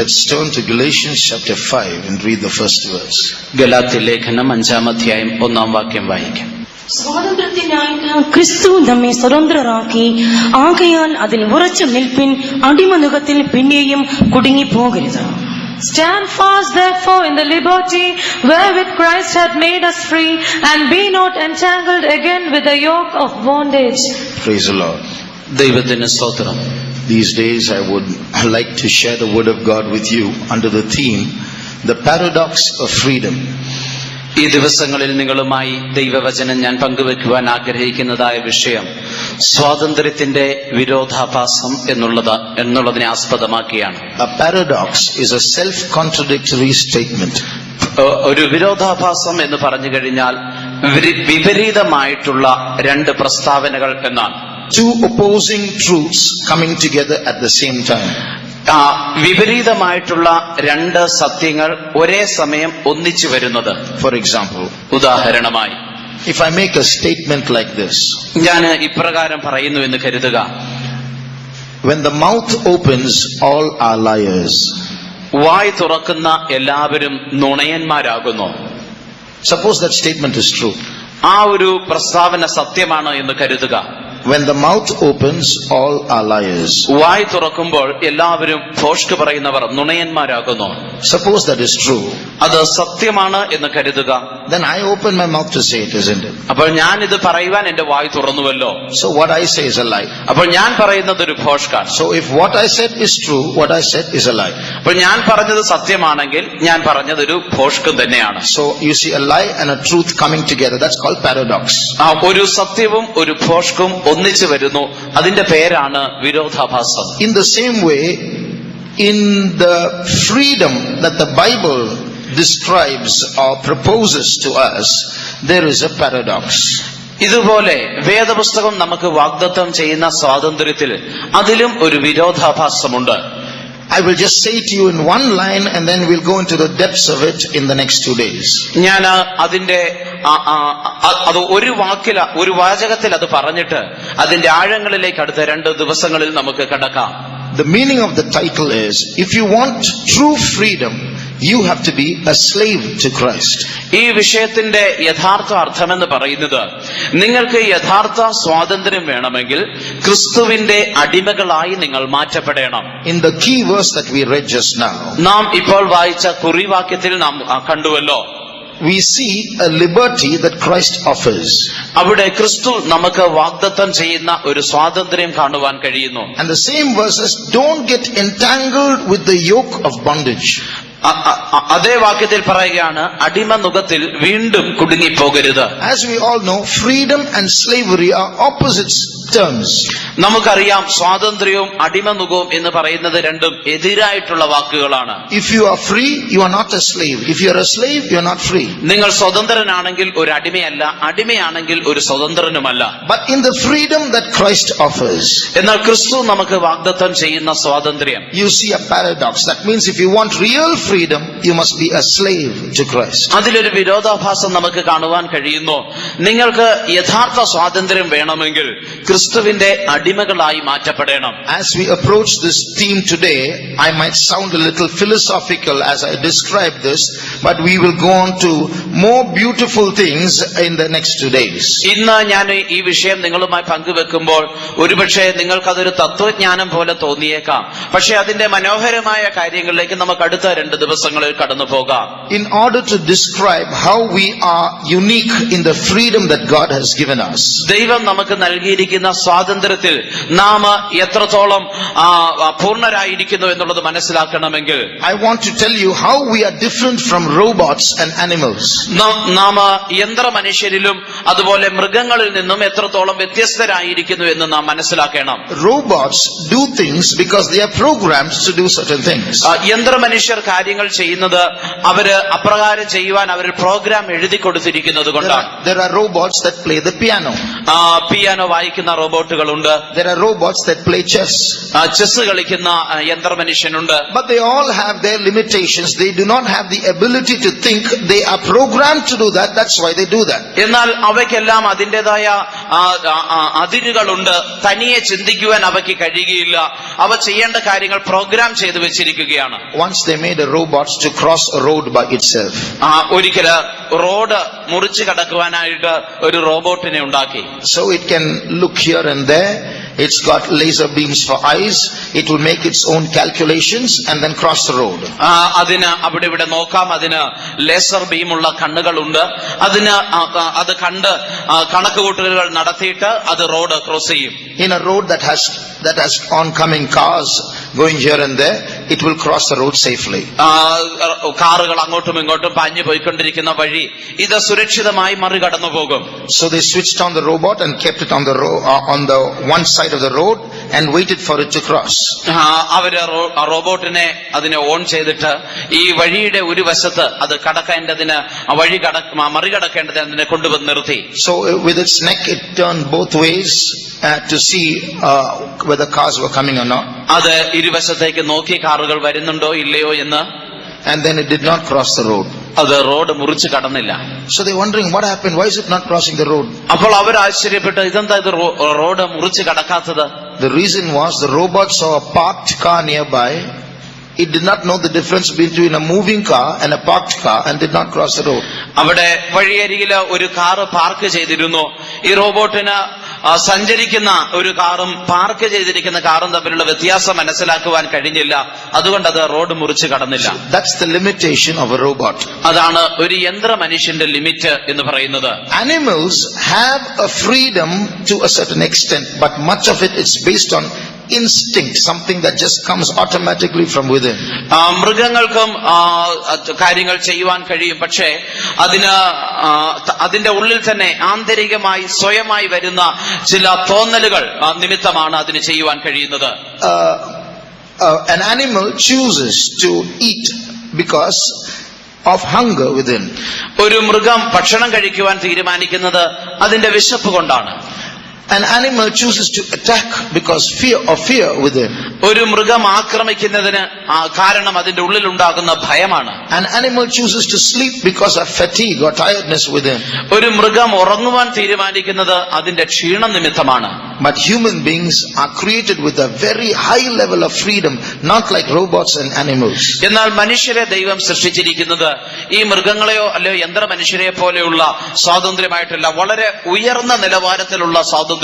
Let's turn to Galatians chapter 5 and read the first verse. Galatia ലേഖനം 5-ാം അധ്യായം 1-ാം വാക്യം വായിക്കാം. സ്വാതന്ത്ര്യത്തിനായിട്ട് ക്രിസ്തു നമ്മെ സ്വതന്ത്രരാക്കി, ആകയാൽ അതിൽ ഉറച്ചു നിൽപ്പിൻ, അടിമനുഖത്തിൽ പിന്നെയും കുടുങ്ങിപ്പോകരുത്. Stand fast therefore in the liberty wherewith Christ hath made us free, and be not entangled again with the yoke of bondage. Praise the Lord. ദൈവത്തിന് സ്തോത്രം. These days I would like to share the word of God with you under the theme, the paradox of freedom. ഈ ദിവസങ്ങളിൽ നിങ്ങളുമായി ദൈവവചനം ഞാൻ പങ്കുവെക്കുവാൻ ആഗ്രഹിക്കുന്നതായ വിഷയം സ്വാതന്ത്ര്യത്തിന്റെ വിരോധാഭാസം എന്നുള്ളതിനെ ആസ്പദമാക്കിയാണ്. A paradox is a self-contradictory statement. ഒരു വിരോധാഭാസം എന്ന് പറഞ്ഞു കഴിഞ്ഞാൽ വിപരീതമായിട്ടുള്ള രണ്ട് പ്രസ്താവനകൾ എന്നാണ്. Two opposing truths coming together at the same time. വിപരീതമായിട്ടുള്ള രണ്ട് സത്യങ്ങൾ ഒരേ സമയം ഒന്നിച്ചു വരുന്നത്. For example, ഉദാഹരണമായി, if I make a statement like this, ഞാൻ ഇപ്രകാരം പറയുന്നു എന്ന് കരുതുക. when the mouth opens, all are liars. വായ് തുറക്കുന്ന എല്ലാവരും നുണയന്മാരാകുന്നു. Suppose that statement is true. ആ ഒരു പ്രസ്താവന സത്യമാണ് എന്ന് കരുതുക. When the mouth opens, all are liars. വായ് തുറക്കുമ്പോൾ എല്ലാവരും ഭോഷ്ക് പറയുന്നവർ നുണയന്മാരാകുന്നു. Suppose that is true. അത് സത്യമാണ് എന്ന് കരുതുക. Then I open my mouth to say it, isn't it? അപ്പോൾ ഞാൻ ഇത് പറയുവാൻ എന്റെ വായ് തുറന്നുവല്ലോ. So what I say is a lie. അപ്പോൾ ഞാൻ പറയുന്നത് ഒരു ഭോഷ്കാണ്. So if what I said is true, what I said is a lie. അപ്പോൾ ഞാൻ പറഞ്ഞത് സത്യമാണെങ്കിൽ ഞാൻ പറഞ്ഞത് ഒരു ഭോഷ്കം തന്നെയാണ്. So you see a lie and a truth coming together. That's called paradox. ഒരു സത്യവും ഒരു ഭോഷ്കവും ഒന്നിച്ചു വരുന്നു. അതിന്റെ പേരാണ് വിരോധാഭാസം. In the same way, in the freedom that the Bible describes or proposes to us, there is a paradox. ഇതുപോലെ വേദപുസ്തകം നമുക്ക് വാഗ്ദത്തം ചെയ്യുന്ന സ്വാതന്ത്ര്യത്തിൽ അതിലും ഒരു വിരോധാഭാസമുണ്ട്. I will just say to you in one line and then we'll go into the depths of it in the next 2 days. ഞാൻ അതിന്റെ അത് ഒരു വാചകത്തിൽ അത് പറഞ്ഞിട്ട് അതിന്റെ ആഴങ്ങളിലേക്ക് അടുത്ത 2 ദിവസങ്ങളിൽ നമുക്ക് കടക്കാം. The meaning of the title is, if you want true freedom, you have to be a slave to Christ. ഈ വിഷയത്തിന്റെ യഥാർത്ഥ അർത്ഥമെന്ന് പറയുന്നത്, നിങ്ങൾക്ക് യഥാർത്ഥ സ്വാതന്ത്ര്യം വേണമെങ്കിൽ ക്രിസ്തുവിന്റെ അടിമകളായി നിങ്ങൾ മാറ്റപ്പെടണം. In the key verse that we read just now, നാം ഇപ്പോൾ വായിച്ച കുറിവാക്യത്തിൽ നാം കണ്ടുവല്ലോ, we see a liberty that Christ offers. അവിടെ ക്രിസ്തു നമുക്ക് വാഗ്ദത്തം ചെയ്യുന്ന ഒരു സ്വാതന്ത്ര്യം കാണുവാൻ കഴിയുന്നു. And the same verses, don't get entangled with the yoke of bondage. അതേ വാക്യത്തിൽ പറയുകയാണ്, അടിമ നുഖത്തിൽ വീണ്ടും കുടുങ്ങിപ്പോകരുത്. As we all know, freedom and slavery are opposites terms. നമുക്കറിയാം, സ്വാതന്ത്ര്യവും അടിമനുഖവും എന്ന് പറയുന്നത് രണ്ടും എതിരായിട്ടുള്ള വാക്കുകളാണ്. If you are free, you are not a slave. If you are a slave, you are not free. നിങ്ങൾ സ്വതന്ത്രനാണെങ്കിൽ ഒരു അടിമയല്ല, അടിമയാണെങ്കിൽ ഒരു സ്വതന്ത്രനുമല്ല. But in the freedom that Christ offers, എന്നാൽ ക്രിസ്തു നമുക്ക് വാഗ്ദത്തം ചെയ്യുന്ന സ്വാതന്ത്ര്യം, you see a paradox. That means if you want real freedom, you must be a slave to Christ. അതിലൊരു വിരോധാഭാസം നമുക്ക് കാണുവാൻ കഴിയുന്നു. നിങ്ങൾക്ക് യഥാർത്ഥ സ്വാതന്ത്ര്യം വേണമെങ്കിൽ ക്രിസ്തുവിന്റെ അടിമകളായി മാറ്റപ്പെടണം. As we approach this theme today, I might sound a little philosophical as I describe this, but we will go on to more beautiful things in the next 2 days. ഇന്ന് ഞാൻ ഈ വിഷയം നിങ്ങളുമായി പങ്കുവെക്കുമ്പോൾ ഒരുപക്ഷെ നിങ്ങൾക്കതൊരു തത്വജ്ഞാനം പോലെ തോന്നിയേക്കാം. പക്ഷെ അതിന്റെ മനോഹരമായ കാര്യങ്ങളിലേക്ക് നമുക്ക് അടുത്ത 2 ദിവസങ്ങളിൽ കടന്നു പോകാം. In order to describe how we are unique in the freedom that God has given us, ദൈവം നമുക്ക് നൽകിയിരിക്കുന്ന സ്വാതന്ത്ര്യത്തിൽ നാം എത്രത്തോളം പൂർണ്ണരായിരിക്കുന്നു എന്നുള്ളത് മനസ്സിലാക്കണമെങ്കിൽ, I want to tell you how we are different from robots and animals. നാം യന്ത്രമനുഷ്യരിലും അതുപോലെ മൃഗങ്ങളിൽ നിന്നും എത്രത്തോളം വ്യത്യസ്തരായിരിക്കുന്നു എന്ന് നാം മനസ്സിലാക്കണം. Robots do things because they are programmed to do certain things. യന്ത്രമനുഷ്യർ കാര്യങ്ങൾ ചെയ്യുന്നത് അവര് അപ്രകാരം ചെയ്യുവാൻ അവർ പ്രോഗ്രാം എഴുതി കൊടുത്തിരിക്കുന്നത് കൊണ്ടാണ്. There are robots that play the piano. Piano വായിക്കുന്ന റോബോട്ടുകളുണ്ട്. There are robots that play chess. Chess കളിക്കുന്ന യന്ത്രമനുഷ്യനുണ്ട്. But they all have their limitations. They do not have the ability to think. They are programmed to do that. That's why they do that. എന്നാൽ അവയ്ക്കെല്ലാം അതിൻ്റെതായ അതിരുകളുണ്ട്. തനിയെ ചിന്തിക്കുവാൻ അവയ്ക്ക് കഴിയുകയില്ല. അവ ചെയ്യേണ്ട കാര്യങ്ങൾ പ്രോഗ്രാം ചെയ്തു വെച്ചിരിക്കുകയാണ്. Once they made a robot to cross a road by itself. ഒരിക്കല് റോഡ് മുറിച്ചു കടക്കുവാനായിട്ട് ഒരു റോബോട്ടിനെ ഉണ്ടാക്കി. So it can look here and there. It's got laser beams for eyes. It will make its own calculations and then cross the road. അതിന് അവിടെ ഇവിടെ നോക്കാം. അതിന് laser ബീമുള്ള കണ്ണുകളുണ്ട്. അത് കണ്ട് കണക്കുകൂട്ടലുകൾ നടത്തിയിട്ട് അത് റോഡ് ക്രോസ് ചെയ്യും. In a road that has oncoming cars going here and there, it will cross the road safely. കാറുകൾ അങ്ങോട്ടും ഇങ്ങോട്ടും പാഞ്ഞു പോയിക്കൊണ്ടിരിക്കുന്ന വഴി ഇത് സുരക്ഷിതമായി മറികടന്നു പോകും. So they switched on the robot and kept it on the one side of the road and waited for it to cross. അവര് റോബോട്ടിനെ അതിനെ ഓൺ ചെയ്തിട്ട് ഈ വഴിയുടെ ഒരു വശത്ത് അത് കടക്കേണ്ടതിന് വഴി മറികടക്കേണ്ടതിന് അതിനെ കൊണ്ടുവന്ന് നിർത്തി. So with its neck it turned both ways to see whether cars were coming or not. അത് ഇരുവശത്തേക്ക് നോക്കി കാറുകൾ വരുന്നുണ്ടോ ഇല്ലയോ എന്ന്. And then it did not cross the road. അത് റോഡ് മുറിച്ച് കടന്നില്ല. So they're wondering what happened. Why is it not crossing the road? അപ്പോൾ അവർ ആശ്ചര്യപ്പെട്ടു, ഇതെന്താ ഇത് റോഡ് മുറിച്ച് കടക്കാത്തത്? The reason was the robot saw a parked car nearby. It did not know the difference between a moving car and a parked car and did not cross the road. അവിടെ വഴിയരികില് ഒരു car park ചെയ്തിരുന്നു. ഈ റോബോട്ടിന് സഞ്ചരിക്കുന്ന ഒരു കാറും park ചെയ്തിരിക്കുന്ന കാറും തമ്മിലുള്ള വ്യത്യാസം മനസ്സിലാക്കുവാൻ കഴിഞ്ഞില്ല. അതുകൊണ്ട് അത് റോഡ് മുറിച്ച് കടന്നില്ല. That's the limitation of a robot. അതാണ് ഒരു യന്ത്ര മനുഷ്യന്റെ ലിമിറ്റ് എന്ന് പറയുന്നത്. Animals have a freedom to a certain extent, but much of it is based on instinct, something that just comes automatically from within. മൃഗങ്ങൾക്കും കാര്യങ്ങൾ ചെയ്യുവാൻ കഴിയും. പക്ഷേ അതിന്റെ ഉള്ളിൽ തന്നെ ആന്തരികമായി സ്വയമായി വരുന്ന ചില തോന്നലുകൾ നിമിത്തമാണ് അതിന് ചെയ്യുവാൻ കഴിയുന്നത്. An animal chooses to eat because of hunger within. ഒരു മൃഗം ഭക്ഷണം കഴിക്കുവാൻ തീരുമാനിക്കുന്നത് അതിന്റെ വിശപ്പ് കൊണ്ടാണ്. An animal chooses to attack because of fear within. ഒരു മൃഗം ആക്രമിക്കുന്നതിന് കാരണം അതിന്റെ ഉള്ളിൽ ഉണ്ടാകുന്ന ഭയമാണ്. An animal chooses to sleep because of fatigue or tiredness within. ഒരു മൃഗം ഉറങ്ങുവാൻ തീരുമാനിക്കുന്നത് അതിന്റെ ക്ഷീണം നിമിത്തമാണ്. But human beings are created with a very high level of freedom, not like robots and animals. എന്നാൽ മനുഷ്യരെ ദൈവം സൃഷ്ടിച്ചിരിക്കുന്നത് ഈ മൃഗങ്ങളെയോ അല്ലയോ യന്ത്ര മനുഷ്യരെ പോലെയുള്ള സ്വാതന്ത്ര്യമായിട്ടല്ല, വളരെ ഉയർന്ന നിലവാരത്തിലുള്ള സ്വാതന്ത്ര്യമായിട്ടാണ്.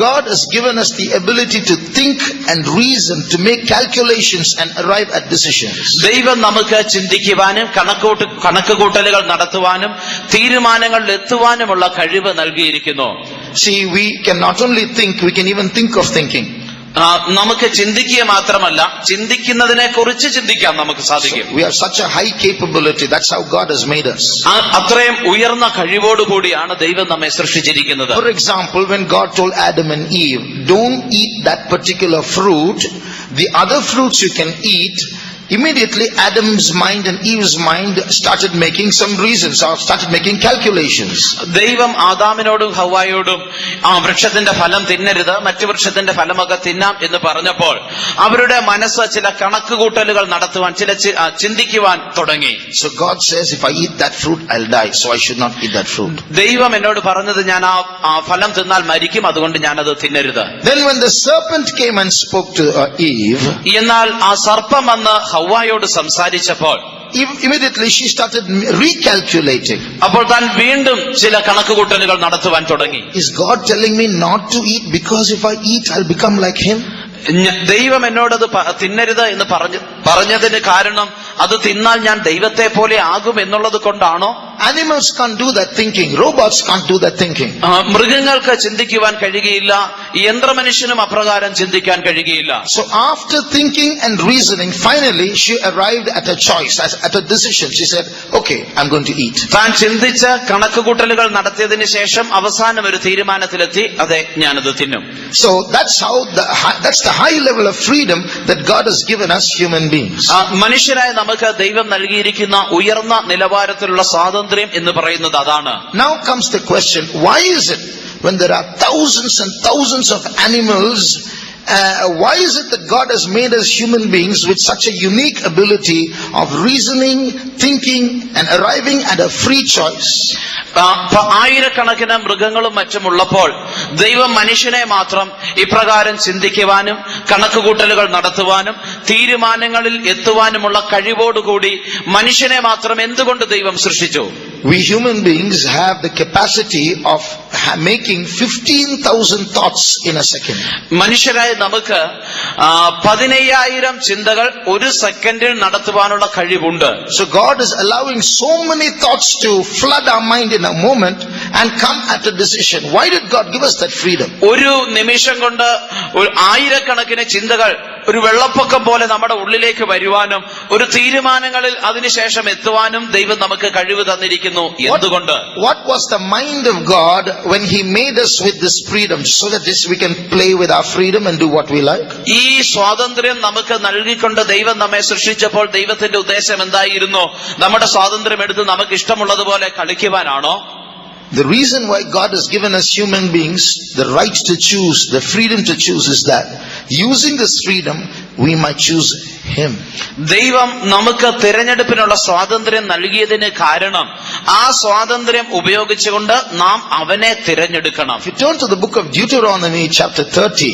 God has given us the ability to think and reason, to make calculations and arrive at decisions. ദൈവം നമുക്ക് ചിന്തിക്കുവാനും കണക്കുകൂട്ടലുകൾ നടത്തുവാനും തീരുമാനങ്ങളിൽ എത്തുവാനുമുള്ള കഴിവ് നൽകിയിരിക്കുന്നു. See, we can not only think, we can even think of thinking. നമുക്ക് ചിന്തിക്കുക മാത്രമല്ല, ചിന്തിക്കുന്നതിനെ കുറിച്ച് ചിന്തിക്കാൻ നമുക്ക് സാധിക്കും. We have such a high capability. That's how God has made us. അത്രയും ഉയർന്ന കഴിവോടുകൂടിയാണ് ദൈവം നമ്മെ സൃഷ്ടിച്ചിരിക്കുന്നത്. For example, when God told Adam and Eve, don't eat that particular fruit, the other fruits you can eat, immediately Adam's mind and Eve's mind started making some reasons or started making calculations. ദൈവം ആദാമിനോടും ഹവ്വായോടും വൃക്ഷത്തിന്റെ ഫലം തിന്നരുത്, മറ്റു വൃക്ഷത്തിന്റെ ഫലമൊക്കെ തിന്നാം എന്ന് പറഞ്ഞപ്പോൾ അവരുടെ മനസ്സ് ചില കണക്കുകൂട്ടലുകൾ നടത്തുവാൻ, ചില ചിന്തിക്കുവാൻ തുടങ്ങി. So God says, if I eat that fruit, I'll die, so I should not eat that fruit. ദൈവം എന്നോട് പറഞ്ഞത് ഞാൻ ആ ഫലം തിന്നാൽ മരിക്കും, അതുകൊണ്ട് ഞാനത് തിന്നരുത്. Then when the serpent came and spoke to Eve, എന്നാൽ ആ സർപ്പം വന്ന് ഹവ്വായോട് സംസാരിച്ചപ്പോൾ immediately she started recalculating. അപ്പോൾ താൻ വീണ്ടും ചില കണക്കുകൂട്ടലുകൾ നടത്തുവാൻ തുടങ്ങി. Is God telling me not to eat because if I eat I'll become like him? ദൈവം എന്നോടത് തിന്നരുത് എന്ന് പറഞ്ഞതിന് കാരണം അത് തിന്നാൽ ഞാൻ ദൈവത്തെ പോലെ ആകും എന്നുള്ളത് കൊണ്ടാണോ? Animals can't do that thinking. Robots can't do that thinking. മൃഗങ്ങൾക്ക് ചിന്തിക്കുവാൻ കഴിയുകയില്ല, യന്ത്രമനുഷ്യനും അപ്രകാരം ചിന്തിക്കാൻ കഴിയുകയില്ല. So after thinking and reasoning, finally she arrived at a choice, at a decision. She said, okay, I'm going to eat. താൻ ചിന്തിച്ച് കണക്കുകൂട്ടലുകൾ നടത്തിയതിനു ശേഷം അവസാനം ഒരു തീരുമാനത്തിലെത്തി, അതെ ഞാനത് തിന്നും. So that's the high level of freedom that God has given us human beings. മനുഷ്യരായ നമുക്ക് ദൈവം നൽകിയിരിക്കുന്ന ഉയർന്ന നിലവാരത്തിലുള്ള സ്വാതന്ത്ര്യം എന്ന് പറയുന്നത് അതാണ്. Now comes the question, why is it when there are thousands and thousands of animals, why is it that God has made us human beings with such a unique ability of reasoning, thinking and arriving at a free choice? ആയിരക്കണക്കിന് മൃഗങ്ങളും മറ്റുമുള്ളപ്പോൾ ദൈവം മനുഷ്യനെ മാത്രം ഇപ്രകാരം ചിന്തിക്കുവാനും കണക്കുകൂട്ടലുകൾ നടത്തുവാനും തീരുമാനങ്ങളിൽ എത്തുവാനുമുള്ള കഴിവോടുകൂടി മനുഷ്യനെ മാത്രം എന്തുകൊണ്ട് ദൈവം സൃഷ്ടിച്ചു? We human beings have the capacity of making 15,000 thoughts in a second. മനുഷ്യരായ നമുക്ക് 15,000 ചിന്തകൾ ഒരു സെക്കൻഡിൽ നടത്തുവാനുള്ള കഴിവുണ്ട്. So God is allowing so many thoughts to flood our mind in a moment and come at a decision. Why did God give us that freedom? ഒരു നിമിഷം കൊണ്ട് ആയിരക്കണക്കിന് ചിന്തകൾ ഒരു വെള്ളപ്പൊക്കം പോലെ നമ്മുടെ ഉള്ളിലേക്ക് വരുവാനും ഒരു തീരുമാനങ്ങളിൽ അതിനുശേഷം എത്തുവാനും ദൈവം നമുക്ക് കഴിവ് തന്നിരിക്കുന്നു. എന്തുകൊണ്ട്? What was the mind of God when He made us with this freedom, so that we can play with our freedom and do what we like? ഈ സ്വാതന്ത്ര്യം നമുക്ക് നൽകിക്കൊണ്ട് ദൈവം നമ്മെ സൃഷ്ടിച്ചപ്പോൾ ദൈവത്തിന്റെ ഉദ്ദേശം എന്തായിരുന്നു? നമ്മുടെ സ്വാതന്ത്ര്യം എടുത്ത് നമുക്ക് ഇഷ്ടമുള്ളതുപോലെ കളിക്കുവാനാണോ? The reason why God has given us human beings the right to choose, the freedom to choose, is that using this freedom we might choose Him. ദൈവം നമുക്ക് തിരഞ്ഞെടുപ്പിനുള്ള സ്വാതന്ത്ര്യം നൽകിയതിന് കാരണം ആ സ്വാതന്ത്ര്യം ഉപയോഗിച്ചുകൊണ്ട് നാം അവനെ തിരഞ്ഞെടുക്കണം. If you turn to the book of Deuteronomy chapter 30,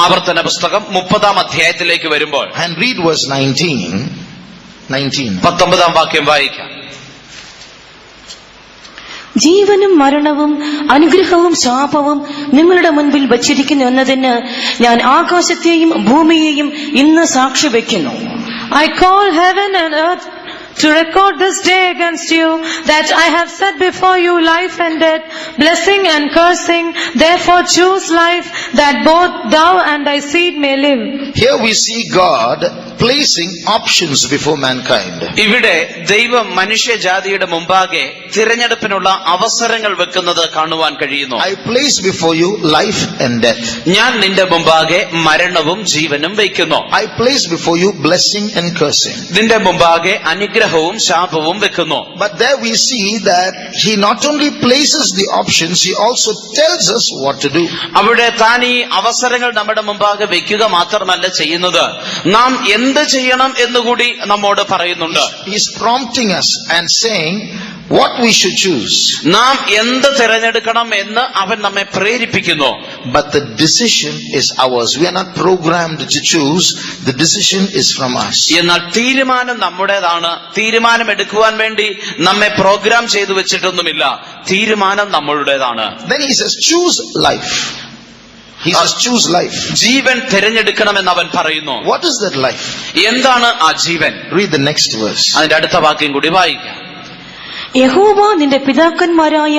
ആവർത്തന പുസ്തകം 30-ാം അധ്യായത്തിലേക്ക് വരുമ്പോൾ and read verse 19. 19-ാം വാക്യം വായിക്കാം. ജീവനും മരണവും അനുഗ്രഹവും ശാപവും നിങ്ങളുടെ മുൻപിൽ വച്ചിരിക്കുന്നു എന്നതിന് ഞാൻ ആകാശത്തെയും ഭൂമിയെയും ഇന്ന് സാക്ഷി വയ്ക്കുന്നു. I call heaven and earth to record this day against you, that I have set before you life and death, blessing and cursing. Therefore choose life, that both thou and thy seed may live. Here we see God placing options before mankind. ഇവിടെ ദൈവം മനുഷ്യജാതിയുടെ മുമ്പാകെ തിരഞ്ഞെടുപ്പിനുള്ള അവസരങ്ങൾ വെക്കുന്നത് കാണുവാൻ കഴിയുന്നു. I place before you life and death. ഞാൻ നിന്റെ മുമ്പാകെ മരണവും ജീവനും വയ്ക്കുന്നു. I place before you blessing and cursing. നിന്റെ മുമ്പാകെ അനുഗ്രഹവും ശാപവും വെക്കുന്നു. But there we see that He not only places the options, He also tells us what to do. അവിടെ താൻ ഈ അവസരങ്ങൾ നമ്മുടെ മുമ്പാകെ വെക്കുക മാത്രമല്ല ചെയ്യുന്നത്, നാം എന്ത് ചെയ്യണം എന്നുകൂടി നമ്മോട് പറയുന്നുണ്ട്. He is prompting us and saying what we should choose. നാം എന്ത് തിരഞ്ഞെടുക്കണം എന്ന് അവൻ നമ്മെ പ്രേരിപ്പിക്കുന്നു. But the decision is ours. We are not programmed to choose. The decision is from us. എന്നാൽ തീരുമാനം നമ്മുടേതാണ്. തീരുമാനം എടുക്കുവാൻ വേണ്ടി നമ്മെ പ്രോഗ്രാം ചെയ്തു വെച്ചിട്ടൊന്നുമില്ല. തീരുമാനം നമ്മളുടേതാണ്. Then He says choose life. He says choose life. ജീവൻ തിരഞ്ഞെടുക്കണമെന്ന് അവൻ പറയുന്നു. What is that life? എന്താണ് ആ ജീവൻ? Read the next verse. അതിന്റെ അടുത്ത വാക്യം കൂടി വായിക്കാം. യഹോവ നിന്റെ പിതാക്കന്മാരായ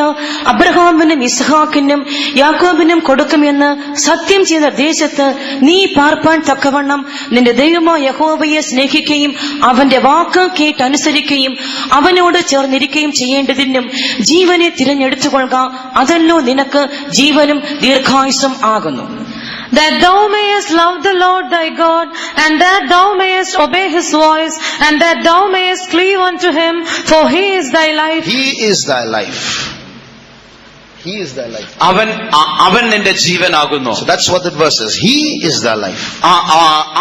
അബ്രഹാമിനും ഇസ്ഹാക്കിനും യാക്കോബിനും കൊടുക്കുമെന്ന് സത്യം ചെയ്ത ദേശത്ത് നീ പാർപ്പാൻ തക്കവണ്ണം നിന്റെ ദൈവമായ യഹോവയെ സ്നേഹിക്കുകയും അവന്റെ വാക്ക് കേട്ടനുസരിക്കുകയും അവനോട് ചേർന്നിരിക്കുകയും ചെയ്യേണ്ടതിനും ജീവനെ തിരഞ്ഞെടുത്തുകൊള്ളുക. അതല്ലോ നിനക്ക് ജീവനും ദീർഘായുസ്സും ആകുന്നു. That thou mayest love the Lord thy God, and that thou mayest obey His voice, and that thou mayest cleave unto Him, for He is thy life. He is thy life. He is thy life. അവൻ നിന്റെ ജീവനാകുന്നു. So that's what that verse says. He is thy life.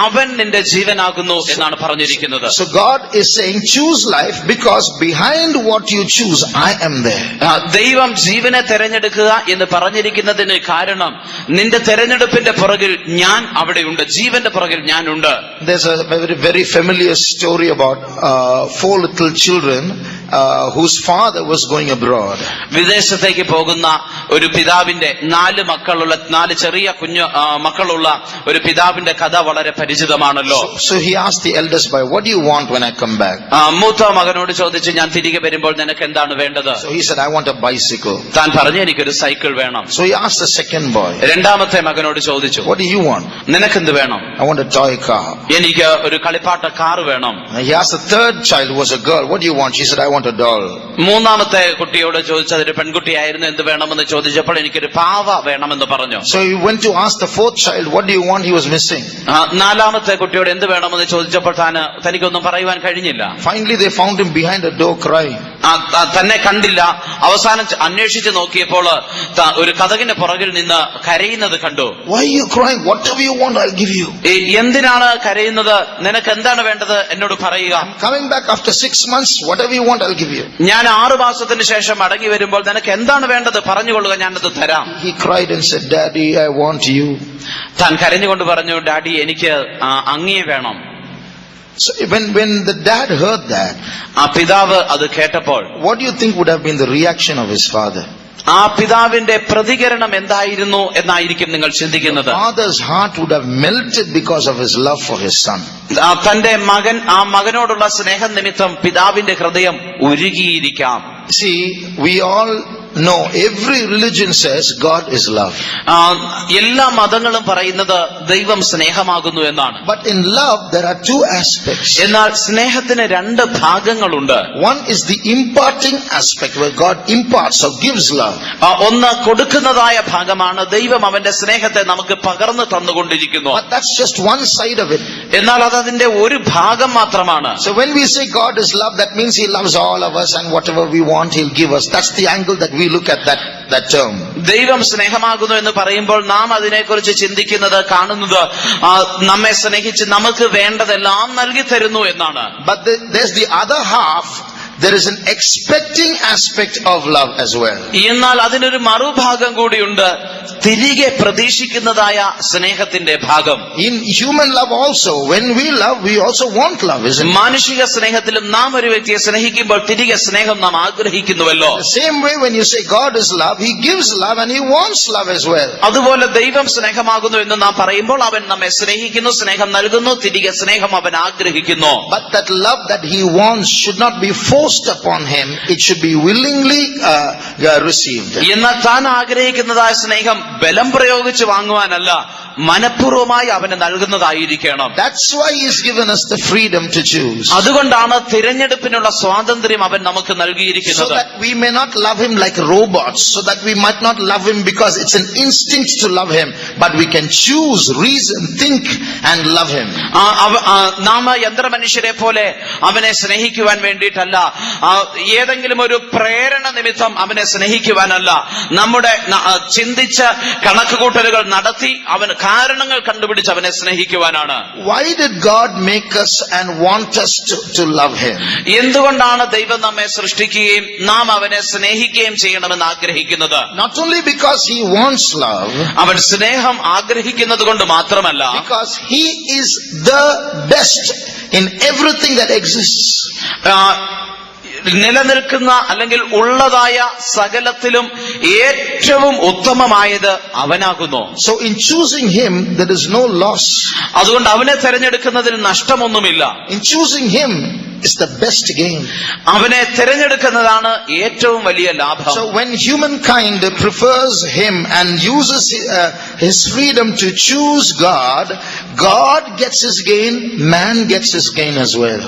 അവൻ നിന്റെ ജീവനാകുന്നു എന്നാണ് പറഞ്ഞിരിക്കുന്നത്. So God is saying choose life, because behind what you choose I am there. ദൈവം ജീവനെ തെരഞ്ഞെടുക്കുക എന്ന് പറഞ്ഞിരിക്കുന്നതിന് കാരണം നിന്റെ തെരഞ്ഞെടുപ്പിന്റെ പുറകിൽ ഞാൻ അവിടെയുണ്ട്. ജീവന്റെ പുറകിൽ ഞാനുണ്ട്. There's a very familiar story about 4 little children whose father was going abroad. വിദേശത്തേക്ക് പോകുന്ന ഒരു പിതാവിന്റെ 4 ചെറിയ കുഞ്ഞു മക്കളുള്ള ഒരു പിതാവിന്റെ കഥ വളരെ പരിചിതമാണല്ലോ. So he asked the eldest boy, what do you want when I come back? മൂത്ത മകനോട് ചോദിച്ചു, ഞാൻ തിരികെ വരുമ്പോൾ നിനക്ക് എന്താണ് വേണ്ടത്? So he said, I want a bicycle. താൻ പറഞ്ഞു, എനിക്കൊരു സൈക്കിൾ വേണം. So he asked the second boy, രണ്ടാമത്തെ മകനോട് ചോദിച്ചു, what do you want? നിനക്കെന്ത് വേണം? I want a toy car. എനിക്ക് ഒരു കളിപ്പാട്ട കാർ വേണം. He asked the third child, who was a girl, what do you want? She said, I want a doll. മൂന്നാമത്തെ കുട്ടിയോട് ചോദിച്ചത് ഒരു പെൺകുട്ടിയായിരുന്നു, എന്ത് വേണമെന്ന് ചോദിച്ചപ്പോൾ എനിക്കൊരു പാവ വേണമെന്ന് പറഞ്ഞു. So he went to ask the fourth child, what do you want? He was missing. നാലാമത്തെ കുട്ടിയോട് എന്ത് വേണമെന്ന് ചോദിച്ചപ്പോൾ തനിക്കൊന്നും പറയുവാൻ കഴിഞ്ഞില്ല. Finally they found him behind a door crying. തന്നെ കണ്ടില്ല. അവസാനം അന്വേഷിച്ച് നോക്കിയപ്പോൾ ഒരു കതകിന് പുറകിൽ നിന്ന് കരയുന്നു. കരയുന്നത് കണ്ടു. Why are you crying? Whatever you want, I'll give you. എന്തിനാണ് കരയുന്നത്? നിനക്ക് എന്താണ് വേണ്ടത് എന്നോട് പറയുക. I'm coming back after 6 months. Whatever you want, I'll give you. ഞാൻ 6 മാസത്തിന് ശേഷം മടങ്ങി വരുമ്പോൾ നിനക്ക് എന്താണ് വേണ്ടത് പറഞ്ഞുകൊള്ളുക, ഞാനത് തരാം. He cried and said, Daddy, I want you. താൻ കരഞ്ഞുകൊണ്ട് പറഞ്ഞു, ഡാഡി എനിക്ക് അങ്ങയെ വേണം. So when the dad heard that, ആ പിതാവ് അത് കേട്ടപ്പോൾ what do you think would have been the reaction of his father? ആ പിതാവിന്റെ പ്രതികരണം എന്തായിരുന്നു എന്നായിരിക്കും നിങ്ങൾ ചിന്തിക്കുന്നത്. Father's heart would have melted because of his love for his son. തന്റെ മകനോടുള്ള സ്നേഹം നിമിത്തം പിതാവിന്റെ ഹൃദയം ഉരുകിയിരിക്കാം. See, we all know, every religion says God is love. എല്ലാ മതങ്ങളും പറയുന്നത് ദൈവം സ്നേഹമാകുന്നു എന്നാണ്. But in love there are 2 aspects. എന്നാൽ സ്നേഹത്തിന് 2 ഭാഗങ്ങളുണ്ട്. One is the imparting aspect, where God imparts or gives love. ഒന്ന് കൊടുക്കുന്നതായ ഭാഗമാണ്. ദൈവം അവന്റെ സ്നേഹത്തെ നമുക്ക് പകർന്നു തന്നുകൊണ്ടിരിക്കുന്നു. But that's just one side of it. എന്നാൽ അത് അതിന്റെ ഒരു ഭാഗം മാത്രമാണ്. So when we say God is love, that means He loves all of us, and whatever we want He'll give us. That's the angle that we look at that term. ദൈവം സ്നേഹമാകുന്നു എന്ന് പറയുമ്പോൾ നാം അതിനെക്കുറിച്ച് ചിന്തിക്കുന്നത്, കാണുന്നത് നമ്മെ സ്നേഹിച്ച് നമുക്ക് വേണ്ടതെല്ലാം നൽകി തരുന്നു എന്നാണ്. But there's the other half. There is an expecting aspect of love as well. എന്നാൽ അതിനൊരു മറുഭാഗം കൂടിയുണ്ട്, തിരികെ പ്രതീക്ഷിക്കുന്നതായ സ്നേഹത്തിന്റെ ഭാഗം. In human love also, when we love, we also want love, isn't it? മാനുഷിക സ്നേഹത്തിലും നാം ഒരു വ്യക്തിയെ സ്നേഹിക്കുമ്പോൾ തിരികെ സ്നേഹം നാം ആഗ്രഹിക്കുന്നുവല്ലോ. The same way when you say God is love, He gives love and He wants love as well. അതുപോലെ ദൈവം സ്നേഹമാകുന്നു എന്ന് നാം പറയുമ്പോൾ അവൻ നമ്മെ സ്നേഹിക്കുന്നു, സ്നേഹം നൽകുന്നു, തിരികെ സ്നേഹം അവൻ ആഗ്രഹിക്കുന്നു. But that love that He wants should not be forced upon Him. It should be willingly received. എന്നാൽ താൻ ആഗ്രഹിക്കുന്നതായ സ്നേഹം ബലം പ്രയോഗിച്ച് വാങ്ങുവാനല്ല, മനഃപൂർവ്വമായി അവന് നൽകുന്നതായിരിക്കണം. That's why He has given us the freedom to choose. അതുകൊണ്ടാണ് തിരഞ്ഞെടുപ്പിനുള്ള സ്വാതന്ത്ര്യം അവൻ നമുക്ക് നൽകിയിരിക്കുന്നത്. So that we may not love Him like robots, so that we might not love Him because it's an instinct to love Him, but we can choose, reason, think and love Him. നാം യന്ത്രമനുഷ്യരെ പോലെ അവനെ സ്നേഹിക്കുവാൻ വേണ്ടിയിട്ടല്ല, ഏതെങ്കിലും ഒരു പ്രേരണ നിമിത്തം അവനെ സ്നേഹിക്കുവാനല്ല, നമ്മുടെ ചിന്തിച്ച കണക്കുകൂട്ടലുകൾ നടത്തി അവൻ കാരണങ്ങൾ കണ്ടുപിടിച്ച് അവനെ സ്നേഹിക്കുവാനാണ്. Why did God make us and want us to love Him? എന്തുകൊണ്ടാണ് ദൈവം നമ്മെ സൃഷ്ടിക്കുകയും നാം അവനെ സ്നേഹിക്കുകയും ചെയ്യണമെന്ന് ആഗ്രഹിക്കുന്നത്? Not only because He wants love, അവൻ സ്നേഹം ആഗ്രഹിക്കുന്നത് കൊണ്ട് മാത്രമല്ല, because He is the best in everything that exists. നിലനിൽക്കുന്ന അല്ലെങ്കിൽ ഉള്ളതായ സകലത്തിലും ഏറ്റവും ഉത്തമമായത് അവനാകുന്നു. So in choosing Him there is no loss. അതുകൊണ്ട് അവനെ തിരഞ്ഞെടുക്കുന്നതിൽ നഷ്ടമൊന്നുമില്ല. In choosing Him is the best gain. അവനെ തിരഞ്ഞെടുക്കുന്നതാണ് ഏറ്റവും വലിയ ലാഭം. So when humankind prefers Him and uses his freedom to choose God, God gets his gain, man gets his gain as well.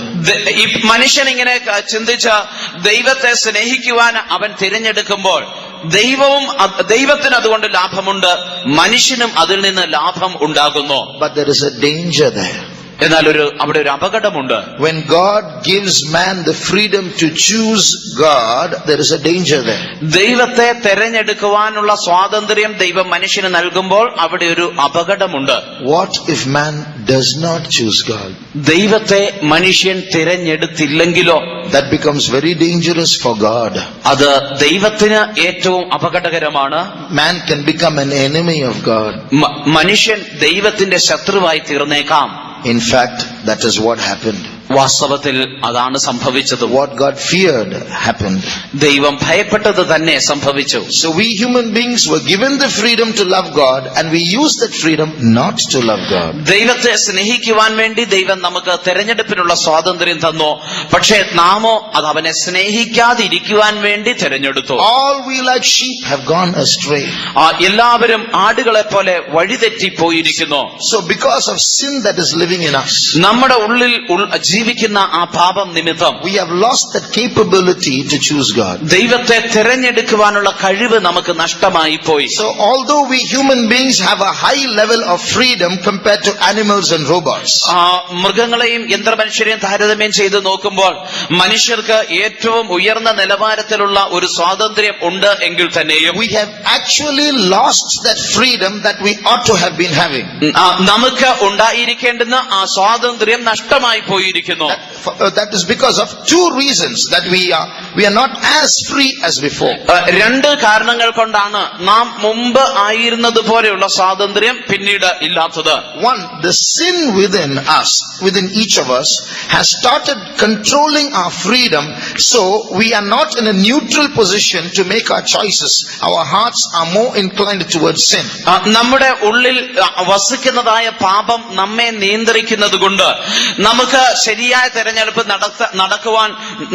ഈ മനുഷ്യൻ ഇങ്ങനെ ചിന്തിച്ച ദൈവത്തെ സ്നേഹിക്കുവാൻ അവൻ തിരഞ്ഞെടുക്കുമ്പോൾ ദൈവത്തിന് അതുകൊണ്ട് ലാഭമുണ്ട്, മനുഷ്യനും അതിൽ നിന്ന് ലാഭം ഉണ്ടാകുന്നു. But there is a danger there. എന്നാൽ അവിടെ ഒരു അപകടമുണ്ട്. When God gives man the freedom to choose God, there is a danger there. ദൈവത്തെ തെരഞ്ഞെടുക്കുവാനുള്ള സ്വാതന്ത്ര്യം ദൈവം മനുഷ്യന് നൽകുമ്പോൾ അവിടെ ഒരു അപകടമുണ്ട്. What if man does not choose God? ദൈവത്തെ മനുഷ്യൻ തിരഞ്ഞെടുത്തില്ലെങ്കിലോ? That becomes very dangerous for God. അത് ദൈവത്തിന് ഏറ്റവും അപകടകരമാണ്. Man can become an enemy of God. മനുഷ്യൻ ദൈവത്തിന്റെ ശത്രുവായി തീർന്നേക്കാം. In fact, that is what happened. വാസ്തവത്തിൽ അതാണ് സംഭവിച്ചത്. What God feared happened. ദൈവം ഭയപ്പെട്ടത് തന്നെ സംഭവിച്ചു. So we human beings were given the freedom to love God, and we use that freedom not to love God. ദൈവത്തെ സ്നേഹിക്കുവാൻ വേണ്ടി ദൈവം നമുക്ക് തെരഞ്ഞെടുപ്പിനുള്ള സ്വാതന്ത്ര്യം തന്നു. പക്ഷേ നാമോ അത് അവനെ സ്നേഹിക്കാതിരിക്കുവാൻ വേണ്ടി തെരഞ്ഞെടുത്തു. All we like sheep have gone astray. എല്ലാവരും ആടുകളെ പോലെ വഴിതെറ്റിപ്പോയിരിക്കുന്നു. So because of sin that is living in us, നമ്മുടെ ഉള്ളിൽ ജീവിക്കുന്ന ആ പാപം നിമിത്തം we have lost that capability to choose God. ദൈവത്തെ തിരഞ്ഞെടുക്കുവാനുള്ള കഴിവ് നമുക്ക് നഷ്ടമായി പോയി. So although we human beings have a high level of freedom compared to animals and robots, മൃഗങ്ങളെയും യന്ത്രമനുഷ്യരെയും താരതമ്യം ചെയ്ത് നോക്കുമ്പോൾ മനുഷ്യർക്ക് ഏറ്റവും ഉയർന്ന നിലവാരത്തിലുള്ള ഒരു സ്വാതന്ത്ര്യം ഉണ്ട് എങ്കിൽ തന്നെയും we have actually lost that freedom that we ought to have been having. നമുക്ക് ഉണ്ടായിരിക്കേണ്ടുന്ന ആ സ്വാതന്ത്ര്യം നഷ്ടമായി പോയിരിക്കുന്നു. That is because of two reasons that we are not as free as before. രണ്ട് കാരണങ്ങൾ കൊണ്ടാണ് നാം മുമ്പ് ആയിരുന്നത് പോലെയുള്ള സ്വാതന്ത്ര്യം പിന്നീട് ഇല്ലാത്തത്. One, the sin within us, within each of us, has started controlling our freedom, so we are not in a neutral position to make our choices. Our hearts are more inclined towards sin. നമ്മുടെ ഉള്ളിൽ വസിക്കുന്നതായ പാപം നമ്മെ നിയന്ത്രിക്കുന്നത് കൊണ്ട് നമുക്ക് ശരിയായ തെരഞ്ഞെടുപ്പ്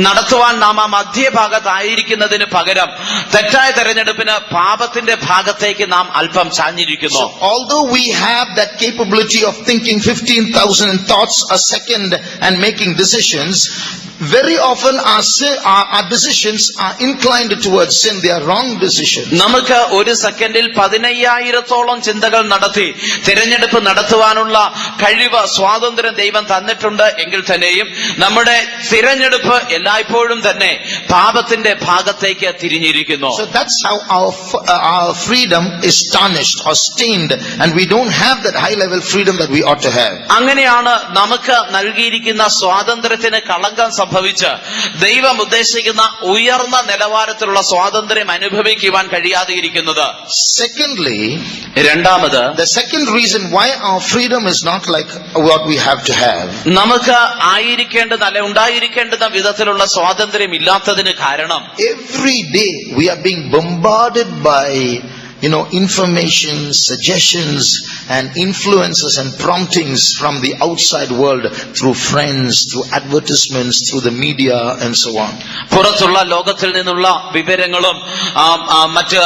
നടത്തുവാൻ നാം ആ മധ്യഭാഗത്തായിരിക്കുന്നതിന് പകരം തെറ്റായ തെരഞ്ഞെടുപ്പിന് പാപത്തിന്റെ ഭാഗത്തേക്ക് നാം അല്പം ചാഞ്ഞിരിക്കുന്നു. So although we have that capability of thinking 15,000 thoughts a second and making decisions, very often our decisions are inclined towards sin. They are wrong decisions. നമുക്ക് ഒരു സെക്കൻഡിൽ 15,000 ചിന്തകൾ നടത്തി തിരഞ്ഞെടുപ്പ് നടത്തുവാനുള്ള കഴിവ് സ്വാതന്ത്ര്യം ദൈവം തന്നിട്ടുണ്ട് എങ്കിൽ തന്നെയും നമ്മുടെ തിരഞ്ഞെടുപ്പ് എല്ലായ്പ്പോഴും തന്നെ പാപത്തിന്റെ ഭാഗത്തേക്ക് തിരിഞ്ഞിരിക്കുന്നു. So that's how our freedom is tarnished or stained, and we don't have that high level freedom that we ought to have. അങ്ങനെയാണ് നമുക്ക് നൽകിയിരിക്കുന്ന സ്വാതന്ത്ര്യത്തിന് കളങ്കം സംഭവിച്ച് ദൈവം ഉദ്ദേശിക്കുന്ന ഉയർന്ന നിലവാരത്തിലുള്ള സ്വാതന്ത്ര്യം അനുഭവിക്കുവാൻ കഴിയാതെ ഇരിക്കുന്നത്. Secondly, രണ്ടാമത്, the second reason why our freedom is not like what we have to have, നമുക്ക് ഉണ്ടായിരിക്കേണ്ടുന്ന വിധത്തിലുള്ള സ്വാതന്ത്ര്യം ഇല്ലാത്തതിന് കാരണം every day we are being bombarded by information, suggestions and influences and promptings from the outside world through friends, through advertisements, through the media and so on. പുറത്തുള്ള ലോകത്തിൽ നിന്നുള്ള വിവരങ്ങളും മറ്റ്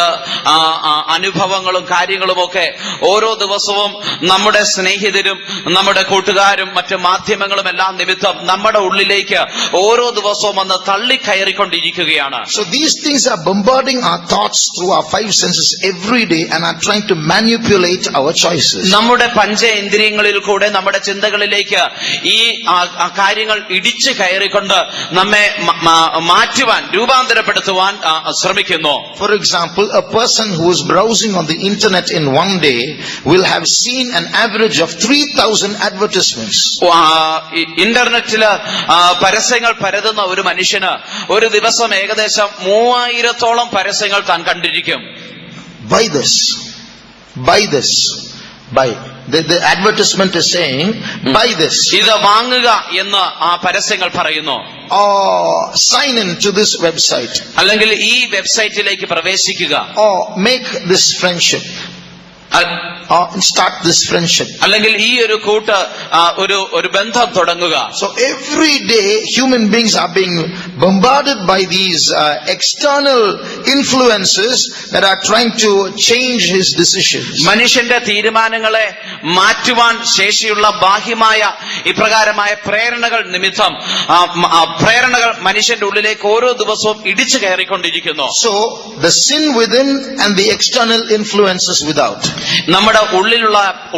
അനുഭവങ്ങളും കാര്യങ്ങളുമൊക്കെ ഓരോ ദിവസവും നമ്മുടെ സ്നേഹിതരും നമ്മുടെ കൂട്ടുകാരും മറ്റ് മാധ്യമങ്ങളും എല്ലാം നിമിത്തം നമ്മുടെ ഉള്ളിലേക്ക് ഓരോ ദിവസവും വന്ന് തള്ളിക്കയറിക്കൊണ്ടിരിക്കുകയാണ്. So these things are bombarding our thoughts through our five senses every day and are trying to manipulate our choices. നമ്മുടെ പഞ്ചേന്ദ്രിയങ്ങളിൽ കൂടെ നമ്മുടെ ചിന്തകളിലേക്ക് ഈ കാര്യങ്ങൾ ഇടിച്ചു കയറിക്കൊണ്ട് നമ്മെ മാറ്റുവാൻ രൂപാന്തരപ്പെടുത്തുവാൻ ശ്രമിക്കുന്നു. For example, a person who is browsing on the internet in one day will have seen an average of 3,000 advertisements. ഇന്റർനെറ്റില് പരസ്യങ്ങൾ പരതുന്ന ഒരു മനുഷ്യന് ഒരു ദിവസം ഏകദേശം 3000-ഓളം പരസ്യങ്ങൾ താൻ കണ്ടിരിക്കും. Buy this. Buy this. Buy. The advertisement is saying, buy this. ഇത് വാങ്ങുക എന്ന് ആ പരസ്യങ്ങൾ പറയുന്നു. Or sign in to this website. അല്ലെങ്കിൽ ഈ വെബ്സൈറ്റിലേക്ക് പ്രവേശിക്കുക. Or make this friendship. Or start this friendship. അല്ലെങ്കിൽ ഈ ഒരു ഒരു ബന്ധം തുടങ്ങുക. So every day human beings are being bombarded by these external influences that are trying to change his decisions. മനുഷ്യന്റെ തീരുമാനങ്ങളെ മാറ്റുവാൻ ശേഷിയുള്ള ബാഹ്യമായ ഇപ്രകാരമായ പ്രേരണകൾ നിമിത്തം പ്രേരണകൾ മനുഷ്യന്റെ ഉള്ളിലേക്ക് ഓരോ ദിവസവും ഇടിച്ചു കയറിക്കൊണ്ടിരിക്കുന്നു. So the sin within and the external influences without. നമ്മുടെ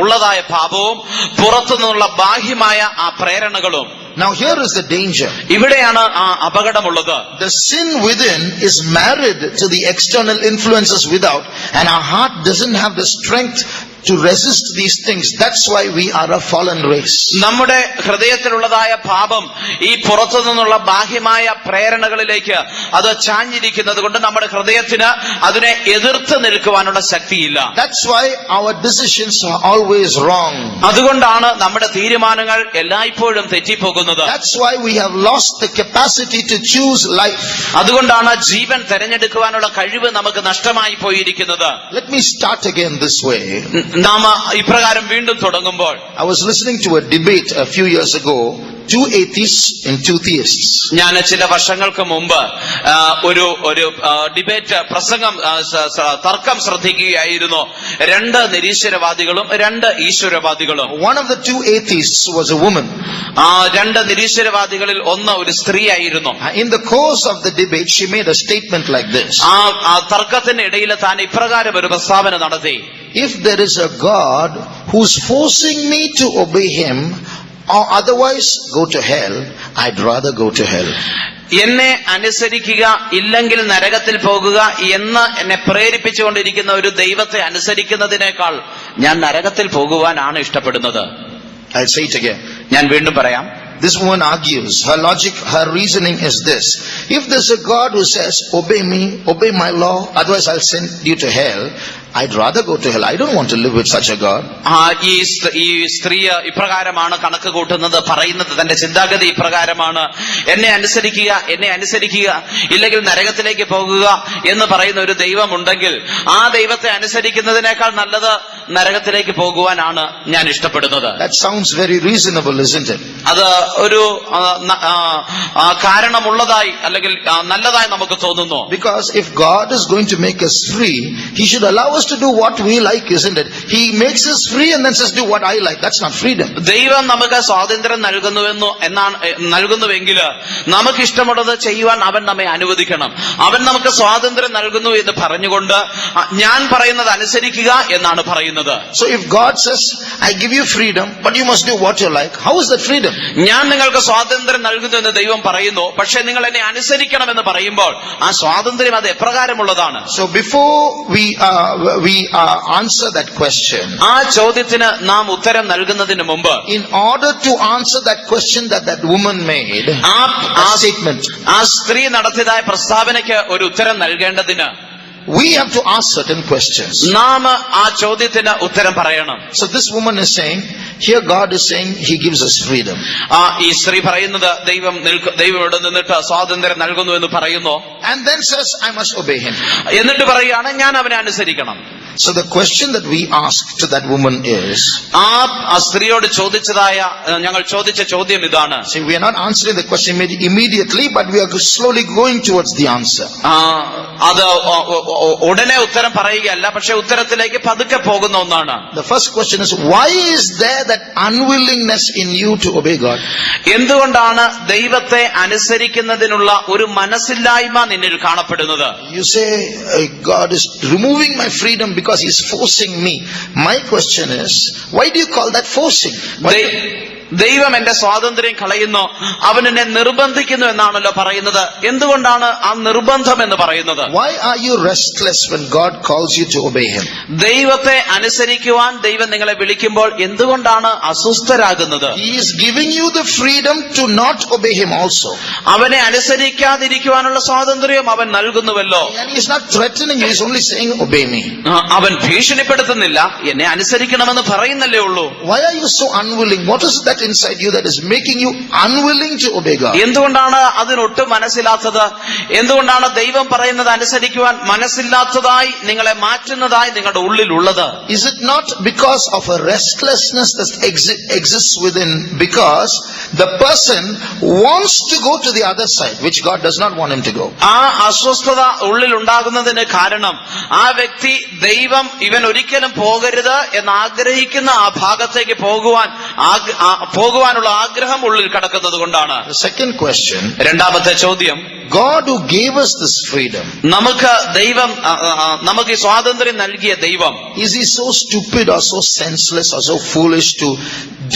ഉള്ളതായ പാപവും പുറത്തുനിന്നുള്ള ബാഹ്യമായ ആ പ്രേരണകളും. Now here is the danger. ഇവിടെയാണ് ആ അപകടമുള്ളത്. The sin within is married to the external influences without, and our heart doesn't have the strength to resist these things. That's why we are a fallen race. നമ്മുടെ ഹൃദയത്തിലുള്ളതായ പാപം ഈ പുറത്തു നിന്നുള്ള ബാഹ്യമായ പ്രേരണകളിലേക്ക് അത് ചാഞ്ഞിരിക്കുന്നത് കൊണ്ട് നമ്മുടെ ഹൃദയത്തിന് അതിനെ എതിർത്ത് നിൽക്കുവാനുള്ള ശക്തിയില്ല. That's why our decisions are always wrong. അതുകൊണ്ടാണ് നമ്മുടെ തീരുമാനങ്ങൾ എല്ലായ്പ്പോഴും തെറ്റിപ്പോകുന്നത്. That's why we have lost the capacity to choose life. അതുകൊണ്ടാണ് ജീവൻ തെരഞ്ഞെടുക്കുവാനുള്ള കഴിവ് നമുക്ക് നഷ്ടമായി പോയിരിക്കുന്നത്. Let me start again this way. നാം ഇപ്രകാരം വീണ്ടും തുടങ്ങുമ്പോൾ, I was listening to a debate a few years ago two atheists and two theists. ഞാൻ ചില വർഷങ്ങൾക്ക് മുമ്പ് ഒരു ഡിബേറ്റ് പ്രസംഗം തർക്കം ശ്രദ്ധിക്കുകയായിരുന്നു. രണ്ട് നിരീശ്വരവാദികളും രണ്ട് ഈശ്വരവാദികളും. One of the two atheists was a woman. രണ്ട് നിരീശ്വരവാദികളിൽ ഒന്ന് ഒരു സ്ത്രീയായിരുന്നു. In the course of the debate, she made a statement like this. ആ തർക്കത്തിന്റെ ഇടയിൽ താൻ ഇപ്രകാരം ഒരു പ്രസ്താവന നടത്തി: If there is a God who's forcing me to obey him or otherwise go to hell, I'd rather go to hell. എന്നെ അനുസരിക്കുക ഇല്ലെങ്കിൽ നരകത്തിൽ പോകുക എന്ന് എന്നെ പ്രേരിപ്പിച്ചുകൊണ്ടിരിക്കുന്ന ഒരു ദൈവത്തെ അനുസരിക്കുന്നതിനേക്കാൾ ഞാൻ നരകത്തിൽ പോകുവാനാണ് ഇഷ്ടപ്പെടുന്നത്. I'll say it again. ഞാൻ വീണ്ടും പറയാം. This woman argues, her logic, her reasoning is this: if there's a God who says, obey me, obey my law, otherwise I'll send you to hell, I'd rather go to hell. I don't want to live with such a God. ഈ സ്ത്രീ ഇപ്രകാരമാണ് കണക്ക് കൂട്ടുന്നത്, പറയുന്നത് തന്റെ ചിന്താഗതി ഇപ്രകാരമാണ്: എന്നെ അനുസരിക്കുക ഇല്ലെങ്കിൽ നരകത്തിലേക്ക് പോകുക എന്ന് പറയുന്ന ഒരു ദൈവമുണ്ടെങ്കിൽ ആ ദൈവത്തെ അനുസരിക്കുന്നതിനേക്കാൾ നല്ലത് നരകത്തിലേക്ക് പോകുവാനാണ് ഞാൻ ഇഷ്ടപ്പെടുന്നത്. That sounds very reasonable, isn't it? അത് ഒരു കാരണമുള്ളതായി അല്ലെങ്കിൽ നല്ലതായി നമുക്ക് തോന്നുന്നു. Because if God is going to make us free, he should allow us to do what we like, isn't it? He makes us free and then says, do what I like. That's not freedom. ദൈവം നമുക്ക് സ്വാതന്ത്ര്യം നൽകുന്നുവെങ്കിൽ നമുക്ക് ഇഷ്ടമുള്ളത് ചെയ്യുവാൻ അവൻ നമ്മെ അനുവദിക്കണം. അവൻ നമുക്ക് സ്വാതന്ത്ര്യം നൽകുന്നു എന്ന് പറഞ്ഞുകൊണ്ട് ഞാൻ പറയുന്നത് അനുസരിക്കുക എന്നാണ് പറയുന്നത്. So if God says, I give you freedom, but you must do what you like, how is that freedom? ഞാൻ നിങ്ങൾക്ക് സ്വാതന്ത്ര്യം നൽകുന്നു എന്ന് ദൈവം പറയുന്നു, പക്ഷെ നിങ്ങൾ എന്നെ അനുസരിക്കണമെന്ന് പറയുമ്പോൾ ആ സ്വാതന്ത്ര്യം അത് എപ്രകാരമുള്ളതാണ്? So before we answer that question, ആ ചോദ്യത്തിന് നാം ഉത്തരം നൽകുന്നതിന് മുമ്പ്, in order to answer that question that woman made, a statement, ആ സ്ത്രീ നടത്തിയതായ പ്രസ്താവനയ്ക്ക് ഒരു ഉത്തരം നൽകേണ്ടതിന് we have to ask certain questions. നാം ആ ചോദ്യത്തിന് ഉത്തരം പറയണം. So this woman is saying, here God is saying he gives us freedom. ഈ സ്ത്രീ പറയുന്നത് ദൈവം ഇവിടെ നിന്നിട്ട് സ്വാതന്ത്ര്യം നൽകുന്നു എന്ന് പറയുന്നു. And then says, I must obey him. എന്നിട്ട് പറയുകയാണ് ഞാൻ അവനെ അനുസരിക്കണം. So the question that we ask to that woman is, ആ സ്ത്രീയോട് ഞങ്ങൾ ചോദിച്ച ചോദ്യം ഇതാണ്. see, we are not answering the question immediately, but we are slowly going towards the answer. അത് ഉടനെ ഉത്തരം പറയുകയല്ല, പക്ഷെ ഉത്തരത്തിലേക്ക് പതുക്കെ പോകുന്ന ഒന്നാണ്. The first question is, why is there that unwillingness in you to obey God? എന്തുകൊണ്ടാണ് ദൈവത്തെ അനുസരിക്കുന്നതിനുള്ള ഒരു മനസ്സില്ലായ്മ നിന്നിൽ കാണപ്പെടുന്നത്? You say, God is removing my freedom because he is forcing me. My question is, why do you call that forcing? ദൈവം എന്റെ സ്വാതന്ത്ര്യം കളയുന്നു, അവൻ എന്നെ നിർബന്ധിക്കുന്നു എന്നാണല്ലോ പറയുന്നത്. എന്തുകൊണ്ടാണ് ആ നിർബന്ധം എന്ന് പറയുന്നത്? Why are you restless when God calls you to obey him? ദൈവത്തെ അനുസരിക്കുവാൻ ദൈവം നിങ്ങളെ വിളിക്കുമ്പോൾ എന്തുകൊണ്ടാണ് അസ്വസ്ഥരാകുന്നത്? He is giving you the freedom to not obey him also. അവനെ അനുസരിക്കാതിരിക്കുവാനുള്ള സ്വാതന്ത്ര്യം അവൻ നൽകുന്നുവല്ലോ. And he is not threatening you, he is only saying, obey me. അവൻ ഭീഷണിപ്പെടുത്തുന്നില്ല, എന്നെ അനുസരിക്കണമെന്ന് പറയുന്നല്ലേ ഉള്ളൂ. Why are you so unwilling? What is that inside you that is making you unwilling to obey God? എന്തുകൊണ്ടാണ് അതിനൊട്ടും മനസ്സിലാത്തത്? എന്തുകൊണ്ടാണ് ദൈവം പറയുന്നത് അനുസരിക്കുവാൻ മനസ്സില്ലാത്തതായി നിങ്ങളെ മാറ്റുന്നതായി നിങ്ങളുടെ ഉള്ളിലുള്ളത്? Is it not because of a restlessness that exists within, because the person wants to go to the other side, which God does not want him to go? ആ അസ്വസ്ഥത ഉള്ളിൽ ഉണ്ടാകുന്നതിന് കാരണം ആ വ്യക്തി ദൈവം ഇവൻ ഒരിക്കലും പോകരുത് എന്ന് ആഗ്രഹിക്കുന്ന ആ ഭാഗത്തേക്ക് പോകുവാനുള്ള ആഗ്രഹം ഉള്ളിൽ കിടക്കുന്നത് കൊണ്ടാണ്. The second question, രണ്ടാമത്തെ ചോദ്യം, God who gave us this freedom, നമുക്ക് ഈ സ്വാതന്ത്ര്യം നൽകിയ ദൈവം, is he so stupid or so senseless or so foolish to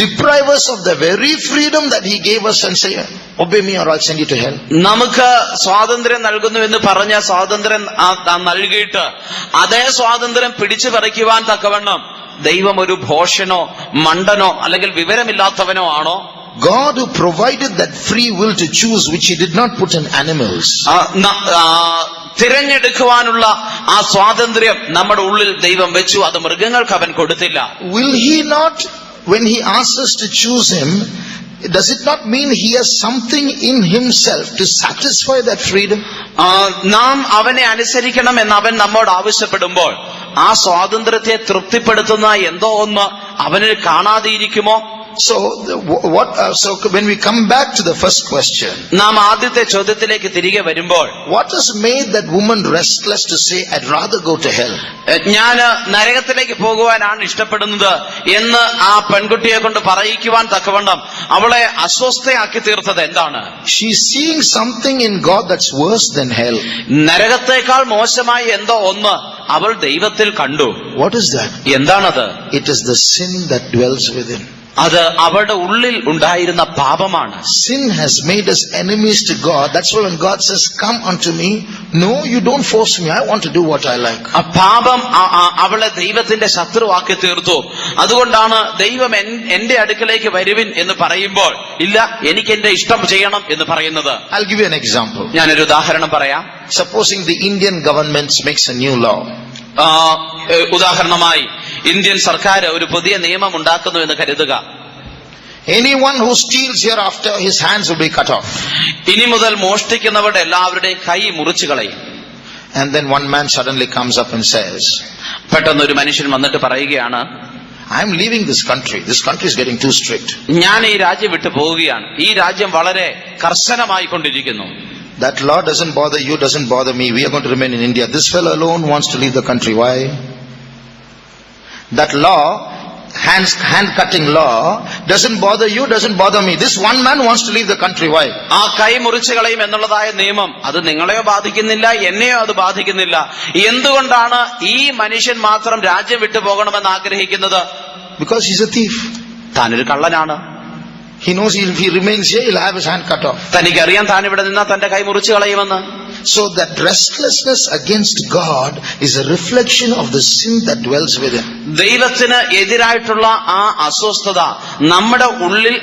deprive us of the very freedom that he gave us and say, obey me or I'll send you to hell? നമുക്ക് സ്വാതന്ത്ര്യം നൽകുന്നു എന്ന് പറഞ്ഞ സ്വാതന്ത്ര്യം നൽകിയിട്ട് അതേ സ്വാതന്ത്ര്യം പിടിച്ചു പറിക്കുവാൻ തക്കവണ്ണം ദൈവം ഒരു ഭോഷനോ മണ്ടനോ അല്ലെങ്കിൽ വിവരമില്ലാത്തവനോ ആണോ? God who provided that free will to choose, which he did not put in animals. തിരഞ്ഞെടുക്കുവാനുള്ള ആ സ്വാതന്ത്ര്യം നമ്മുടെ ഉള്ളിൽ ദൈവം വെച്ചു, അത് മൃഗങ്ങൾക്ക് അവൻ കൊടുത്തില്ല. Will he not, when he asks us to choose him, does it not mean he has something in himself to satisfy that freedom? നാം അവനെ അനുസരിക്കണം എന്ന് അവൻ നമ്മോട് ആവശ്യപ്പെടുമ്പോൾ ആ സ്വാതന്ത്ര്യത്തെ തൃപ്തിപ്പെടുത്തുന്ന എന്തോ ഒന്ന് അവനിൽ കാണാതെയിരിക്കുമോ? So, so when we come back to the first question, നാം ആദ്യത്തെ ചോദ്യത്തിലേക്ക് തിരികെ വരുമ്പോൾ what has made that woman restless to say, I'd rather go to hell? ഞാൻ നരകത്തിലേക്ക് പോകുവാനാണ് ഇഷ്ടപ്പെടുന്നത് എന്ന് ആ പെൺകുട്ടിയെ കൊണ്ട് പറയിക്കുവാൻ തക്കവണ്ണം അവളെ അസ്വസ്ഥയാക്കി തീർത്തത് എന്താണ്? She's seeing something in God that's worse than hell. നരകത്തേക്കാൾ മോശമായി എന്തോ ഒന്ന് അവൾ ദൈവത്തിൽ കണ്ടു. What is that? എന്താണത്? It is the sin that dwells within. അത് അവളുടെ ഉള്ളിൽ ഉണ്ടായിരുന്ന പാപമാണ്. Sin has made us enemies to God. That's why when God says, come unto me, no, you don't force me. I want to do what I like. ആ പാപം അവളെ ദൈവത്തിന്റെ ശത്രുവാക്കി തീർത്തു. അതുകൊണ്ടാണ് ദൈവം എന്റെ അടുക്കലേക്ക് വരുവിൻ എന്ന് പറയുമ്പോൾ ഇല്ല, എനിക്ക് എന്റെ ഇഷ്ടം ചെയ്യണം എന്ന് പറയുന്നത്. I'll give you an example. ഞാനൊരു ഉദാഹരണം പറയാം. Supposing the Indian government makes a new law. ഉദാഹരണമായി ഇന്ത്യൻ സർക്കാർ ഒരു പുതിയ നിയമം ഉണ്ടാക്കുന്നു എന്ന് കരുതുക. Anyone who steals hereafter, his hands will be cut off. ഇനി മുതൽ മോഷ്ടിക്കുന്നവരുടെ എല്ലാവരുടെയും കൈ മുറിച്ചു കളയും. And then one man suddenly comes up and says, പെട്ടെന്ന് ഒരു മനുഷ്യൻ വന്നിട്ട് പറയുകയാണ്, I'm leaving this country. This country is getting too strict. ഞാൻ ഈ രാജ്യം വിട്ടു പോവുകയാണ്. ഈ രാജ്യം വളരെ കർശനമായി കൊണ്ടിരിക്കുന്നു. That law doesn't bother you, doesn't bother me. We are going to remain in India. This fellow alone wants to leave the country. Why? That law, hand-cutting law, doesn't bother you, doesn't bother me. This one man wants to leave the country. Why? ആ കൈ മുറിച്ചു കളയും എന്നുള്ളതായ നിയമം അത് നിങ്ങളെയോ ബാധിക്കുന്നില്ല, എന്നെയോ അത് ബാധിക്കുന്നില്ല. എന്തുകൊണ്ടാണ് ഈ മനുഷ്യൻ മാത്രം രാജ്യം വിട്ടു പോകണമെന്ന് ആഗ്രഹിക്കുന്നത്? Because he's a thief. താനൊരു കള്ളനാണ്. He knows if he remains here, he'll have his hand cut off. തനിക്കറിയാം താൻ ഇവിടെ നിന്നാൽ തന്റെ കൈ മുറിച്ചു കളയുമെന്ന്. So that restlessness against God is a reflection of the sin that dwells within. ദൈവത്തിന് എതിരായിട്ടുള്ള ആ അസ്വസ്ഥത നമ്മുടെ ഉള്ളിൽ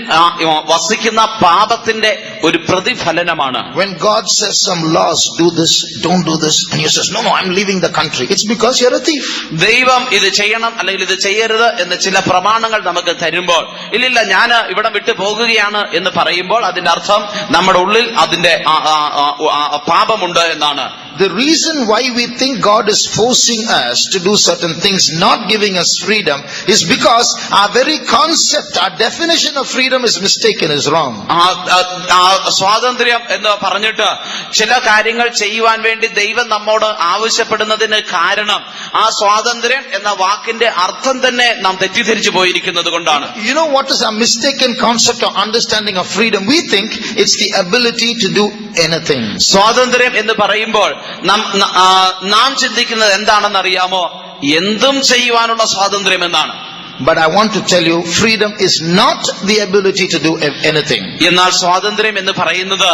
വസിക്കുന്ന പാപത്തിന്റെ ഒരു പ്രതിഫലനമാണ്. When God says some laws, do this, don't do this, and you says, no, I'm leaving the country, it's because you're a thief. ദൈവം ഇത് ചെയ്യണം അല്ലെങ്കിൽ ഇത് ചെയ്യരുത് എന്ന് ചില പ്രമാണങ്ങൾ നമുക്ക് തരുമ്പോൾ ഇല്ലില്ല ഞാൻ ഇവിടെ വിട്ടു പോകുകയാണ് എന്ന് പറയുമ്പോൾ അതിന്റെ അർത്ഥം നമ്മുടെ ഉള്ളിൽ അതിന്റെ പാപമുണ്ട് എന്നാണ്. The reason why we think God is forcing us to do certain things, not giving us freedom, is because our very concept, our definition of freedom is mistaken, is wrong. സ്വാതന്ത്ര്യം എന്ന് പറഞ്ഞിട്ട് ചില കാര്യങ്ങൾ ചെയ്യുവാൻ വേണ്ടി ദൈവം നമ്മോട് ആവശ്യപ്പെടുന്നതിന് കാരണം ആ സ്വാതന്ത്ര്യം എന്ന വാക്കിന്റെ അർത്ഥം തന്നെ നാം തെറ്റിദ്ധരിച്ചു പോയിരിക്കുന്നത് കൊണ്ടാണ്. You know what is our mistaken concept or understanding of freedom? We think it's the ability to do anything. സ്വാതന്ത്ര്യം എന്ന് പറയുമ്പോൾ നാം ചിന്തിക്കുന്നത് എന്താണെന്ന് അറിയാമോ? എന്തും ചെയ്യുവാനുള്ള സ്വാതന്ത്ര്യം എന്നാണ്. But I want to tell you, freedom is not the ability to do anything. എന്നാൽ സ്വാതന്ത്ര്യം എന്ന് പറയുന്നത്,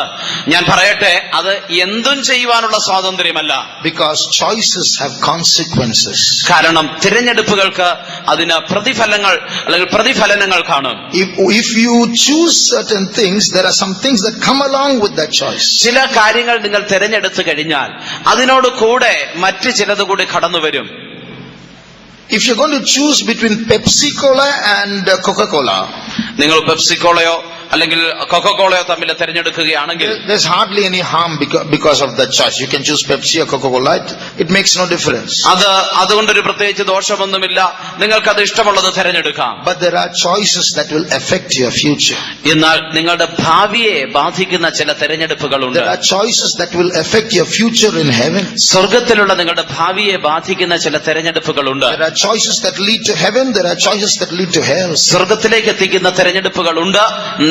ഞാൻ പറയട്ടെ, അത് എന്തും ചെയ്യുവാനുള്ള സ്വാതന്ത്ര്യമല്ല. Because choices have consequences. കാരണം തിരഞ്ഞെടുപ്പുകൾക്ക് അതിന് പ്രതിഫലങ്ങൾ അല്ലെങ്കിൽ പ്രതിഫലനങ്ങൾ കാണും. If you choose certain things, there are some things that come along with that choice. ചില കാര്യങ്ങൾ നിങ്ങൾ തിരഞ്ഞെടുത്തു കഴിഞ്ഞാൽ അതിനോട് കൂടെ മറ്റ് ചിലത് കൂടി കടന്നു വരും. If you're going to choose between Pepsi Cola and Coca-Cola, നിങ്ങൾ പെപ്സി കോളയോ അല്ലെങ്കിൽ കൊക്കോകോളയോ തമ്മിൽ തിരഞ്ഞെടുക്കുകയാണെങ്കിൽ there's hardly any harm because of that choice. You can choose Pepsi or Coca-Cola. It makes no difference. അതുകൊണ്ടൊരു പ്രത്യേകിച്ച് ദോഷമൊന്നുമില്ല. നിങ്ങൾക്കത് ഇഷ്ടമുള്ളത് തിരഞ്ഞെടുക്കാം. But there are choices that will affect your future. എന്നാൽ നിങ്ങളുടെ ഭാവിയെ ബാധിക്കുന്ന ചില തിരഞ്ഞെടുപ്പുകളുണ്ട്. There are choices that will affect your future in heaven. സ്വർഗത്തിലുള്ള നിങ്ങളുടെ ഭാവിയെ ബാധിക്കുന്ന ചില തിരഞ്ഞെടുപ്പുകളുണ്ട്. There are choices that lead to heaven. There are choices that lead to hell. സ്വർഗത്തിലേക്ക് എത്തിക്കുന്ന തിരഞ്ഞെടുപ്പുകളുണ്ട്,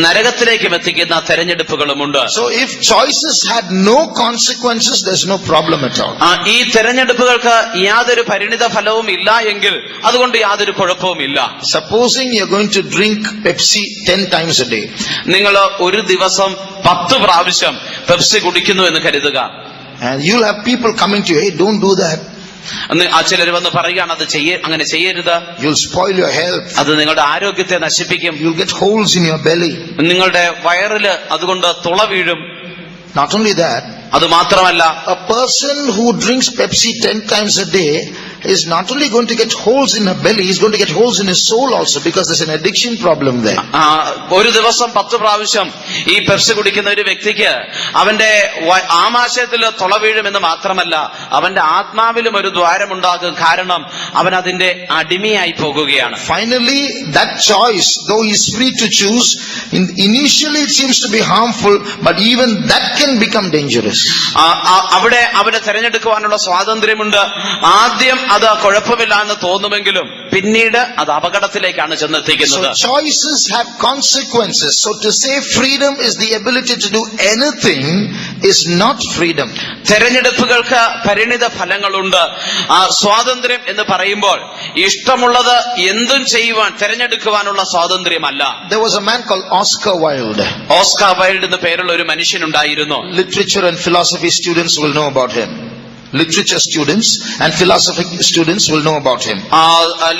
നരകത്തിലേക്കും എത്തിക്കുന്ന തെരഞ്ഞെടുപ്പുകളുമുണ്ട്. So if choices had no consequences, there's no problem at all. ഈ തെരഞ്ഞെടുപ്പുകൾക്ക് യാതൊരു പരിണിത ഫലവും ഇല്ല എങ്കിൽ അതുകൊണ്ട് യാതൊരു കുഴപ്പവും ഇല്ല. Supposing you're going to drink Pepsi 10 times a day. നിങ്ങൾ ഒരു ദിവസം 10 പ്രാവശ്യം പെപ്സി കുടിക്കുന്നു എന്ന് കരുതുക. And you'll have people coming to you, hey, don't do that. ചിലർ വന്ന് പറയുകയാണ് അത് അങ്ങനെ ചെയ്യരുത്. You'll spoil your health. അത് നിങ്ങളുടെ ആരോഗ്യത്തെ നശിപ്പിക്കും. You'll get holes in your belly. നിങ്ങളുടെ വയറില് അതുകൊണ്ട് തുള വീഴും. Not only that, അത് മാത്രമല്ല, a person who drinks Pepsi 10 times a day is not only going to get holes in her belly, he's going to get holes in his soul also, because there's an addiction problem there. ഒരു ദിവസം 10 പ്രാവശ്യം ഈ Pepsi കുടിക്കുന്ന ഒരു വ്യക്തിക്ക് അവന്റെ ആമാശയത്തിൽ തുള വീഴുമെന്ന് മാത്രമല്ല, അവന്റെ ആത്മാവിലും ഒരു ദ്വാരമുണ്ടാകും. കാരണം അവൻ അതിന്റെ അടിമയായി പോകുകയാണ്. Finally, that choice, though he is free to choose, initially it seems to be harmful, but even that can become dangerous. അവിടെ അവനെ തെരഞ്ഞെടുക്കുവാനുള്ള സ്വാതന്ത്ര്യമുണ്ട്. ആദ്യം അത് കുഴപ്പമില്ല എന്ന് തോന്നുമെങ്കിലും പിന്നീട് അത് അപകടത്തിലേക്കാണ് ചെന്നെത്തിക്കുന്നത്. So choices have consequences. So to say freedom is the ability to do anything is not freedom. തെരഞ്ഞെടുപ്പുകൾക്ക് പരിണിത ഫലങ്ങളുണ്ട്. സ്വാതന്ത്ര്യം എന്ന് പറയുമ്പോൾ ഇഷ്ടമുള്ളത് എന്തും ചെയ്യുവാൻ തെരഞ്ഞെടുക്കുവാനുള്ള സ്വാതന്ത്ര്യമല്ല. There was a man called Oscar Wilde. Oscar wild എന്ന് പേരുള്ള ഒരു മനുഷ്യനുണ്ടായിരുന്നു. Literature and philosophy students will know about him. Literature students and philosophy students will know about him.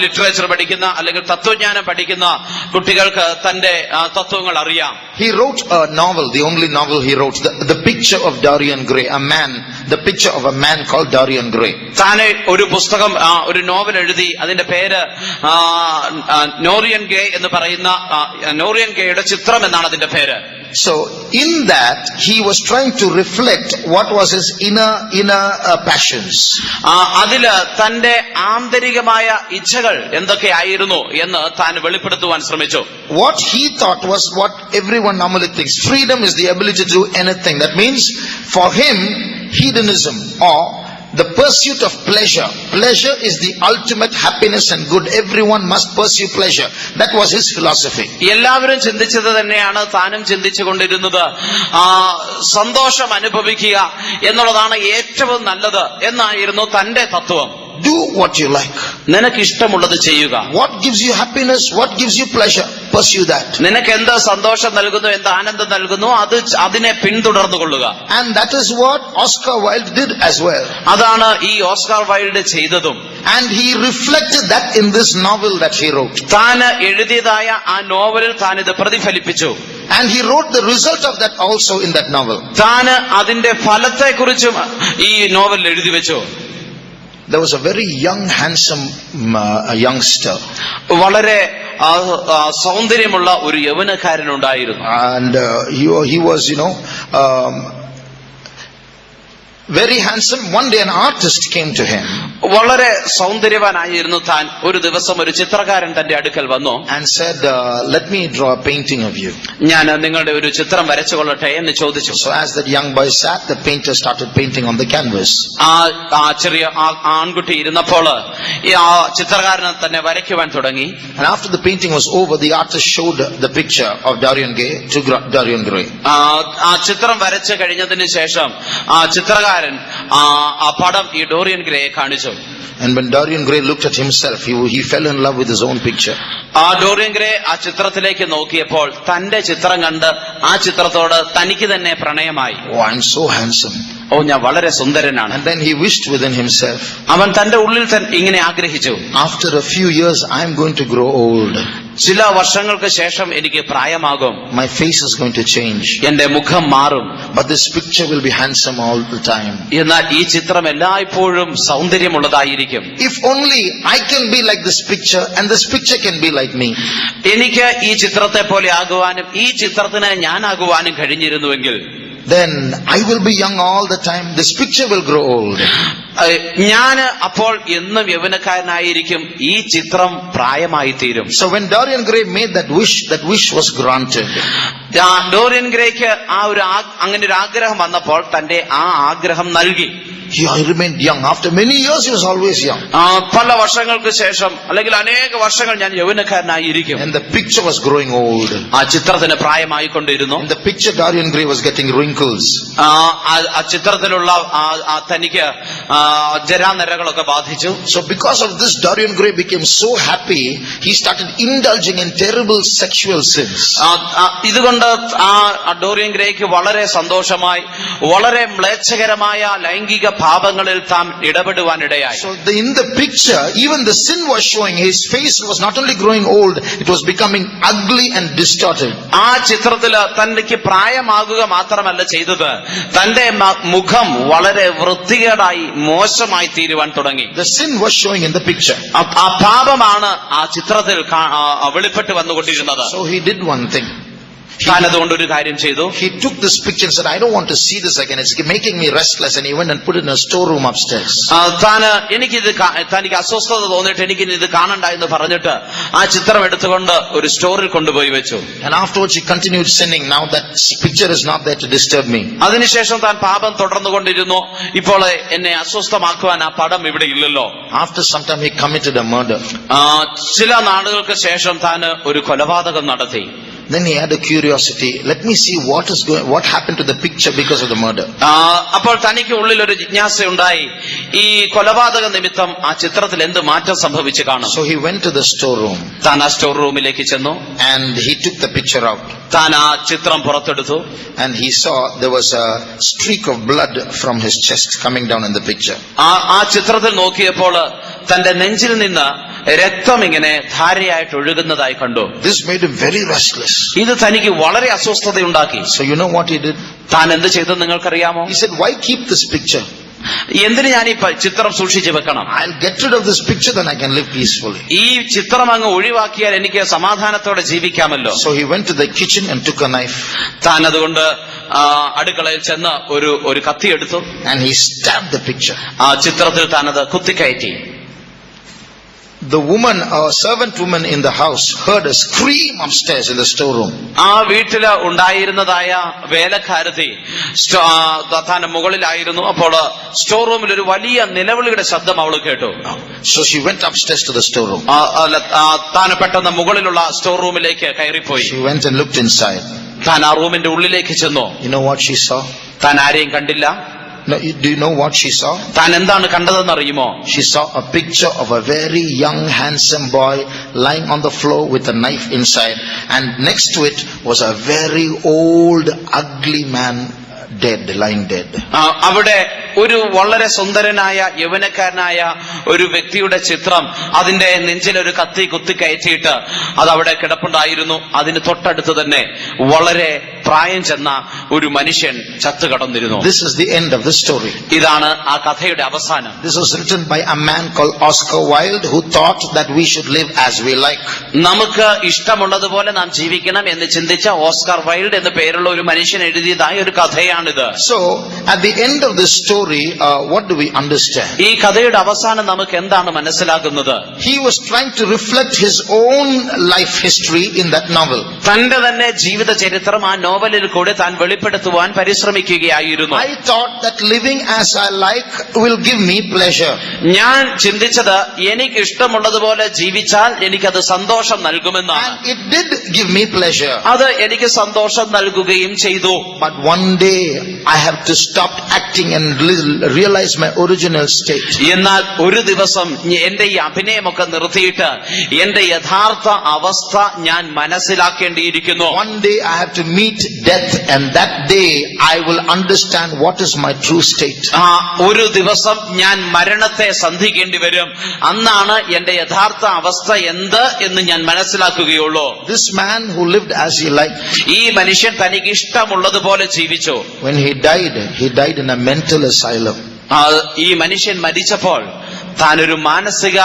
Literature പഠിക്കുന്ന അല്ലെങ്കിൽ തത്വജ്ഞാനം പഠിക്കുന്ന കുട്ടികൾക്ക് തന്റെ തത്വങ്ങൾ അറിയാം. He wrote a novel, the only novel he wrote, The Picture of Dorian Gray, the picture of a man called Dorian Gray. താനെ ഒരു പുസ്തകം, ഒരു നോവൽ എഴുതി. അതിന്റെ പേര് നോറിയൻ ഗേ എന്ന് പറയുന്ന, നോറിയൻ ഗേയുടെ ചിത്രം എന്നാണ് അതിന്റെ പേര്. So in that he was trying to reflect what was his inner passions. അതില് തന്റെ ആന്തരികമായ ഇച്ഛകൾ എന്തൊക്കെയായിരുന്നു എന്ന് താൻ വെളിപ്പെടുത്തുവാൻ ശ്രമിച്ചു. What he thought was what everyone normally thinks. Freedom is the ability to do anything. That means for him, hedonism or the pursuit of pleasure. Pleasure is the ultimate happiness and good. Everyone must pursue pleasure. That was his philosophy. എല്ലാവരും ചിന്തിച്ചത് തന്നെയാണ് താനും ചിന്തിച്ചു കൊണ്ടിരുന്നത്. സന്തോഷം അനുഭവിക്കുക എന്നുള്ളതാണ് ഏറ്റവും നല്ലത് എന്നായിരുന്നു തന്റെ തത്വം. Do what you like. നിനക്ക് ഇഷ്ടമുള്ളത് ചെയ്യുക. What gives you happiness? What gives you pleasure? Pursue that. നിനക്ക് എന്ത് സന്തോഷം നൽകുന്നു, എന്ത് ആനന്ദം നൽകുന്നു, അതിനെ പിന്തുടർന്നുകൊള്ളുക. And that is what Oscar Wilde did as well. അതാണ് ഈ ഓസ്കാർ വൈൽഡ് ചെയ്തതും. And he reflected that in this novel that he wrote. താൻ എഴുതിയതായ ആ നോവലിൽ താൻ ഇത് പ്രതിഫലിപ്പിച്ചു. And he wrote the result of that also in that novel. താൻ അതിന്റെ ഫലത്തെക്കുറിച്ചും ഈ നോവലിൽ എഴുതി വെച്ചു. There was a very young, handsome youngster. വളരെ സൗന്ദര്യമുള്ള ഒരു യൗവനക്കാരനുണ്ടായിരുന്നു. And he was, very handsome. One day an artist came to him. വളരെ സൗന്ദര്യവാനായിരുന്നു താൻ. ഒരു ദിവസം ഒരു ചിത്രകാരൻ തന്റെ അടുക്കൽ വന്നു. And said, let me draw a painting of you. ഞാൻ നിങ്ങളുടെ ഒരു ചിത്രം വരച്ചുകൊള്ളട്ടെ എന്ന് ചോദിച്ചു. So as that young boy sat, the painter started painting on the canvas. ചെറിയ ആൺകുട്ടി ഇരുന്നപ്പോൾ ഈ ചിത്രകാരൻ തന്നെ വരയ്ക്കുവാൻ തുടങ്ങി. And after the painting was over, the artist showed the picture of Dorian Gray to Dorian Gray. ആ ചിത്രം വരച്ചു കഴിഞ്ഞതിന് ശേഷം ചിത്രകാരൻ ആ പടം ഈ ഡോറിയൻ ഗ്രേയെ കാണിച്ചു. And when Dorian Gray looked at himself, he fell in love with his own picture. ആ ഡോറിയൻ ഗ്രേ ആ ചിത്രത്തിലേക്ക് നോക്കിയപ്പോൾ തന്റെ ചിത്രം കണ്ട് ആ ചിത്രത്തോട് തനിക്ക് തന്നെ പ്രണയമായി. Oh, I'm so handsome. ഞാൻ വളരെ സുന്ദരനാണ്. And then he wished within himself. അവൻ തന്റെ ഉള്ളിൽ ഇങ്ങനെ ആഗ്രഹിച്ചു. After a few years, I'm going to grow old. ചില വർഷങ്ങൾക്ക് ശേഷം എനിക്ക് പ്രായമാകും. My face is going to change. എന്റെ മുഖം മാറും. But this picture will be handsome all the time. എന്നാൽ ഈ ചിത്രം എല്ലായ്പ്പോഴും സൗന്ദര്യമുള്ളതായിരിക്കും. If only I can be like this picture and this picture can be like me. എനിക്ക് ഈ ചിത്രത്തെ പോലെ ആകുവാനും ഈ ചിത്രത്തിന് ഞാനാകുവാനും കഴിഞ്ഞിരുന്നുവെങ്കിൽ then I will be young all the time. This picture will grow old. ഞാൻ അപ്പോൾ എന്നും യൗവനക്കാരനായിരിക്കും, ഈ ചിത്രം പ്രായമായി തീരും. So when Dorian Gray made that wish was granted. Dorian ഗ്രേക്ക് അങ്ങനെ ഒരു ആഗ്രഹം വന്നപ്പോൾ തന്റെ ആ ആഗ്രഹം നൽകി. He remained young. After many years he was always young. പല വർഷങ്ങൾക്ക് ശേഷം അല്ലെങ്കിൽ അനേക വർഷങ്ങൾ ഞാൻ യൗവനക്കാരനായിരിക്കും. And the picture was growing old. ആ ചിത്രത്തിന് പ്രായമായിക്കൊണ്ടിരുന്നു. In the picture Dorian Gray was getting wrinkles. ആ ചിത്രത്തിലുള്ള തനിക്ക് ജരാനരകളൊക്കെ ബാധിച്ചു. So because of this, Dorian Gray became so happy, he started indulging in terrible sexual sins. ഇതുകൊണ്ട് ആ ഡോറിയൻ ഗ്രേക്ക് വളരെ സന്തോഷമായി വളരെ മ്ലേച്ഛകരമായ ലൈംഗിക പാപങ്ങളിൽ താൻ ഇടപെടുവാനിടയായി. So in the picture, even the sin was showing. His face was not only growing old, it was becoming ugly and distorted. ആ ചിത്രത്തില് തനിക്ക് പ്രായമാകുക മാത്രമല്ല ചെയ്തത്, തന്റെ മുഖം വളരെ വൃത്തികേടായി മോശമായി തീരുവാൻ തുടങ്ങി. The sin was showing in the picture. ആ പാപമാണ് ആ ചിത്രത്തിൽ വെളിപ്പെട്ട് വന്നുകൊണ്ടിരുന്നത്. So he did one thing. താൻ അതുകൊണ്ട് ഒരു കാര്യം ചെയ്തു. He took this picture and said, I don't want to see this again. It's making me restless. And he went and put it in a storeroom upstairs. തനിക്ക് അസ്വസ്ഥത തോന്നിയിട്ട് എനിക്ക് ഇത് കാണണ്ട എന്ന് പറഞ്ഞിട്ട് ആ ചിത്രം എടുത്തുകൊണ്ട് ഒരു സ്റ്റോറിൽ കൊണ്ടുപോയി വെച്ചു. And afterwards he continued sinning. Now that picture is not there to disturb me. അതിനുശേഷം താൻ പാപം തുടർന്നുകൊണ്ടിരുന്നു. ഇപ്പോൾ എന്നെ അസ്വസ്ഥമാക്കുവാൻ ആ പടം ഇവിടെ ഇല്ലല്ലോ. After some time he committed a murder. ചില നാളുകൾക്ക് ശേഷം താൻ ഒരു കൊലപാതകം നടത്തി. Then he had a curiosity. Let me see what happened to the picture because of the murder. അപ്പോൾ തനിക്ക് ഉള്ളിൽ ഒരു ജിജ്ഞാസയുണ്ടായി, ഈ കൊലപാതക നിമിത്തം ആ ചിത്രത്തിൽ എന്ത് മാറ്റം സംഭവിച്ചു കാണും. So he went to the storeroom. താൻ ആ സ്റ്റോർ റൂമിലേക്ക് ചെന്നു. And he took the picture out. താൻ ആ ചിത്രം പുറത്തെടുത്തു. And he saw there was a streak of blood from his chest coming down in the picture. ആ ചിത്രത്തിൽ നോക്കിയപ്പോൾ തന്റെ നെഞ്ചിൽ നിന്ന് രക്തം ഇങ്ങനെ ധാരയായിട്ട് ഒഴുകുന്നതായി കണ്ടു. This made him very restless. ഇത് തനിക്ക് വളരെ അസ്വസ്ഥതയുണ്ടാക്കി. So you know what he did? താൻ എന്ത് ചെയ്തെന്ന് നിങ്ങൾക്കറിയാമോ? He said, why keep this picture? എന്തിന് ഞാൻ ഈ ചിത്രം സൂക്ഷിച്ചു വെക്കണം? I'll get rid of this picture, then I can live peacefully. ഈ ചിത്രം അങ്ങ് ഒഴിവാക്കിയാൽ എനിക്ക് സമാധാനത്തോടെ ജീവിക്കാമല്ലോ. So he went to the kitchen and took a knife. താൻ അതുകൊണ്ട് അടുക്കളയിൽ ചെന്ന് ഒരു കത്തി എടുത്തു. And he stabbed the picture. ആ ചിത്രത്തിൽ താൻ അത് കുത്തിക്കയറ്റി. The woman, a servant woman in the house, heard a scream upstairs in the storeroom. ആ വീട്ടില് ഉണ്ടായിരുന്നതായ വേലക്കാരത്തി താൻ മുകളിലായിരുന്നു. അപ്പോൾ സ്റ്റോർ റൂമിൽ ഒരു വലിയ നിലവിളിയുടെ ശബ്ദം അവൾ കേട്ടു. So she went upstairs to the storeroom. താൻ പെട്ടെന്ന് മുകളിലുള്ള സ്റ്റോർ റൂമിലേക്ക് കയറിപ്പോയി. She went and looked inside. താൻ ആ റൂമിന്റെ ഉള്ളിലേക്ക് ചെന്നു. You know what she saw? താൻ ആരെയും കണ്ടില്ല. No, do you know what she saw? താൻ എന്താണ് കണ്ടതെന്ന് അറിയുമോ? She saw a picture of a very young handsome boy lying on the floor with a knife inside, and next to it was a very old ugly man dead, lying dead. അവിടെ ഒരു വളരെ സുന്ദരനായ യൗവനക്കാരനായ ഒരു വ്യക്തിയുടെ ചിത്രം, അതിന്റെ നെഞ്ചിൽ ഒരു കത്തി കുത്തിക്കയറ്റിയിട്ട് അത് അവിടെ കിടപ്പുണ്ടായിരുന്നു. അതിന് തൊട്ടടുത്ത് തന്നെ വളരെ പ്രായം ചെന്ന ഒരു മനുഷ്യൻ ചത്തുകിടന്നിരുന്നു. This is the end of the story. ഇതാണ് ആ കഥയുടെ അവസാനം. This was written by a man called Oscar Wilde, who thought that we should live as we like. നമുക്ക് ഇഷ്ടമുള്ളതുപോലെ നാം ജീവിക്കണം എന്ന് ചിന്തിച്ച ഓസ്കാർ വൈൽഡ് എന്ന പേരുള്ള ഒരു മനുഷ്യൻ എഴുതിയതായ ഒരു കഥയാണിത്. So at the end of this story, what do we understand? ഈ കഥയുടെ അവസാനം നമുക്ക് എന്താണ് മനസ്സിലാകുന്നത്? He was trying to reflect his own life history in that novel. തന്റെ തന്നെ ജീവിത ചരിത്രം ആ നോവലിൽ കൂടെ താൻ വെളിപ്പെടുത്തുവാൻ പരിശ്രമിക്കുകയായിരുന്നു. I thought that living as I like will give me pleasure. ഞാൻ ചിന്തിച്ചത് എനിക്ക് ഇഷ്ടമുള്ളതുപോലെ ജീവിച്ചാൽ എനിക്കത് സന്തോഷം നൽകുമെന്നാണ്. And it did give me pleasure. അത് എനിക്ക് സന്തോഷം നൽകുകയും ചെയ്തു. But one day I have to stop acting and realize my original state. എന്നാൽ ഒരു ദിവസം എന്റെ ഈ അഭിനയമൊക്കെ നിർത്തിയിട്ട് എന്റെ യഥാർത്ഥ അവസ്ഥ ഞാൻ മനസ്സിലാക്കേണ്ടിയിരിക്കുന്നു. One day I have to meet death, and that day I will understand what is my true state. ഒരു ദിവസം ഞാൻ മരണത്തെ സന്ധിക്കേണ്ടി വരും. അന്നാണ് എന്റെ യഥാർത്ഥ അവസ്ഥ എന്ത് എന്ന് ഞാൻ മനസ്സിലാക്കുകയുള്ളൂ. This man who lived as he liked, ഈ മനുഷ്യൻ തനിക്ക് ഇഷ്ടമുള്ളതുപോലെ ജീവിച്ചു. when he died in a mental asylum. ഈ മനുഷ്യൻ മരിച്ചപ്പോൾ താനൊരു മാനസിക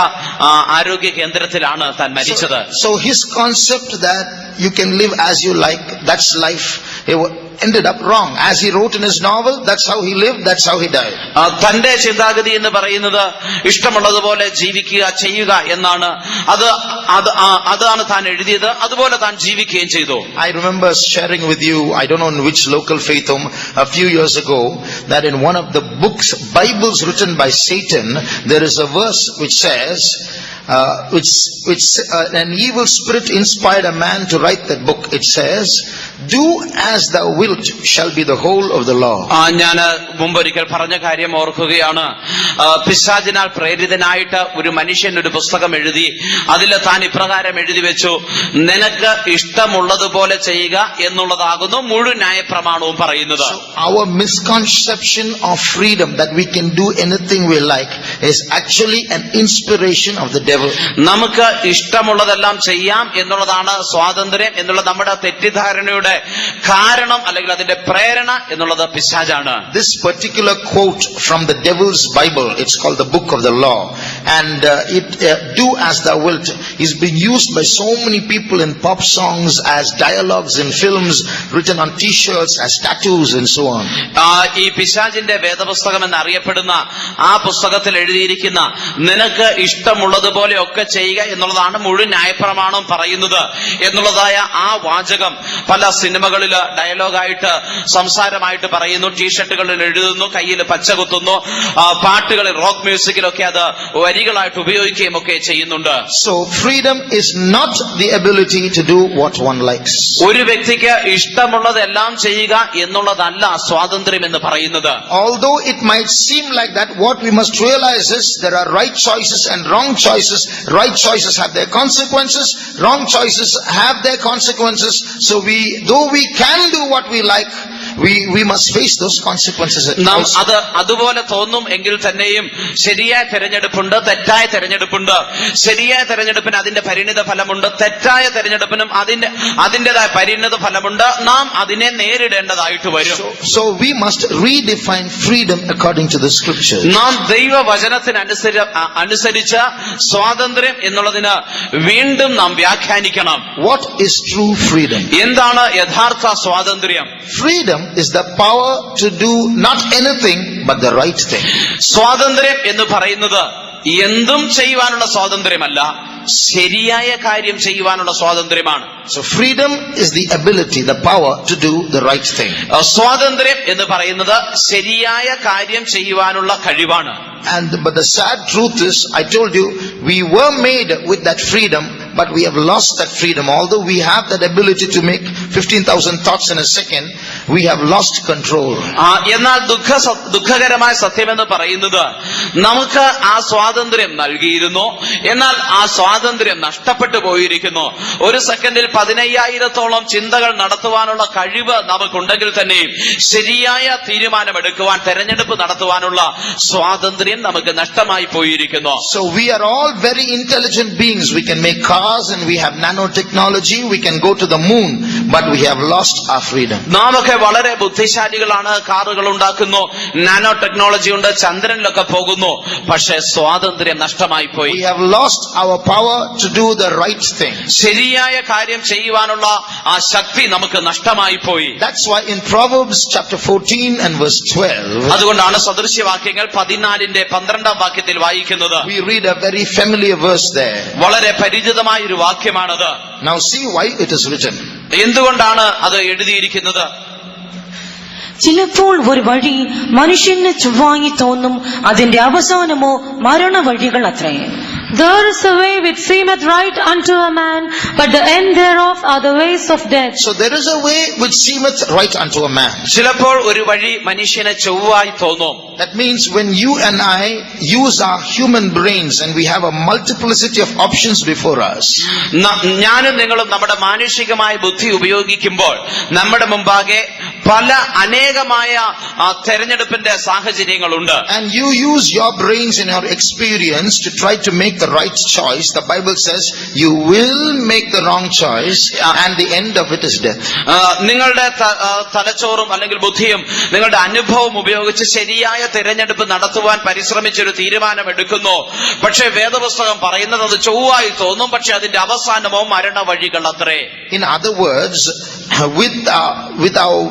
ആരോഗ്യ കേന്ദ്രത്തിലാണ് താൻ മരിച്ചത്. So his concept that you can live as you like, that's life, it ended up wrong. As he wrote in his novel, that's how he lived, that's how he died. തന്റെ ചിന്താഗതി എന്ന് പറയുന്നത് ഇഷ്ടമുള്ളതുപോലെ ജീവിക്കുക ചെയ്യുക എന്നാണ്. അതാണ് താൻ എഴുതിയത്, അതുപോലെ താൻ ജീവിക്കുകയും ചെയ്തു. I remember sharing with you, I don't know in which local faith home, a few years ago, that in one of the books, Bibles written by Satan, there is a verse which says, which an evil spirit inspired a man to write that book. It says, "Do as thou wilt shall be the whole of the law." ഞാൻ മുമ്പൊരിക്കൽ പറഞ്ഞ കാര്യം ഓർക്കുകയാണ്. പിശാചിനാൽ പ്രേരിതനായിട്ട് ഒരു മനുഷ്യൻ ഒരു പുസ്തകം എഴുതി, അതിൽ താൻ ഇപ്രകാരം എഴുതി വെച്ചു, നിനക്ക് ഇഷ്ടമുള്ളതുപോലെ ചെയ്യുക എന്നുള്ളതാകുന്നു മുഴുവൻ ന്യായപ്രമാണവും പറയുന്നത്. So our misconception of freedom, that we can do anything we like, is actually an inspiration of the devil. നമുക്ക് ഇഷ്ടമുള്ളതെല്ലാം ചെയ്യാം എന്നുള്ളതാണ് സ്വാതന്ത്ര്യം എന്നുള്ള നമ്മുടെ തെറ്റിദ്ധാരണയുടെ കാരണം, അല്ലെങ്കിൽ അതിന്റെ പ്രേരണ എന്നുള്ളത് പിശാചാണ്. This particular quote from the devil's Bible, it's called the book of the law, and do as thou wilt, is being used by so many people in pop songs, as dialogues in films, written on t-shirts, as tattoos and so on. ഈ പിശാചിന്റെ വേദപുസ്തകം എന്നറിയപ്പെടുന്ന ആ പുസ്തകത്തിൽ എഴുതിയിരിക്കുന്ന നിനക്ക് ഇഷ്ടമുള്ളതുപോലെ ഒക്കെ ചെയ്യുക എന്നുള്ളതാണ് മുഴുവൻ ന്യായപ്രമാണം പറയുന്നത് എന്നുള്ളതായ ആ വാചകം പല സിനിമകളിൽ ഡയലോഗായിട്ട് സംസാരമായിട്ട് പറയുന്നു, ടീഷർട്ടുകളിൽ എഴുതുന്നു, കയ്യിൽ പച്ച കുത്തുന്നു, പാട്ടുകളിൽ റോക്ക് മ്യൂസിക്കിലൊക്കെ അത് വരികളായിട്ട് ഉപയോഗിക്കുകയും ഒക്കെ ചെയ്യുന്നുണ്ട്. So freedom is not the ability to do what one likes. ഒരു വ്യക്തിക്ക് ഇഷ്ടമുള്ളതെല്ലാം ചെയ്യുക എന്നുള്ളതല്ല സ്വാതന്ത്ര്യം എന്ന് പറയുന്നത്. Although it might seem like that, what we must realize is there are right choices and wrong choices. Right choices have their consequences, wrong choices have their consequences. So though we can do what we like, we must face those consequences. അതുപോലെ തോന്നും എങ്കിൽ തന്നെയും ശരിയായ തെരഞ്ഞെടുപ്പുണ്ട്, തെറ്റായ തെരഞ്ഞെടുപ്പുണ്ട്. ശരിയായ തെരഞ്ഞെടുപ്പിന് അതിന്റെ പരിണിത ഫലമുണ്ട്, തെറ്റായ തെരഞ്ഞെടുപ്പിനും അതിന്റേതായ പരിണിത ഫലമുണ്ട്. നാം അതിനെ നേരിടേണ്ടതായിട്ട് വരും. So we must redefine freedom according to the scriptures. നാം ദൈവവചനത്തിനനുസരിച്ച് സ്വാതന്ത്ര്യം എന്നുള്ളതിന് വീണ്ടും നാം വ്യാഖ്യാനിക്കണം. What is true freedom? എന്താണ് യഥാർത്ഥ സ്വാതന്ത്ര്യം? Freedom is the power to do not anything but the right thing. സ്വാതന്ത്ര്യം എന്ന് പറയുന്നത് എന്തും ചെയ്യുവാനുള്ള സ്വാതന്ത്ര്യമല്ല, ശരിയായ കാര്യം ചെയ്യുവാനുള്ള സ്വാതന്ത്ര്യമാണ്. So freedom is the ability, the power to do the right thing. സ്വാതന്ത്ര്യം എന്ന് പറയുന്നത് ശരിയായ കാര്യം ചെയ്യുവാനുള്ള കഴിവാണ്. But the sad truth is, I told you, we were made with that freedom, but we have lost that freedom. Although we have that ability to make 15,000 thoughts in a second, we have lost control. എന്നാൽ ദുഃഖകരമായ സത്യമെന്ന് പറയുന്നത്, നമുക്ക് ആ സ്വാതന്ത്ര്യം നൽകിയിരുന്നു, എന്നാൽ ആ സ്വാതന്ത്ര്യം നഷ്ടപ്പെട്ടു പോയിരിക്കുന്നു. ഒരു സെക്കൻഡിൽ 15,000-ഓളം ചിന്തകൾ നടത്തുവാനുള്ള കഴിവ് നമുക്കുണ്ടെങ്കിൽ തന്നെയും ശരിയായ തീരുമാനമെടുക്കുവാൻ, തെരഞ്ഞെടുപ്പ് നടത്തുവാനുള്ള സ്വാതന്ത്ര്യം നമുക്ക് നഷ്ടമായി പോയിരിക്കുന്നു. So we are all very intelligent beings. We can make cars and we have nanotechnology. We can go to the moon, but we have lost our freedom. നാമൊക്കെ വളരെ ബുദ്ധിശാലികളാണ്, കാറുകൾ ഉണ്ടാക്കുന്നു, നാനോ ടെക്നോളജി ഉണ്ട്, ചന്ദ്രനിലൊക്കെ പോകുന്നു, പക്ഷേ സ്വാതന്ത്ര്യം നഷ്ടമായി പോയി. We have lost our power to do the right thing. ശരിയായ കാര്യം ചെയ്യുവാനുള്ള ആ ശക്തി നമുക്ക് നഷ്ടമായി പോയി. That's why in Proverbs chapter 14 and verse 12, അതുകൊണ്ടാണ് സദൃശ്യവാക്യങ്ങൾ 14-12 വാക്യത്തിൽ വായിക്കുന്നത്. we read a very familiar verse there. വളരെ പരിചിതമായ ഒരു വാക്യമാണത്. Now see why it is written. എന്തുകൊണ്ടാണ് അത് എഴുതിയിരിക്കുന്നത്? ചിലപ്പോൾ ഒരു വഴി മനുഷ്യന് ചൊവ്വായി തോന്നും, അതിന്റെ അവസാനമോ മരണ വഴികൾ അത്രേ. There is a way which seemeth right unto a man, but the end thereof are the ways of death. So there is a way which seemeth right unto a man. ചിലപ്പോൾ ഒരു വഴി മനുഷ്യന് ചൊവ്വായി തോന്നും. That means when you and I use our human brains and we have a multiplicity of options before us. ഞാനും നിങ്ങളും നമ്മുടെ മാനുഷികമായ ബുദ്ധി ഉപയോഗിക്കുമ്പോൾ നമ്മുടെ മുമ്പാകെ പല അനേകമായ തെരഞ്ഞെടുപ്പിന്റെ സാഹചര്യങ്ങളുണ്ട്. And you use your brains and your experience to try to make the right choice. The Bible says you will make the wrong choice and the end of it is death. നിങ്ങളുടെ തലച്ചോറും അല്ലെങ്കിൽ ബുദ്ധിയും നിങ്ങളുടെ അനുഭവം ഉപയോഗിച്ച് ശരിയായ തിരഞ്ഞെടുപ്പ് നടത്തുവാൻ പരിശ്രമിച്ചൊരു തീരുമാനം എടുക്കുന്നു. പക്ഷേ വേദപുസ്തകം പറയുന്നത് അത് ചൊവ്വായി തോന്നും, പക്ഷെ അതിന്റെ അവസാനമോ മരണ വഴികൾ അത്രേ. In other words, with our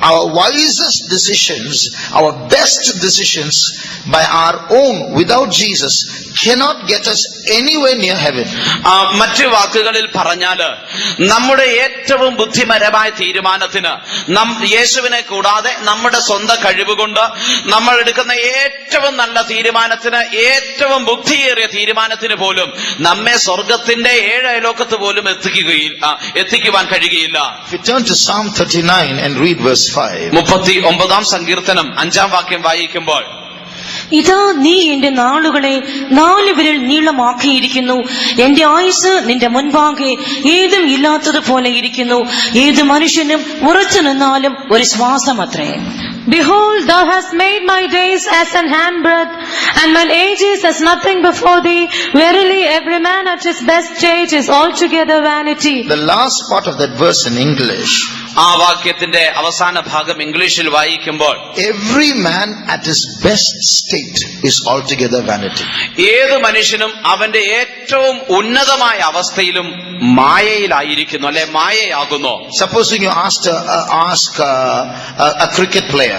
our wisest decisions, our best decisions by our own without Jesus cannot get us anywhere near heaven. മറ്റു വാക്കുകളിൽ പറഞ്ഞാല് നമ്മുടെ ഏറ്റവും ബുദ്ധിപരമായ തീരുമാനത്തിന് യേശുവിനെ കൂടാതെ നമ്മുടെ സ്വന്തം കഴിവുകൊണ്ട് നമ്മൾ എടുക്കുന്ന ഏറ്റവും നല്ല തീരുമാനത്തിന്, ഏറ്റവും ബുദ്ധിയേറിയ തീരുമാനത്തിന് പോലും നമ്മെ സ്വർഗത്തിന്റെ 7 അയലോകത്ത് പോലും എത്തിക്കുവാൻ കഴിയുകയില്ല. If you turn to Psalm 39 and read verse 5. 39 സങ്കീർത്തനം 5-ാം വാക്യം വായിക്കുമ്പോൾ, ഇതാ നീ എന്റെ നാളുകളെ 4 വിരൽ നീളമാക്കിയിരിക്കുന്നു. എന്റെ ആയുസ് നിന്റെ മുൻപാകെ ഏതും ഇല്ലാത്തതുപോലെ ഇരിക്കുന്നു. ഏത് മനുഷ്യനും ഉറച്ചു നിന്നാലും ഒരു ശ്വാസമത്രേ. Behold, thou hast made my days as an handbreadth, and mine age is as nothing before thee. Verily, every man at his best age is altogether vanity. The last part of that verse in English. ആ വാക്യത്തിന്റെ അവസാന ഭാഗം ഇംഗ്ലീഷിൽ വായിക്കുമ്പോൾ, Every man at his best state is altogether vanity. ഏത് മനുഷ്യനും അവന്റെ ഏറ്റവും ഉന്നതമായ അവസ്ഥയിലും മായയിലായിരിക്കുന്നു, അല്ലെ മായയാകുന്നു. Supposing you ask a cricket player,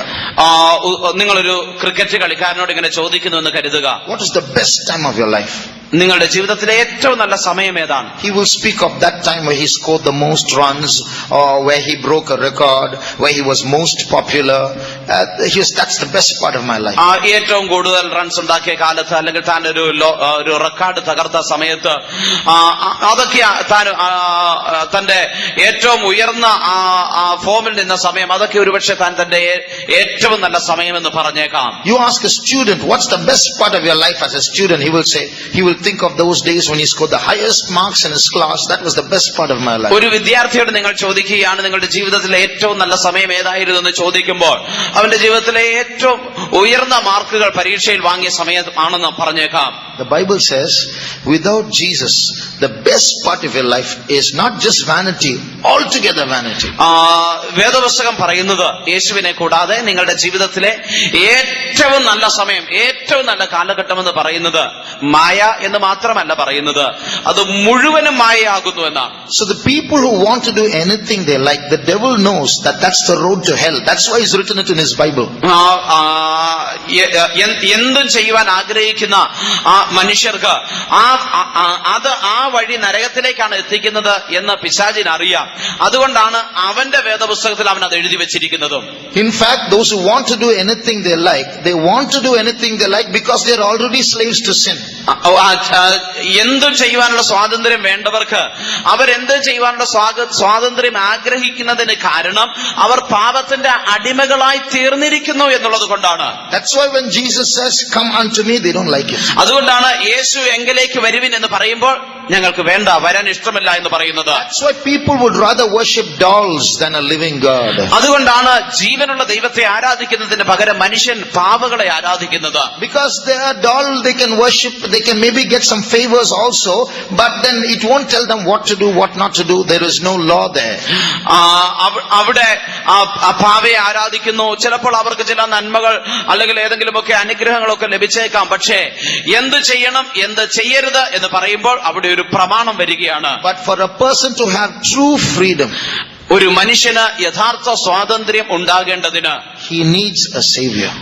നിങ്ങളൊരു ക്രിക്കറ്റ് കളിക്കാരനോട് ഇങ്ങനെ ചോദിക്കുന്നു എന്ന് കരുതുക, what is the best time of your life? നിങ്ങളുടെ ജീവിതത്തിലെ ഏറ്റവും നല്ല സമയം ഏതാണ്? He will speak of that time where he scored the most runs, or where he broke a record, where he was most popular. That's the best part of my life. ഏറ്റവും കൂടുതൽ runs ഉണ്ടാക്കിയ കാലത്ത്, അല്ലെങ്കിൽ താൻ ഒരു record തകർത്ത സമയത്ത്, അതൊക്കെ താൻ തന്റെ ഏറ്റവും ഉയർന്ന ഫോമിൽ നിന്ന സമയം, അതൊക്കെ ഒരുപക്ഷെ താൻ തന്റെ ഏറ്റവും നല്ല സമയമെന്ന് പറഞ്ഞേക്കാം. You ask a student, what's the best part of your life as a student? He will think of those days when he scored the highest marks in his class. That was the best part of my life. ഒരു വിദ്യാർത്ഥിയോട് നിങ്ങൾ ചോദിക്കുകയാണ്, നിങ്ങളുടെ ജീവിതത്തിലെ ഏറ്റവും നല്ല സമയം ഏതായിരുന്നു എന്ന് ചോദിക്കുമ്പോൾ, അവന്റെ ജീവിതത്തിലെ ഏറ്റവും ഉയർന്ന മാർക്കുകൾ പരീക്ഷയിൽ വാങ്ങിയ സമയമാണെന്ന് പറഞ്ഞേക്കാം. The Bible says, without Jesus, the best part of your life is not just vanity, altogether vanity. വേദപുസ്തകം പറയുന്നത്, യേശുവിനെ കൂടാതെ നിങ്ങളുടെ ജീവിതത്തിലെ ഏറ്റവും നല്ല സമയം, ഏറ്റവും നല്ല കാലഘട്ടം എന്ന് പറയുന്നത് മായ എന്ന് മാത്രമല്ല പറയുന്നത്, അത് മുഴുവനും മായയാകുന്നു എന്നാണ്. So the people who want to do anything they like, the devil knows that that's the road to hell. That's why he's written it in his Bible. എന്തും ചെയ്യുവാൻ ആഗ്രഹിക്കുന്ന ആ മനുഷ്യർക്ക് ആ വഴി നരകത്തിലേക്കാണ് എത്തിക്കുന്നത് എന്ന് പിശാചിന് അറിയാം. അതുകൊണ്ടാണ് അവന്റെ വേദപുസ്തകത്തിൽ അവൻ അത് എഴുതി വെച്ചിരിക്കുന്നതും. In fact, those who want to do anything they like, they want to do anything they like because they're already slaves to sin. എന്തും ചെയ്യുവാനുള്ള സ്വാതന്ത്ര്യം വേണ്ടവർക്ക് അവരെന്ത് ചെയ്യുവാനുള്ള സ്വാതന്ത്ര്യം ആഗ്രഹിക്കുന്നതിന് കാരണം അവർ പാപത്തിന്റെ അടിമകളായി തീർന്നിരിക്കുന്നു എന്നുള്ളത് കൊണ്ടാണ്. That's why when Jesus says, "Come unto me," they don't like it. അതുകൊണ്ടാണ് യേശു എങ്കിലേക്ക് വരുവിൻ എന്ന് പറയുമ്പോൾ ഞങ്ങൾക്ക് വേണ്ട, വരാൻ ഇഷ്ടമില്ല എന്ന് പറയുന്നത്. That's why people would rather worship dolls than a living God. അതുകൊണ്ടാണ് ജീവനുള്ള ദൈവത്തെ ആരാധിക്കുന്നതിന് പകരം മനുഷ്യൻ പാവകളെ ആരാധിക്കുന്നത്. Because they are doll, they can worship, they can maybe get some favors also, but then it won't tell them what to do, what not to do. There is no law there. അവിടെ പാവയെ ആരാധിക്കുന്നു, ചിലപ്പോൾ അവർക്ക് ചില നന്മകൾ അല്ലെങ്കിൽ ഏതെങ്കിലുമൊക്കെ അനുഗ്രഹങ്ങളൊക്കെ ലഭിച്ചേക്കാം. പക്ഷേ എന്ത് ചെയ്യണം, എന്ത് ചെയ്യരുത് എന്ന് പറയുമ്പോൾ അവിടെ ഒരു പ്രമാണം വരികയാണ്. But for a person to have true freedom, ഒരു മനുഷ്യന് യഥാർത്ഥ സ്വാതന്ത്ര്യം ഉണ്ടാകേണ്ടതിന് he needs a savior.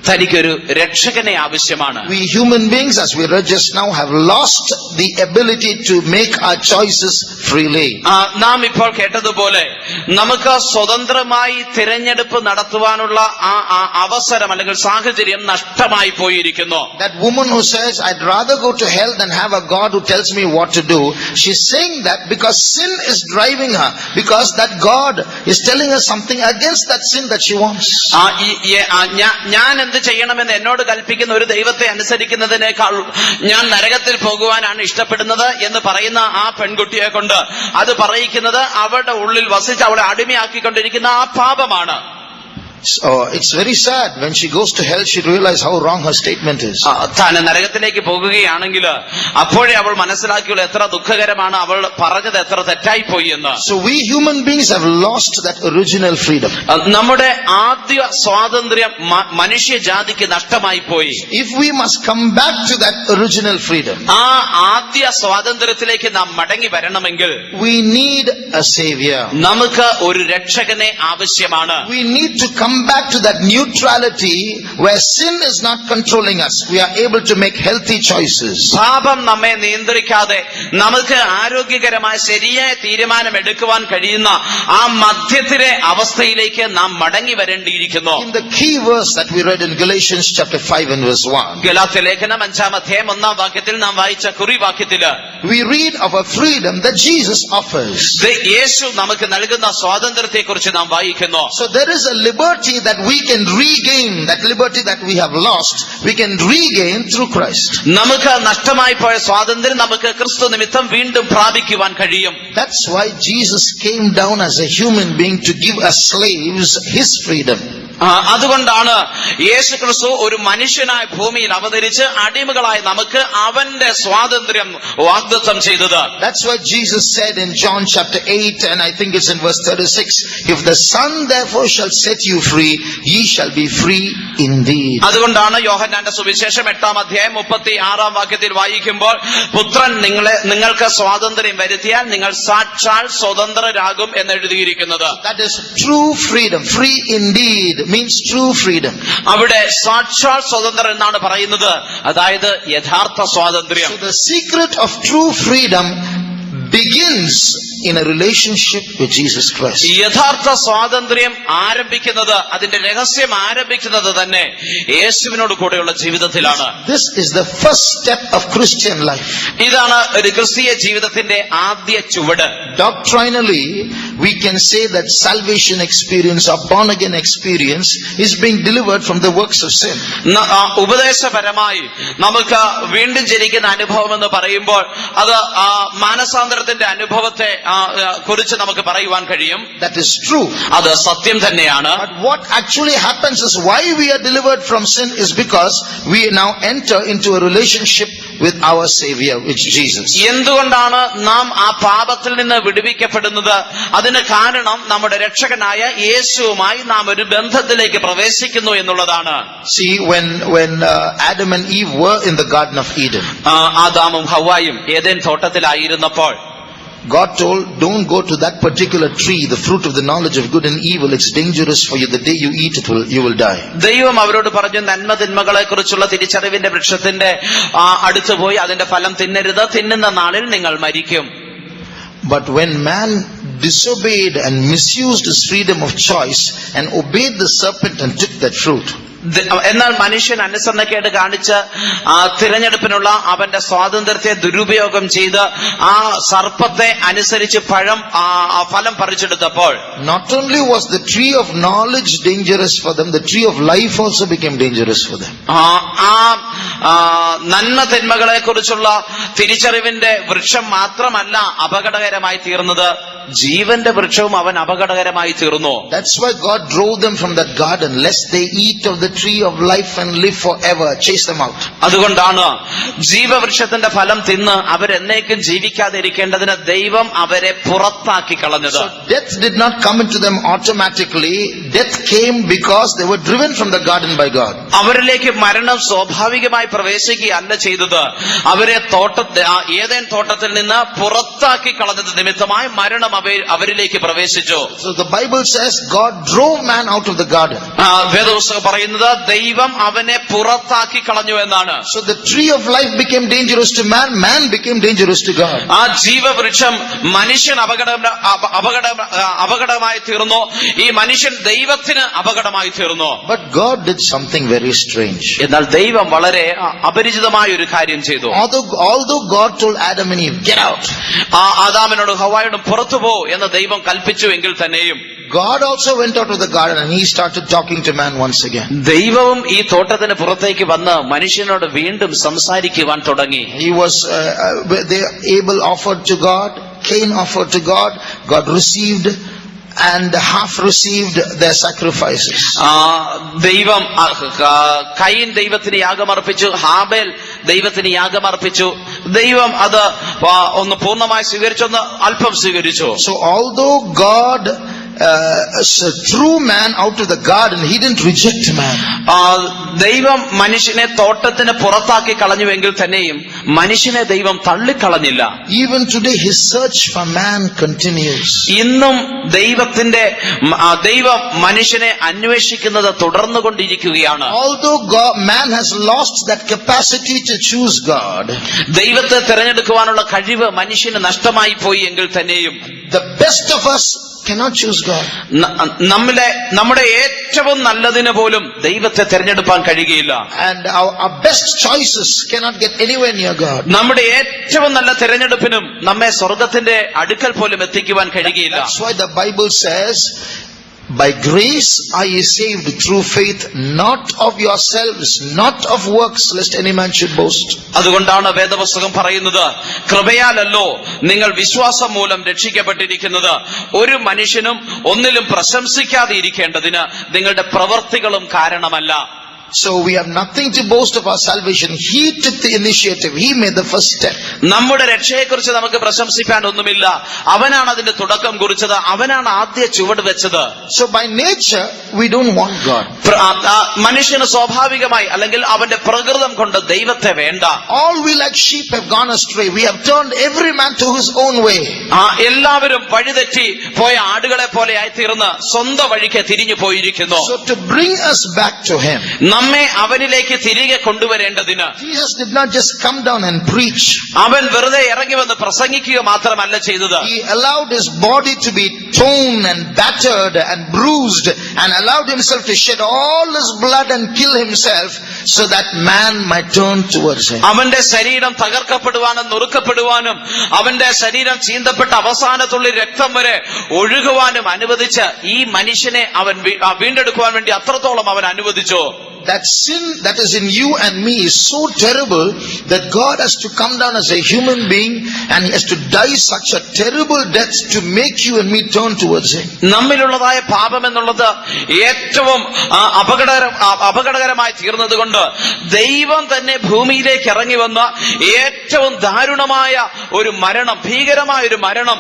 തനിക്കൊരു രക്ഷകനെ ആവശ്യമാണ്. We human beings, as we read just now, have lost the ability to make our choices freely. നാം ഇപ്പോൾ കേട്ടതുപോലെ നമുക്ക് സ്വതന്ത്രമായി തിരഞ്ഞെടുപ്പ് നടത്തുവാനുള്ള ആ അവസരം അല്ലെങ്കിൽ സാഹചര്യം നഷ്ടമായി പോയിരിക്കുന്നു. That woman who says, "I'd rather go to hell than have a God who tells me what to do," she's saying that because sin is driving her, because that God is telling her something against that sin that she wants. ഞാൻ എന്ത് ചെയ്യണമെന്ന് എന്നോട് കൽപ്പിക്കുന്ന ഒരു ദൈവത്തെ അനുസരിക്കുന്നതിനേക്കാൾ ഞാൻ നരകത്തിൽ പോകുവാനാണ് ഇഷ്ടപ്പെടുന്നത് എന്ന് പറയുന്ന ആ പെൺകുട്ടിയെ കൊണ്ട് അത് പറയിക്കുന്നത് അവളുടെ ഉള്ളിൽ വസിച്ച് അവളെ അടിമയാക്കിക്കൊണ്ടിരിക്കുന്ന ആ പാപമാണ്. So it's very sad when she goes to hell, she realizes how wrong her statement is. താൻ നരകത്തിലേക്ക് പോകുകയാണെങ്കിൽ അപ്പോഴേ അവൾ മനസ്സിലാക്കിയുള്ള എത്ര ദുഃഖകരമാണ് അവൾ പറഞ്ഞത് എത്ര തെറ്റായി പോയി എന്ന്. So we human beings have lost that original freedom. നമ്മുടെ ആദ്യ സ്വാതന്ത്ര്യം മനുഷ്യജാതിക്ക് നഷ്ടമായി പോയി. If we must come back to that original freedom, ആ ആദ്യ സ്വാതന്ത്ര്യത്തിലേക്ക് നാം മടങ്ങി വരണമെങ്കിൽ we need a savior. നമുക്ക് ഒരു രക്ഷകനെ ആവശ്യമാണ്. We need to come back to that neutrality where sin is not controlling us. We are able to make healthy choices. പാപം നമ്മെ നിയന്ത്രിക്കാതെ നമുക്ക് ആരോഗ്യകരമായ ശരിയായ തീരുമാനം എടുക്കുവാൻ കഴിയുന്ന ആ മധ്യത്തിലെ അവസ്ഥയിലേക്ക് നാം മടങ്ങി വരേണ്ടിയിരിക്കുന്നു. In the key verse that we read in Galatians chapter 5 and verse 1, Galatia ലേഖനം 5-ാം അധ്യായം 1-ാം വാക്യത്തിൽ നാം വായിച്ച കുറിവാക്യത്തില് we read of a freedom that Jesus offers. യേശു നമുക്ക് നൽകുന്ന സ്വാതന്ത്ര്യത്തെ കുറിച്ച് നാം വായിക്കുന്നു. So there is a liberty that we can regain, that liberty that we have lost, we can regain through Christ. നമുക്ക് നഷ്ടമായി പോയ സ്വാതന്ത്ര്യം നമുക്ക് ക്രിസ്തു നിമിത്തം വീണ്ടും പ്രാപിക്കുവാൻ കഴിയും. That's why Jesus came down as a human being to give us slaves his freedom. അതുകൊണ്ടാണ് യേശു ക്രിസ്തു ഒരു മനുഷ്യനായ ഭൂമിയിൽ അവതരിച്ച് അടിമകളായി നമുക്ക് അവന്റെ സ്വാതന്ത്ര്യം വാഗ്ദത്തം ചെയ്തത്. That's why Jesus said in John chapter 8 and I think it's in verse 36, if the Son therefore shall set you free, ye shall be free indeed. അതുകൊണ്ടാണ് യോഹന്നാന്റെ സുവിശേഷം 8-ാം അധ്യായം 36-ാം വാക്യത്തിൽ വായിക്കുമ്പോൾ പുത്രൻ നിങ്ങൾക്ക് സ്വാതന്ത്ര്യം വരുത്തിയാൽ നിങ്ങൾ സാക്ഷാൽ സ്വതന്ത്രരാകും എന്ന് എഴുതിയിരിക്കുന്നത്. That is true freedom. Free indeed means true freedom. അവിടെ സാക്ഷാൽ സ്വതന്ത്രം എന്നാണ് പറയുന്നത്, അതായത് യഥാർത്ഥ സ്വാതന്ത്ര്യം. So the secret of true freedom begins in a relationship with Jesus Christ. യഥാർത്ഥ സ്വാതന്ത്ര്യം ആരംഭിക്കുന്നത്, അതിന്റെ രഹസ്യം ആരംഭിക്കുന്നത് തന്നെ യേശുവിനോട് കൂടെയുള്ള ജീവിതത്തിലാണ്. This is the first step of Christian life. ഇതാണ് ഒരു ക്രിസ്തീയ ജീവിതത്തിന്റെ ആദ്യ ചുവട്. Doctrinally, we can say that salvation experience or born again experience is being delivered from the works of sin. ഉപദേശപരമായി നമുക്ക് വീണ്ടും ജനിക്കുന്ന അനുഭവം എന്ന് പറയുമ്പോൾ അത് മാനസാന്തരത്തിന്റെ അനുഭവത്തെ കുറിച്ച് നമുക്ക് പറയുവാൻ കഴിയും. That is true. അത് സത്യം തന്നെയാണ്. But what actually happens is why we are delivered from sin is because we now enter into a relationship with our Savior, which is Jesus. എന്തുകൊണ്ടാണ് നാം ആ പാപത്തിൽ നിന്ന് വിടുവിക്കപ്പെടുന്നത്? അതിന് കാരണം നമ്മുടെ രക്ഷകനായ യേശുവുമായി നാം ഒരു ബന്ധത്തിലേക്ക് പ്രവേശിക്കുന്നു എന്നുള്ളതാണ്. See, when Adam and Eve were in the Garden of Eden, ആദാമും ഹവ്വായും ഏദെൻ തോട്ടത്തിലായിരുന്നപ്പോൾ God told, don't go to that particular tree, the fruit of the knowledge of good and evil. It's dangerous for you. The day you eat it, you will die. ദൈവം അവരോട് പറഞ്ഞു, നന്മ തിന്മകളെ കുറിച്ചുള്ള തിരിച്ചറിവിന്റെ വൃക്ഷത്തിന്റെ അടുത്ത് പോയി അതിന്റെ ഫലം തിന്നരുത്, തിന്നുന്ന നാളിൽ നിങ്ങൾ മരിക്കും. But when man disobeyed and misused his freedom of choice and obeyed the serpent and took that fruit, എന്നാൽ മനുഷ്യൻ അനുസരണക്കേട് കാണിച്ച് തിരഞ്ഞെടുപ്പിനുള്ള അവന്റെ സ്വാതന്ത്ര്യത്തെ ദുരുപയോഗം ചെയ്ത് ആ സർപ്പത്തെ അനുസരിച്ച് ഫലം പറിച്ചെടുത്തപ്പോൾ not only was the tree of knowledge dangerous for them, the tree of life also became dangerous for them. നന്മ തിന്മകളെ കുറിച്ചുള്ള തിരിച്ചറിവിന്റെ വൃക്ഷം മാത്രമല്ല അപകടകരമായി തീർന്നത്, ജീവന്റെ വൃക്ഷവും അവൻ അപകടകരമായി തീർന്നു. That's why God drove them from that garden, lest they eat of the tree of life and live forever. Chase them out. അതുകൊണ്ടാണ് ജീവവൃക്ഷത്തിന്റെ ഫലം തിന്ന് അവരെന്നേക്കും ജീവിക്കാതിരിക്കേണ്ടതിന് ദൈവം അവരെ പുറത്താക്കി കളഞ്ഞത്. So death did not come into them automatically. Death came because they were driven from the garden by God. അവരിലേക്ക് മരണം സ്വാഭാവികമായി പ്രവേശിക്കുകയല്ല ചെയ്തത്, അവരെ ഏദെൻ തോട്ടത്തിൽ നിന്ന് പുറത്താക്കി കളഞ്ഞത് നിമിത്തമായി മരണം അവരിലേക്ക് പ്രവേശിച്ചു. So the Bible says God drove man out of the garden. വേദപുസ്തകം പറയുന്നത് ദൈവം അവനെ പുറത്താക്കി കളഞ്ഞു എന്നാണ്. So the tree of life became dangerous to man, man became dangerous to God. ആ ജീവവൃക്ഷം മനുഷ്യൻ അപകടമായി തീർന്നു, ഈ മനുഷ്യൻ ദൈവത്തിന് അപകടമായി തീർന്നു. But God did something very strange. എന്നാൽ ദൈവം വളരെ അപരിചിതമായ ഒരു കാര്യം ചെയ്തു. Although God told Adam and Eve, get out, ആദാമിനോടും ഹവ്വായോടും പുറത്തു പോ എന്ന് ദൈവം കൽപ്പിച്ചു എങ്കിൽ തന്നെയും God also went out of the garden and he started talking to man once again. ദൈവവും ഈ തോട്ടത്തിന് പുറത്തേക്ക് വന്ന് മനുഷ്യനോട് വീണ്ടും സംസാരിക്കുവാൻ തുടങ്ങി. He was Abel offered to God, Cain offered to God, God received and half received their sacrifices. ദൈവം കയീൻ ദൈവത്തിന് യാഗമർപ്പിച്ചു, ഹാബേൽ ദൈവത്തിന് യാഗമർപ്പിച്ചു. ദൈവം അത് ഒന്ന് പൂർണ്ണമായി സ്വീകരിച്ചു, ഒന്ന് അല്പം സ്വീകരിച്ചു. So although God threw man out of the garden, he didn't reject man. ദൈവം മനുഷ്യനെ തോട്ടത്തിന് പുറത്താക്കി കളഞ്ഞുവെങ്കിൽ തന്നെയും മനുഷ്യനെ ദൈവം തള്ളിക്കളഞ്ഞില്ല. Even today his search for man continues. ഇന്നും ദൈവം മനുഷ്യനെ അന്വേഷിക്കുന്നത് തുടർന്നുകൊണ്ടിരിക്കുകയാണ്. Although man has lost that capacity to choose God, ദൈവത്തെ തിരഞ്ഞെടുക്കുവാനുള്ള കഴിവ് മനുഷ്യന് നഷ്ടമായി പോയി എങ്കിൽ തന്നെയും the best of us cannot choose God. നമ്മുടെ ഏറ്റവും നല്ലതിന് പോലും ദൈവത്തെ തിരഞ്ഞെടുപ്പാൻ കഴിയുകയില്ല. And our best choices cannot get anywhere near God. നമ്മുടെ ഏറ്റവും നല്ല തിരഞ്ഞെടുപ്പിനും നമ്മെ സ്വർഗത്തിന്റെ അടുക്കൽ പോലും എത്തിക്കുവാൻ കഴിയുകയില്ല. That's why the Bible says, by grace are ye saved through faith, not of yourselves, not of works, lest any man should boast. അതുകൊണ്ടാണ് വേദപുസ്തകം പറയുന്നത്, കൃപയാലല്ലോ നിങ്ങൾ വിശ്വാസം മൂലം രക്ഷിക്കപ്പെട്ടിരിക്കുന്നത്, ഒരു മനുഷ്യനും ഒന്നിലും പ്രശംസിക്കാതെ ഇരിക്കേണ്ടതിന് നിങ്ങളുടെ പ്രവൃത്തികളും കാരണമല്ല. So we have nothing to boast of our salvation. He took the initiative. He made the first step. നമ്മുടെ രക്ഷയെക്കുറിച്ച് നമുക്ക് പ്രശംസിക്കാൻ ഒന്നുമില്ല. അവനാണ് അതിന്റെ തുടക്കം കുറിച്ചത്, അവനാണ് ആദ്യ ചുവട് വെച്ചത്. So by nature we don't want God. മനുഷ്യന് സ്വാഭാവികമായി അല്ലെങ്കിൽ അവന്റെ പ്രകൃതം കൊണ്ട് ദൈവത്തെ വേണ്ട. All we like sheep have gone astray. We have turned every man to his own way. എല്ലാവരും വഴിതെറ്റി പോയ ആടുകളെ പോലെ ആയിത്തീർന്ന് സ്വന്തം വഴിക്ക് തിരിഞ്ഞു പോയിരിക്കുന്നു. So to bring us back to him, നമ്മെ അവനിലേക്ക് തിരികെ കൊണ്ടുവരേണ്ടതിന് Jesus did not just come down and preach. അവൻ വെറുതെ ഇറങ്ങി വന്ന് പ്രസംഗിക്കുക മാത്രമല്ല ചെയ്തത്. He allowed his body to be torn and battered and bruised, and allowed himself to shed all his blood and kill himself so that man might turn towards him. അവന്റെ ശരീരം തകർക്കപ്പെടുവാനും നുറുക്കപ്പെടുവാനും അവന്റെ ശരീരം ചീന്തപ്പെട്ട അവസാനത്തുള്ളി രക്തം വരെ ഒഴുകുവാനും അനുവദിച്ച് ഈ മനുഷ്യനെ അവൻ വീണ്ടെടുക്കുവാൻ വേണ്ടി അത്രത്തോളം അവൻ അനുവദിച്ചു. That sin that is in you and me is so terrible that God has to come down as a human being and he has to die such a terrible death to make you and me turn towards him. നമ്മിലുള്ളതായ പാപം എന്നുള്ളത് ഏറ്റവും അപകടകരമായി തീർന്നതുകൊണ്ട് ദൈവം തന്നെ ഭൂമിയിലേക്ക് ഇറങ്ങി വന്ന ഏറ്റവും ദാരുണമായ ഒരു മരണം, ഭീകരമായ ഒരു മരണം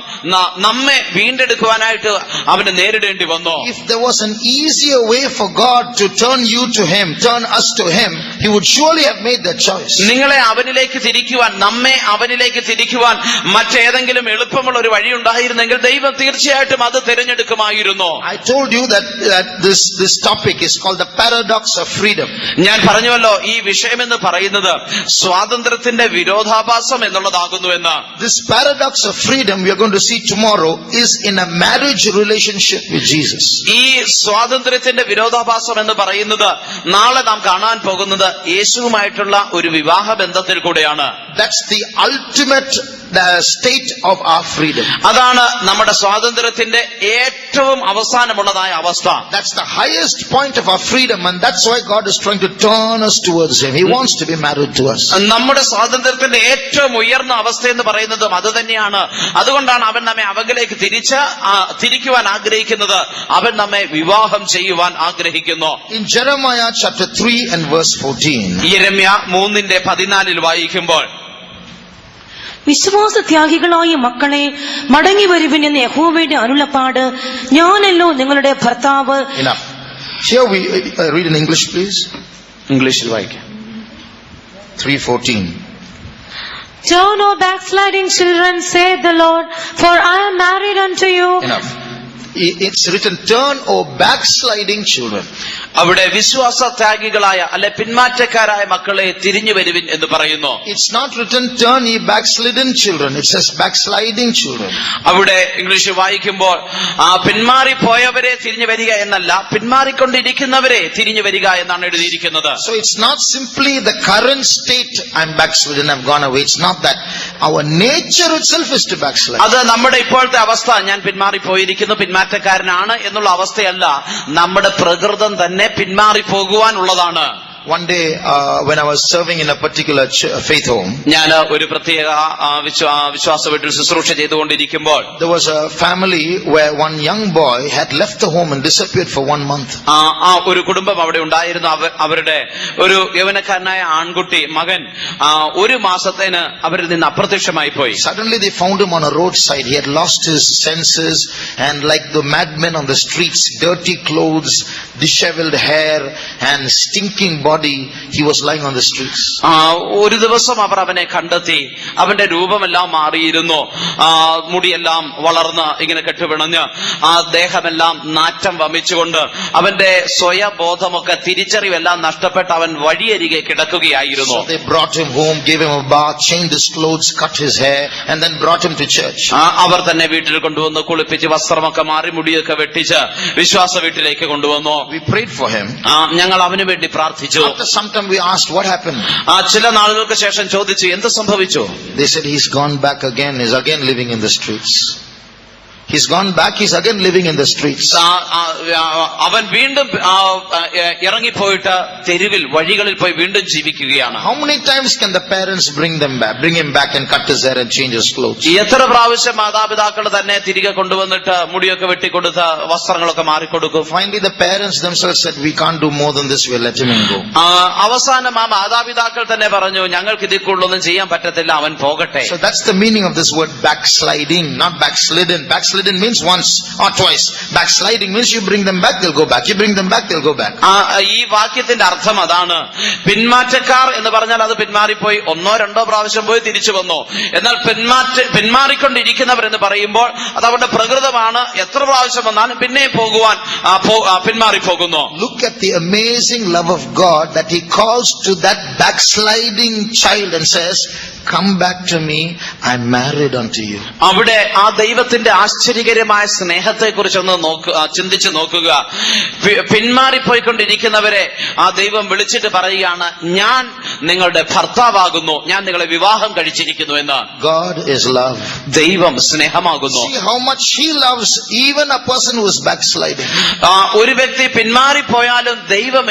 നമ്മെ വീണ്ടെടുക്കുവാനായിട്ട് അവന് നേരിടേണ്ടി വന്നു. If there was an easier way for God to turn you to him, turn us to him, he would surely have made that choice. നിങ്ങളെ അവനിലേക്ക് തിരിക്കുവാൻ, നമ്മെ അവനിലേക്ക് തിരിക്കുവാൻ മറ്റേതെങ്കിലും എളുപ്പമുള്ള ഒരു വഴി ഉണ്ടായിരുന്നെങ്കിൽ ദൈവം തീർച്ചയായിട്ടും അത് തിരഞ്ഞെടുക്കുമായിരുന്നു. I told you that this topic is called the paradox of freedom. ഞാൻ പറഞ്ഞുവല്ലോ, ഈ വിഷയം എന്ന് പറയുന്നത് സ്വാതന്ത്ര്യത്തിന്റെ വിരോധാഭാസം എന്നുള്ളതാകുന്നു എന്ന്. This paradox of freedom we are going to see tomorrow is in a marriage relationship with Jesus. ഈ സ്വാതന്ത്ര്യത്തിന്റെ വിരോധാഭാസം എന്ന് പറയുന്നത് നാളെ നാം കാണാൻ പോകുന്നത് യേശുവുമായിട്ടുള്ള ഒരു വിവാഹ ബന്ധത്തിൽ കൂടെയാണ്. That's the ultimate state of our freedom. അതാണ് നമ്മുടെ സ്വാതന്ത്ര്യത്തിന്റെ ഏറ്റവും അവസാനമുള്ളതായ അവസ്ഥ. That's the highest point of our freedom, and that's why God is trying to turn us towards him. He wants to be married to us. നമ്മുടെ സ്വാതന്ത്ര്യത്തിന്റെ ഏറ്റവും ഉയർന്ന അവസ്ഥ എന്ന് പറയുന്നതും അത് തന്നെയാണ്. അതുകൊണ്ടാണ് അവൻ നമ്മെ അവങ്കിലേക്ക് തിരിക്കുവാൻ ആഗ്രഹിക്കുന്നത്. അവൻ നമ്മെ വിവാഹം ചെയ്യുവാൻ ആഗ്രഹിക്കുന്നു. In Jeremiah chapter 3 and verse 14, യെരമ്യ 3:14 വായിക്കുമ്പോൾ, വിശ്വാസത്യാഗികളായ മക്കളെ മടങ്ങി വരുവിൻ എന്ന് യഹോവയുടെ അരുളപ്പാട്, ഞാനല്ലോ നിങ്ങളുടെ ഭർത്താവ്. enough. Here we read in English, please. ഇംഗ്ലീഷിൽ വായിക്കാം. 3:14. Turn, O backsliding children, saith the Lord, for I am married unto you. Enough. It's written, turn, O backsliding children. അവിടെ വിശ്വാസത്യാഗികളായ അല്ലെ പിന്മാറ്റക്കാരായ മക്കളെ തിരിഞ്ഞു വരുവിൻ എന്ന് പറയുന്നു. It's not written, turn ye backslidden children. It says backsliding children. അവിടെ English വായിക്കുമ്പോൾ പിന്മാറിപ്പോയവരെ തിരിഞ്ഞു വരിക എന്നല്ല, പിന്മാറിക്കൊണ്ടിരിക്കുന്നവരെ തിരിഞ്ഞു വരിക എന്നാണ് എഴുതിയിരിക്കുന്നത്. So it's not simply the current state, I'm backslidden, I've gone away. It's not that. Our nature itself is to backslide. അത് നമ്മുടെ ഇപ്പോഴത്തെ അവസ്ഥ, ഞാൻ പിന്മാറിപ്പോയിരിക്കുന്നു, പിന്മാറ്റക്കാരനാണ് എന്നുള്ള അവസ്ഥയല്ല, നമ്മുടെ പ്രകൃതം തന്നെ പിന്മാറിപ്പോകുവാനുള്ളതാണ്. One day, when I was serving in a particular faith home, ഞാൻ ഒരു പ്രത്യേക വിശ്വാസ വീട്ടിൽ ശുശ്രൂഷ ചെയ്തുകൊണ്ടിരിക്കുമ്പോൾ there was a family where one young boy had left the home and disappeared for 1 month. ഒരു കുടുംബം അവിടെ ഉണ്ടായിരുന്നു. അവരുടെ ഒരു യൗവനക്കാരനായ ആൺകുട്ടി മകൻ 1 മാസത്തേന് അവരിൽ നിന്ന് അപ്രത്യക്ഷമായി പോയി. Suddenly they found him on a roadside. He had lost his senses, and like the madmen on the streets, dirty clothes, disheveled hair and stinking body, he was lying on the streets. ഒരു ദിവസം അവർ അവനെ കണ്ടെത്തി. അവന്റെ രൂപമെല്ലാം മാറിയിരുന്നു. മുടിയെല്ലാം വളർന്ന് ഇങ്ങനെ കെട്ടുപിണഞ്ഞ് ദേഹമെല്ലാം നാറ്റം വമിച്ചുകൊണ്ട് അവന്റെ സ്വയബോധമൊക്കെ തിരിച്ചറിവെല്ലാം നഷ്ടപ്പെട്ട് അവൻ വഴിയരികെ കിടക്കുകയായിരുന്നു. So they brought him home, gave him a bath, changed his clothes, cut his hair, and then brought him to church. അവർ തന്നെ വീട്ടിൽ കൊണ്ടുവന്ന് കുളിപ്പിച്ച് വസ്ത്രമൊക്കെ മാറി മുടിയൊക്കെ വെട്ടിച്ച് വിശ്വാസ വീട്ടിലേക്ക് കൊണ്ടുവന്നു. We prayed for him. ഞങ്ങൾ അവന് വേണ്ടി പ്രാർത്ഥിച്ചു. After some time we asked what happened. ചില നാളുകൾക്ക് ശേഷം ചോദിച്ചു എന്ത് സംഭവിച്ചു. They said he's gone back again, he's again living in the streets. He's gone back, he's again living in the streets. അവൻ വീണ്ടും ഇറങ്ങിപ്പോയിട്ട് തെരുവിൽ വഴികളിൽ പോയി വീണ്ടും ജീവിക്കുകയാണ്. How many times can the parents bring him back and cut his hair and change his clothes? എത്ര പ്രാവശ്യം മാതാപിതാക്കൾ തന്നെ തിരികെ കൊണ്ടുവന്നിട്ട് മുടിയൊക്കെ വെട്ടിക്കൊടുത്ത് വസ്ത്രങ്ങളൊക്കെ മാറിക്കൊടുക്കും. Finally the parents themselves said, we can't do more than this, we're letting him go. അവസാനം മാതാപിതാക്കൾ തന്നെ പറഞ്ഞു ഞങ്ങൾക്ക് ഇതിൽ കൂടുതലൊന്നും ചെയ്യാൻ പറ്റത്തില്ല, അവൻ പോകട്ടെ. So that's the meaning of this word backsliding, not backslidden. Backslidden means once or twice. Backsliding means you bring them back, they'll go back. You bring them back, they'll go back. ഈ വാക്യത്തിന്റെ അർത്ഥം അതാണ്. പിന്മാറ്റക്കാർ എന്ന് പറഞ്ഞാൽ അത് പിന്മാറിപ്പോയി 1-2 പ്രാവശ്യം പോയി തിരിച്ചു വന്നു. എന്നാൽ പിന്മാറിക്കൊണ്ടിരിക്കുന്നവർ എന്ന് പറയുമ്പോൾ അത് അവരുടെ പ്രകൃതമാണ്. എത്ര പ്രാവശ്യം വന്നാലും പിന്നെയും പോകുവാൻ പിന്മാറിപ്പോകുന്നു. Look at the amazing love of God that he calls to that backsliding child and says, come back to me, I'm married unto you. അവിടെ ആ ദൈവത്തിന്റെ ആശ്ചര്യകരമായ സ്നേഹത്തെ കുറിച്ചൊന്ന് ചിന്തിച്ചു നോക്കുക. പിന്മാറിപ്പോയിക്കൊണ്ടിരിക്കുന്നവരെ ആ ദൈവം വിളിച്ചിട്ട് പറയുകയാണ് ഞാൻ നിങ്ങളുടെ ഭർത്താവാകുന്നു, ഞാൻ നിങ്ങളെ വിവാഹം കഴിച്ചിരിക്കുന്നു എന്ന്. God is love. ദൈവം സ്നേഹമാകുന്നു. See how much he loves even a person who is backsliding. ഒരു വ്യക്തി പിന്മാറിപ്പോയാലും ദൈവം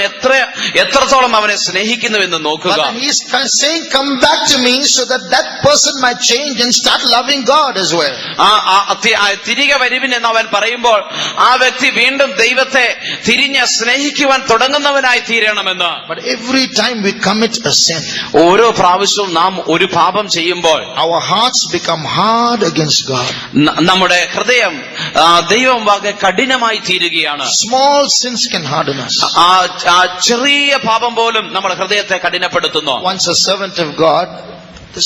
എത്രത്തോളം അവനെ സ്നേഹിക്കുന്നു എന്ന് നോക്കുക. But he is saying come back to me so that person might change and start loving God as well. തിരികെ വരുവിൻ എന്ന് അവൻ പറയുമ്പോൾ ആ വ്യക്തി വീണ്ടും ദൈവത്തെ തിരിഞ്ഞ് സ്നേഹിക്കുവാൻ തുടങ്ങുന്നവനായി തീരണമെന്ന്. But every time we commit a sin, ഓരോ പ്രാവശ്യവും നാം ഒരു പാപം ചെയ്യുമ്പോൾ our hearts become hard against God. നമ്മുടെ ഹൃദയം ദൈവം വാകെ കഠിനമായി തീരുകയാണ്. Small sins can harden us. ചെറിയ പാപം പോലും നമ്മുടെ ഹൃദയത്തെ കഠിനപ്പെടുത്തുന്നു. Once a servant of God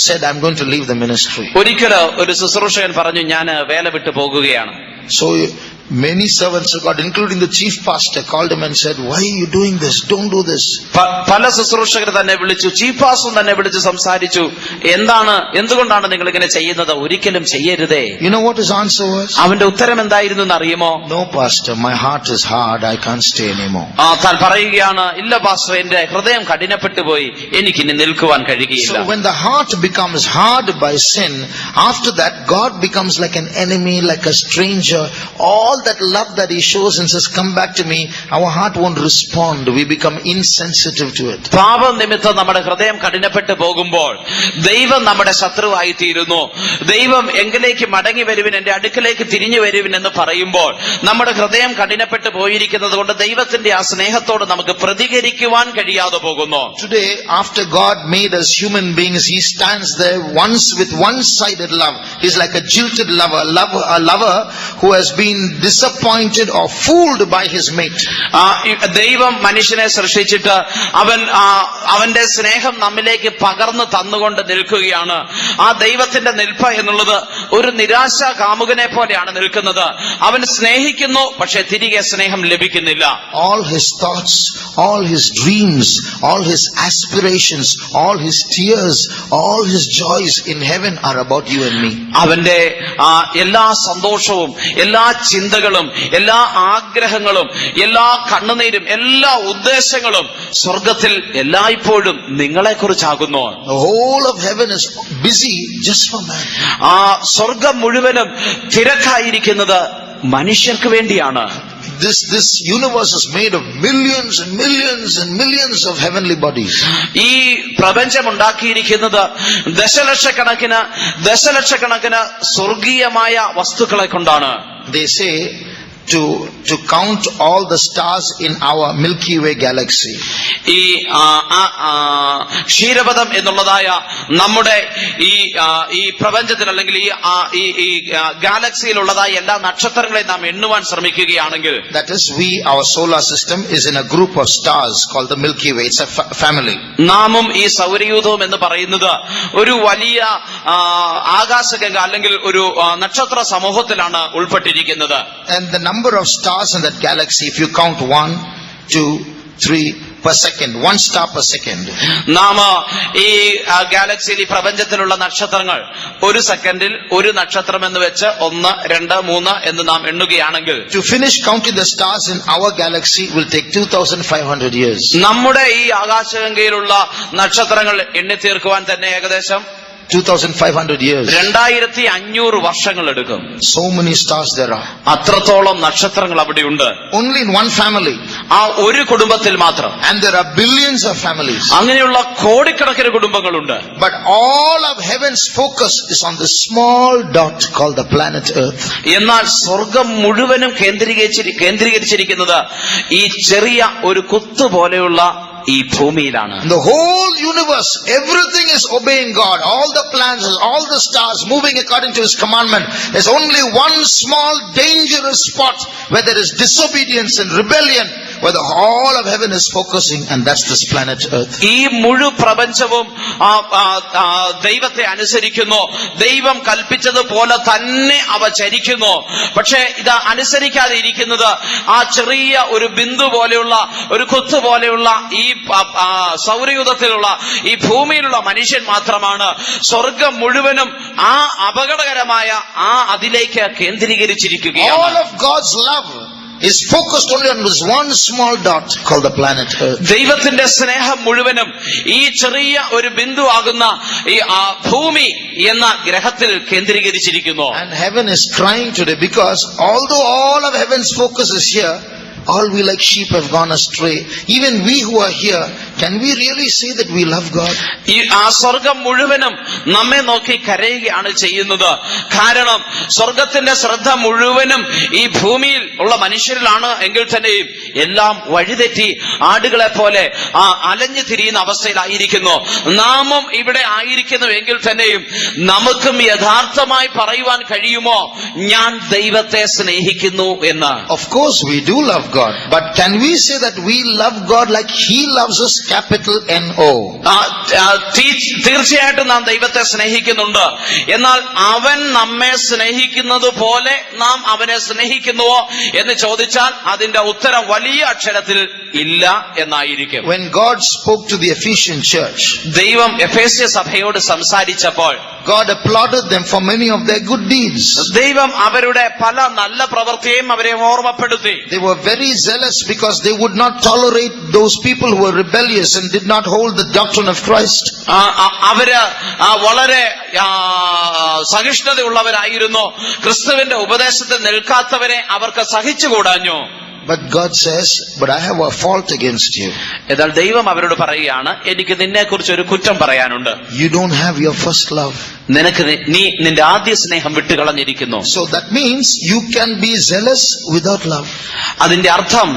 said, I'm going to leave the ministry. ഒരിക്കൽ ഒരു ശുശ്രൂഷകൻ പറഞ്ഞു ഞാൻ വേല വിട്ടു പോകുകയാണ്. So many servants of God, including the chief pastor, called him and said, why are you doing this? Don't do this. പല ശുശ്രൂഷകർ തന്നെ വിളിച്ചു, ചീഫ് പാസ്റ്റർ തന്നെ വിളിച്ച് സംസാരിച്ചു, എന്തുകൊണ്ടാണ് നിങ്ങൾ ഇങ്ങനെ ചെയ്യുന്നത്? ഒരിക്കലും ചെയ്യരുതേ. You know what his answer was? അവന്റെ ഉത്തരം എന്തായിരുന്നു എന്നറിയുമോ? No pastor, my heart is hard, I can't stay anymore. താൻ പറയുകയാണ്, ഇല്ല പാസ്റ്റർ, എന്റെ ഹൃദയം കഠിനപ്പെട്ടു പോയി, എനിക്കിനി നിൽക്കുവാൻ കഴിയുകയില്ല. So when the heart becomes hard by sin, after that God becomes like an enemy, like a stranger. All that love that he shows and says come back to me, our heart won't respond. We become insensitive to it. പാപം നിമിത്തം നമ്മുടെ ഹൃദയം കഠിനപ്പെട്ടു പോകുമ്പോൾ ദൈവം നമ്മുടെ ശത്രുവായി തീരുന്നു. ദൈവം എങ്കിലേക്ക് മടങ്ങി വരുവിൻ, എന്റെ അടുക്കലേക്ക് തിരിഞ്ഞു വരുവിൻ എന്ന് പറയുമ്പോൾ നമ്മുടെ ഹൃദയം കഠിനപ്പെട്ടു പോയിരിക്കുന്നത് കൊണ്ട് ദൈവത്തിന്റെ ആ സ്നേഹത്തോട് നമുക്ക് പ്രതികരിക്കുവാൻ കഴിയാതെ പോകുന്നു. Today, after God made us human beings, he stands there once with one-sided love. He's like a jilted lover, a lover who has been disappointed or fooled by his mate. ദൈവം മനുഷ്യനെ സൃഷ്ടിച്ചിട്ട് അവന്റെ സ്നേഹം നമ്മിലേക്ക് പകർന്നു തന്നുകൊണ്ട് നിൽക്കുകയാണ്. ആ ദൈവത്തിന്റെ നിൽപ്പ് എന്നുള്ളത് ഒരു നിരാശ കാമുകനെ പോലെയാണ് നിൽക്കുന്നത്. അവൻ സ്നേഹിക്കുന്നു, പക്ഷെ തിരികെ സ്നേഹം ലഭിക്കുന്നില്ല. All his thoughts, all his dreams, all his aspirations, all his tears, all his joys in heaven are about you and me. അവന്റെ എല്ലാ സന്തോഷവും എല്ലാ ചിന്തകളും എല്ലാ ആഗ്രഹങ്ങളും എല്ലാ കണ്ണുനീരും എല്ലാ ഉദ്ദേശങ്ങളും സ്വർഗത്തിൽ എല്ലായ്പ്പോഴും നിങ്ങളെക്കുറിച്ചാകുന്നു. The whole of heaven is busy just for man. സ്വർഗം മുഴുവനും തിരക്കായിരിക്കുന്നത് മനുഷ്യർക്ക് വേണ്ടിയാണ്. this universe is made of millions and millions and millions of heavenly bodies. ഈ പ്രപഞ്ചം ഉണ്ടാക്കിയിരിക്കുന്നത് ദശലക്ഷക്കണക്കിന് സ്വർഗീയമായ വസ്തുക്കളെ കൊണ്ടാണ്. They say to count all the stars in our Milky Way galaxy. ഈ ക്ഷീരപഥം എന്നുള്ളതായ നമ്മുടെ ഈ പ്രപഞ്ചത്തിൽ അല്ലെങ്കിൽ ഈ ഗാലക്സിയിലുള്ളതായ എല്ലാ നക്ഷത്രങ്ങളെയും നാം എണ്ണുവാൻ ശ്രമിക്കുകയാണെങ്കിൽ, that is, our solar system is in a group of stars called the Milky Way. It's a family. നാമും ഈ സൗരയൂഥവും എന്ന് പറയുന്നത് ഒരു വലിയ ആകാശഗംഗ അല്ലെങ്കിൽ ഒരു നക്ഷത്ര സമൂഹത്തിലാണ് ഉൾപ്പെട്ടിരിക്കുന്നത്. And the number of stars in that galaxy, if you count 1, 2, 3 per second, 1 star per second. നാം ഈ ഗാലക്സിയിൽ ഈ പ്രപഞ്ചത്തിലുള്ള നക്ഷത്രങ്ങൾ ഒരു സെക്കൻഡിൽ ഒരു നക്ഷത്രം എന്ന് വെച്ച് 1, 2, 3 എന്ന് നാം എണ്ണുകയാണെങ്കിൽ, to finish counting the stars in our galaxy will take 2500 years. നമ്മുടെ ഈ ആകാശഗംഗയിലുള്ള നക്ഷത്രങ്ങൾ എണ്ണി തീർക്കുവാൻ തന്നെ ഏകദേശം 2500 years. 2500 വർഷങ്ങൾ എടുക്കും. So many stars there are. അത്രത്തോളം നക്ഷത്രങ്ങൾ അവിടെയുണ്ട്. Only in one family. ആ ഒരു കുടുംബത്തിൽ മാത്രം. And there are billions of families. അങ്ങനെയുള്ള കോടിക്കണക്കിന് കുടുംബങ്ങളുണ്ട്. But all of heaven's focus is on the small dot called the planet Earth. എന്നാൽ സ്വർഗം മുഴുവനും കേന്ദ്രീകരിച്ചിരിക്കുന്നത് ഈ ചെറിയ ഒരു കുത്തു പോലെയുള്ള ഈ ഭൂമിയിലാണ്. The whole universe, everything is obeying God. All the planets, all the stars moving according to His commandment. There's only one small dangerous spot where there is disobedience and rebellion, where the whole of heaven is focusing, and that's this planet Earth. ഈ മുഴു പ്രപഞ്ചവും ദൈവത്തെ അനുസരിക്കുന്നു. ദൈവം കൽപ്പിച്ചതുപോലെ തന്നെ അവ ചരിക്കുന്നു. പക്ഷേ ഇത് അനുസരിക്കാതെ ഇരിക്കുന്നത് ആ ചെറിയ ഒരു ബിന്ദു പോലെയുള്ള ഒരു കുത്തു പോലെയുള്ള ഈ സൗരയൂഥത്തിലുള്ള ഈ ഭൂമിയിലുള്ള മനുഷ്യൻ മാത്രമാണ്. സ്വർഗം മുഴുവനും ആ അപകടകരമായ അതിലേക്ക് കേന്ദ്രീകരിച്ചിരിക്കുകയാണ്. All of God's love is focused only on this one small dot called the planet Earth. ദൈവത്തിന്റെ സ്നേഹം മുഴുവനും ഈ ചെറിയ ഒരു ബിന്ദു ആകുന്ന ഈ ഭൂമി എന്ന ഗ്രഹത്തിൽ കേന്ദ്രീകരിച്ചിരിക്കുന്നു. And heaven is crying today because although all of heaven's focus is here, all we like sheep have gone astray. Even we who are here, can we really say that we love God? ഈ സ്വർഗം മുഴുവനും നമ്മെ നോക്കി കരയുകയാണ് ചെയ്യുന്നത്. കാരണം സ്വർഗത്തിന്റെ ശ്രദ്ധ മുഴുവനും ഈ ഭൂമിയിൽ ഉള്ള മനുഷ്യരിലാണ് എങ്കിൽ തന്നെയും എല്ലാം വഴിതെറ്റി ആടുകളെ പോലെ അലഞ്ഞു തിരിയുന്ന അവസ്ഥയിലായിരിക്കുന്നു. നാമും ഇവിടെ ആയിരിക്കുന്നു എങ്കിൽ തന്നെയും നമുക്കും യഥാർത്ഥമായി പറയുവാൻ കഴിയുമോ ഞാൻ ദൈവത്തെ സ്നേഹിക്കുന്നു എന്ന്? Of course we do love God, but can we say that we love God like He loves us, capital N-O? തീർച്ചയായിട്ടും നാം ദൈവത്തെ സ്നേഹിക്കുന്നുണ്ട്. എന്നാൽ അവൻ നമ്മെ സ്നേഹിക്കുന്നത് പോലെ നാം അവനെ സ്നേഹിക്കുന്നുവോ എന്ന് ചോദിച്ചാൽ അതിന്റെ ഉത്തരം വലിയ അക്ഷരത്തിൽ ഇല്ല എന്നായിരിക്കും. When God spoke to the Ephesian church, ദൈവം എഫേസ്യ സഭയോട് സംസാരിച്ചപ്പോൾ God applauded them for many of their good deeds. ദൈവം അവരുടെ പല നല്ല പ്രവൃത്തിയും അവരെ ഓർമ്മപ്പെടുത്തി. They were very zealous because they would not tolerate those people who were rebellious and did not hold the doctrine of Christ. അവര് വളരെ സഹിഷ്ണുതയുള്ളവരായിരുന്നു. ക്രിസ്തുവിന്റെ ഉപദേശത്തിൽ നിൽക്കാത്തവരെ അവർക്ക് സഹിച്ചുകൂടാഞ്ഞു. But God says, but I have a fault against you. എന്നാൽ ദൈവം അവരോട് പറയുകയാണ്, എനിക്ക് നിന്നെ കുറിച്ച് ഒരു കുറ്റം പറയാനുണ്ട്. You don't have your first love. നീ നിന്റെ ആദ്യ സ്നേഹം വിട്ടുകളഞ്ഞിരിക്കുന്നു. So that means you can be zealous without love. അതിന്റെ അർത്ഥം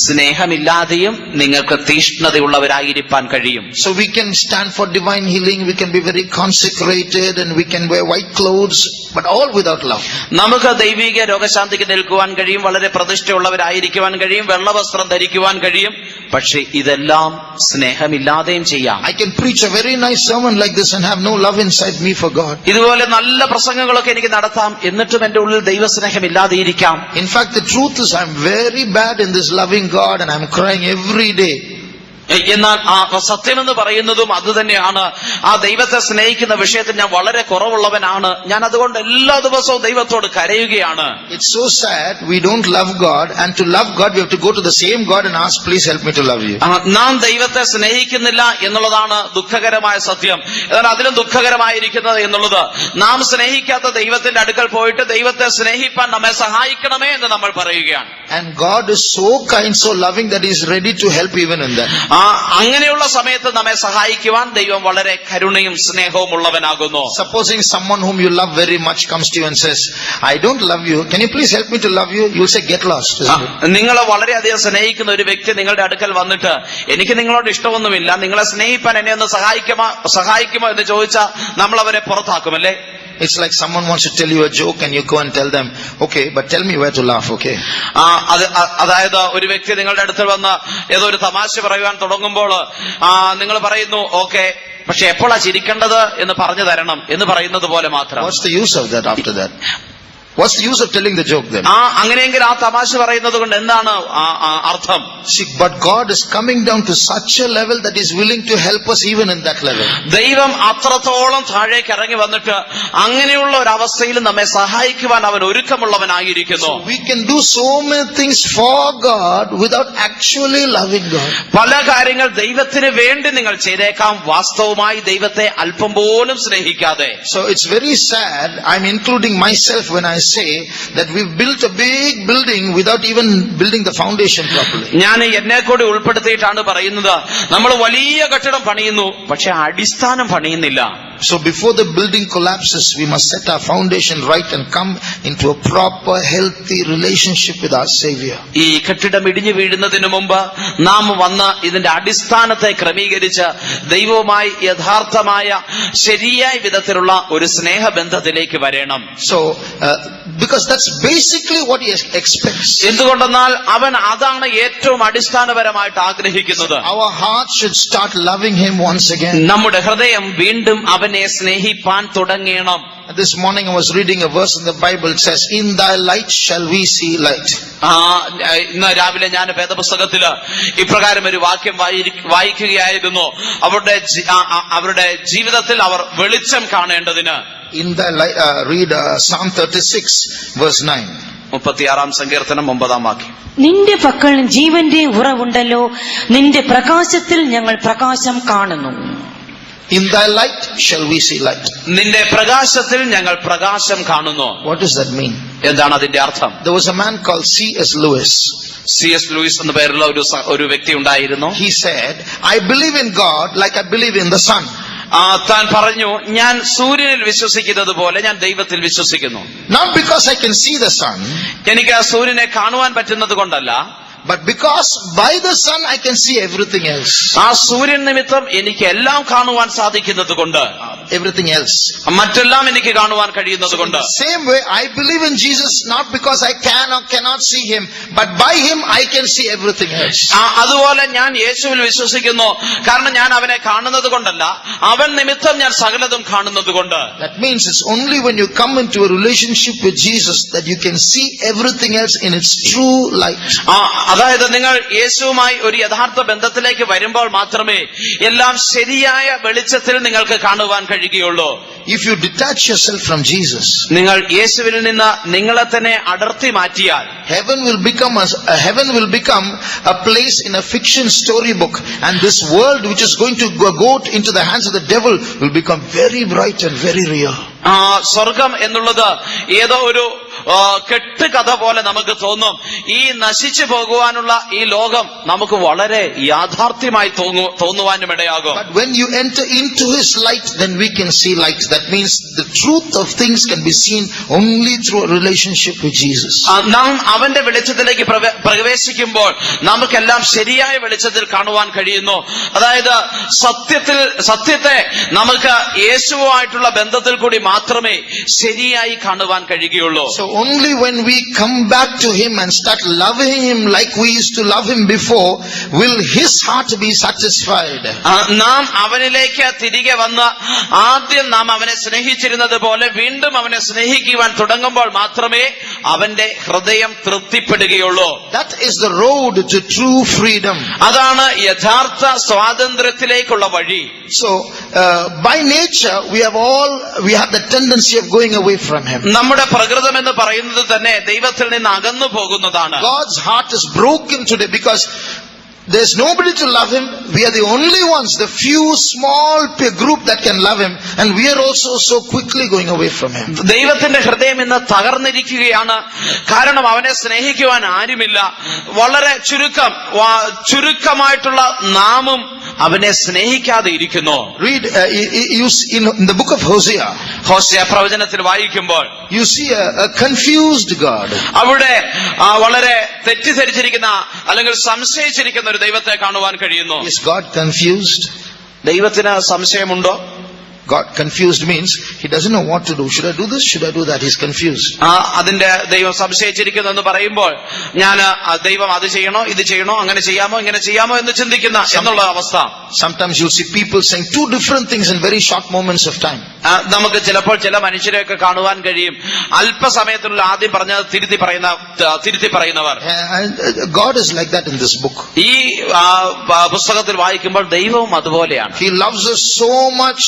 സ്നേഹമില്ലാതെയും നിങ്ങൾക്ക് തീഷ്ണതയുള്ളവരായിരിക്കാൻ കഴിയും. So we can stand for divine healing, we can be very consecrated and we can wear white clothes, but all without love. നമുക്ക് ദൈവിക രോഗശാന്തിക്ക് നിൽക്കുവാൻ കഴിയും, വളരെ പ്രതിഷ്ഠയുള്ളവരായിരിക്കുവാൻ കഴിയും, വെള്ളവസ്ത്രം ധരിക്കുവാൻ കഴിയും. പക്ഷെ ഇതെല്ലാം സ്നേഹമില്ലാതെയും ചെയ്യാം. I can preach a very nice sermon like this and have no love inside me for God. ഇതുപോലെ നല്ല പ്രസംഗങ്ങളൊക്കെ എനിക്ക് നടത്താം, എന്നിട്ടും എന്റെ ഉള്ളിൽ ദൈവസ്നേഹമില്ലാതെ ഇരിക്കാം. In fact, the truth is I'm very bad in this loving God and I'm crying every day. എന്നാൽ ആ സത്യമെന്ന് പറയുന്നതും അത് തന്നെയാണ്. ആ ദൈവത്തെ സ്നേഹിക്കുന്ന വിഷയത്തിൽ ഞാൻ വളരെ കുറവുള്ളവനാണ്. ഞാൻ അതുകൊണ്ട് എല്ലാ ദിവസവും ദൈവത്തോട് കരയുകയാണ്. It's so sad we don't love God, and to love God we have to go to the same God and ask, please help me to love you. നാം ദൈവത്തെ സ്നേഹിക്കുന്നില്ല എന്നുള്ളതാണ് ദുഃഖകരമായ സത്യം. എന്നാൽ അതിലും ദുഃഖകരമായിരിക്കുന്നത് എന്നുള്ളത് നാം സ്നേഹിക്കാത്ത ദൈവത്തിന്റെ അടുക്കൽ പോയിട്ട് ദൈവത്തെ സ്നേഹിപ്പാൻ നമ്മെ സഹായിക്കണമേ എന്ന് നമ്മൾ പറയുകയാണ്. And God is so kind, so loving that He is ready to help even in that. അങ്ങനെയുള്ള സമയത്ത് നമ്മെ സഹായിക്കുവാൻ ദൈവം വളരെ കരുണയും സ്നേഹവും ഉള്ളവനാകുന്നു. Supposing someone whom you love very much comes to you and says, I don't love you, can you please help me to love you? You'll say, get lost, isn't it? നിങ്ങളെ വളരെയധികം സ്നേഹിക്കുന്ന ഒരു വ്യക്തി നിങ്ങളുടെ അടുക്കൽ വന്നിട്ട് എനിക്ക് നിങ്ങളോട് ഇഷ്ടമൊന്നുമില്ല, നിങ്ങളെ സ്നേഹിപ്പാൻ എന്നെ ഒന്ന് സഹായിക്കുമോ എന്ന് ചോദിച്ചാൽ നമ്മൾ അവരെ പുറത്താക്കുമല്ലേ? It's like someone wants to tell you a joke and you go and tell them, okay, but tell me where to laugh, okay? അതായത് ഒരു വ്യക്തി നിങ്ങളുടെ അടുത്ത് വന്ന് ഏതോ ഒരു തമാശ പറയുവാൻ തുടങ്ങുമ്പോൾ നിങ്ങൾ പറയുന്നു, ഓക്കെ, പക്ഷെ എപ്പോഴാ ചിരിക്കേണ്ടത് എന്ന് പറഞ്ഞു തരണം എന്ന് പറയുന്നത് പോലെ മാത്രം. What's the use of that after that? What's the use of telling the joke then? അങ്ങനെയെങ്കിൽ ആ തമാശ പറയുന്നത് കൊണ്ട് എന്താണ് അർത്ഥം? See, but God is coming down to such a level that He's willing to help us even in that level. ദൈവം അത്രത്തോളം താഴേക്ക് ഇറങ്ങി വന്നിട്ട് അങ്ങനെയുള്ള ഒരു അവസ്ഥയിൽ നമ്മെ സഹായിക്കുവാൻ അവൻ ഒരുക്കമുള്ളവനായിരിക്കുന്നു. We can do so many things for God without actually loving God. പല കാര്യങ്ങൾ ദൈവത്തിന് വേണ്ടി നിങ്ങൾ ചെയ്തേക്കാം, വാസ്തവമായി ദൈവത്തെ അല്പം പോലും സ്നേഹിക്കാതെ. So it's very sad, I'm including myself when I say that we've built a big building without even building the foundation properly. ഞാൻ എന്നെ കൂടി ഉൾപ്പെടുത്തിയിട്ടാണ് പറയുന്നത്, നമ്മൾ വലിയ കെട്ടിടം പണിയുന്നു, പക്ഷെ അടിസ്ഥാനം പണിയുന്നില്ല. So before the building collapses, we must set our foundation right and come into a proper, healthy relationship with our Savior. ഈ കെട്ടിടം ഇടിഞ്ഞു വീഴുന്നതിന് മുമ്പ് നാം വന്ന് ഇതിന്റെ അടിസ്ഥാനത്തെ ക്രമീകരിച്ച് ദൈവവുമായി യഥാർത്ഥമായ ശരിയായ വിധത്തിലുള്ള ഒരു സ്നേഹബന്ധത്തിലേക്ക് വരണം. So because that's basically what He expects. എന്തുകൊണ്ടെന്നാൽ അവൻ അതാണ് ഏറ്റവും അടിസ്ഥാനപരമായിട്ട് ആഗ്രഹിക്കുന്നത്. Our heart should start loving Him once again. നമ്മുടെ ഹൃദയം വീണ്ടും അവനെ സ്നേഹിപ്പാൻ തുടങ്ങണം. This morning I was reading a verse in the Bible. It says, in Thy light shall we see light. ഇന്ന് രാവിലെ ഞാൻ വേദപുസ്തകത്തില് ഇപ്രകാരം ഒരു വാക്യം വായിക്കുകയായിരുന്നു. അവരുടെ ജീവിതത്തിൽ അവർ വെളിച്ചം കാണേണ്ടതിന്. In Thy light, read Psalm 36 verse 9. 36 സങ്കീർത്തനം 9 വാക്യം. നിന്റെ പക്കൽ ജീവന്റെ ഉറവുണ്ടല്ലോ, നിന്റെ പ്രകാശത്തിൽ ഞങ്ങൾ പ്രകാശം കാണുന്നു. In Thy light shall we see light. നിന്റെ പ്രകാശത്തിൽ ഞങ്ങൾ പ്രകാശം കാണുന്നു. What does that mean? എന്താണ് അതിന്റെ അർത്ഥം? There was a man called C.S. Lewis. C.S. Lewis എന്ന പേരുള്ള ഒരു വ്യക്തി ഉണ്ടായിരുന്നു. He said, I believe in God like I believe in the sun. താൻ പറഞ്ഞു, ഞാൻ സൂര്യനിൽ വിശ്വസിക്കുന്നത് പോലെ ഞാൻ ദൈവത്തിൽ വിശ്വസിക്കുന്നു. Not because I can see the sun, എനിക്ക് ആ സൂര്യനെ കാണുവാൻ പറ്റുന്നത് കൊണ്ടല്ല, but because by the sun I can see everything else. ആ സൂര്യൻ നിമിത്തം എനിക്ക് എല്ലാം കാണുവാൻ സാധിക്കുന്നത് കൊണ്ട്, everything else, മറ്റെല്ലാം എനിക്ക് കാണുവാൻ കഴിയുന്നത് കൊണ്ട്. Same way I believe in Jesus not because I can or cannot see Him, but by Him I can see everything else. അതുപോലെ ഞാൻ യേശുവിൽ വിശ്വസിക്കുന്നു, കാരണം ഞാൻ അവനെ കാണുന്നത് കൊണ്ടല്ല, അവൻ നിമിത്തം ഞാൻ സകലതും കാണുന്നത് കൊണ്ട്. That means it's only when you come into a relationship with Jesus that you can see everything else in its true light. അതായത് നിങ്ങൾ യേശുവുമായി ഒരു യഥാർത്ഥ ബന്ധത്തിലേക്ക് വരുമ്പോൾ മാത്രമേ എല്ലാം ശരിയായ വെളിച്ചത്തിൽ നിങ്ങൾക്ക് കാണുവാൻ കഴിയുകയുള്ളൂ. If you detach yourself from Jesus, നിങ്ങൾ യേശുവിൽ നിന്ന് നിങ്ങളെ തന്നെ അടർത്തി മാറ്റിയാൽ, heaven will become a place in a fiction storybook, and this world which is going to go into the hands of the devil will become very bright and very real. സ്വർഗം എന്നുള്ളത് ഏതോ ഒരു കെട്ടുകഥ പോലെ നമുക്ക് തോന്നും. ഈ നശിച്ചു പോകുവാനുള്ള ഈ ലോകം നമുക്ക് വളരെ യാഥാർത്ഥ്യമായി തോന്നുവാനും ഇടയാകും. But when you enter into His light, then we can see light. That means the truth of things can be seen only through a relationship with Jesus. നാം അവന്റെ വെളിച്ചത്തിലേക്ക് പ്രവേശിക്കുമ്പോൾ നമുക്കെല്ലാം ശരിയായ വെളിച്ചത്തിൽ കാണുവാൻ കഴിയുന്നു. അതായത് സത്യത്തെ നമുക്ക് യേശുവുമായിട്ടുള്ള ബന്ധത്തിൽ കൂടി മാത്രമേ ശരിയായി കാണുവാൻ കഴിയുകയുള്ളൂ. So only when we come back to Him and start loving Him like we used to love Him before, will His heart be satisfied. നാം അവനിലേക്ക് തിരികെ വന്ന് ആദ്യം നാം അവനെ സ്നേഹിച്ചിരുന്നത് പോലെ വീണ്ടും അവനെ സ്നേഹിക്കുവാൻ തുടങ്ങുമ്പോൾ മാത്രമേ അവന്റെ ഹൃദയം തൃപ്തിപ്പെടുകയുള്ളൂ. That is the road to true freedom. അതാണ് യഥാർത്ഥ സ്വാതന്ത്ര്യത്തിലേക്കുള്ള വഴി. So, by nature, we have the tendency of going away from Him. നമ്മുടെ പ്രകൃതം എന്ന് പറയുന്നത് തന്നെ ദൈവത്തിൽ നിന്ന് അകന്നു പോകുന്നതാണ്. God's heart is broken today because there's nobody to love Him. We are the only ones, the few small group that can love Him, and we are also so quickly going away from Him. ദൈവത്തിന്റെ ഹൃദയം ഇന്ന് തകർന്നിരിക്കുകയാണ്. കാരണം അവനെ സ്നേഹിക്കുവാൻ ആരുമില്ല. വളരെ ചുരുക്കമായിട്ടുള്ള നാമും അവനെ സ്നേഹിക്കാതെ ഇരിക്കുന്നു. Read in the book of Hosea. Hosea പ്രവചനത്തിൽ വായിക്കുമ്പോൾ You see a confused God. അവിടെ വളരെ തെറ്റിദ്ധരിച്ചിരിക്കുന്ന അല്ലെങ്കിൽ സംശയിച്ചിരിക്കുന്ന ഒരു ദൈവത്തെ കാണുവാൻ കഴിയുന്നു. Is God confused? ദൈവത്തിന് സംശയമുണ്ടോ? God confused means He doesn't know what to do. Should I do this? Should I do that? He's confused. അതിന്റെ ദൈവം സംശയിച്ചിരിക്കുന്നു എന്ന് പറയുമ്പോൾ ഞാൻ ദൈവം അത് ചെയ്യണോ ഇത് ചെയ്യണോ അങ്ങനെ ചെയ്യാമോ ഇങ്ങനെ ചെയ്യാമോ എന്ന് ചിന്തിക്കുന്ന എന്നുള്ള അവസ്ഥ. Sometimes you'll see people saying two different things in very short moments of time. നമുക്ക് ചിലപ്പോൾ ചില മനുഷ്യരെയൊക്കെ കാണുവാൻ കഴിയും. അല്പസമയത്തിനുള്ള ആദ്യം പറഞ്ഞത് തിരുത്തി പറയുന്നവർ. God is like that in this book. ഈ പുസ്തകത്തിൽ വായിക്കുമ്പോൾ ദൈവവും അതുപോലെയാണ്. He loves us so much.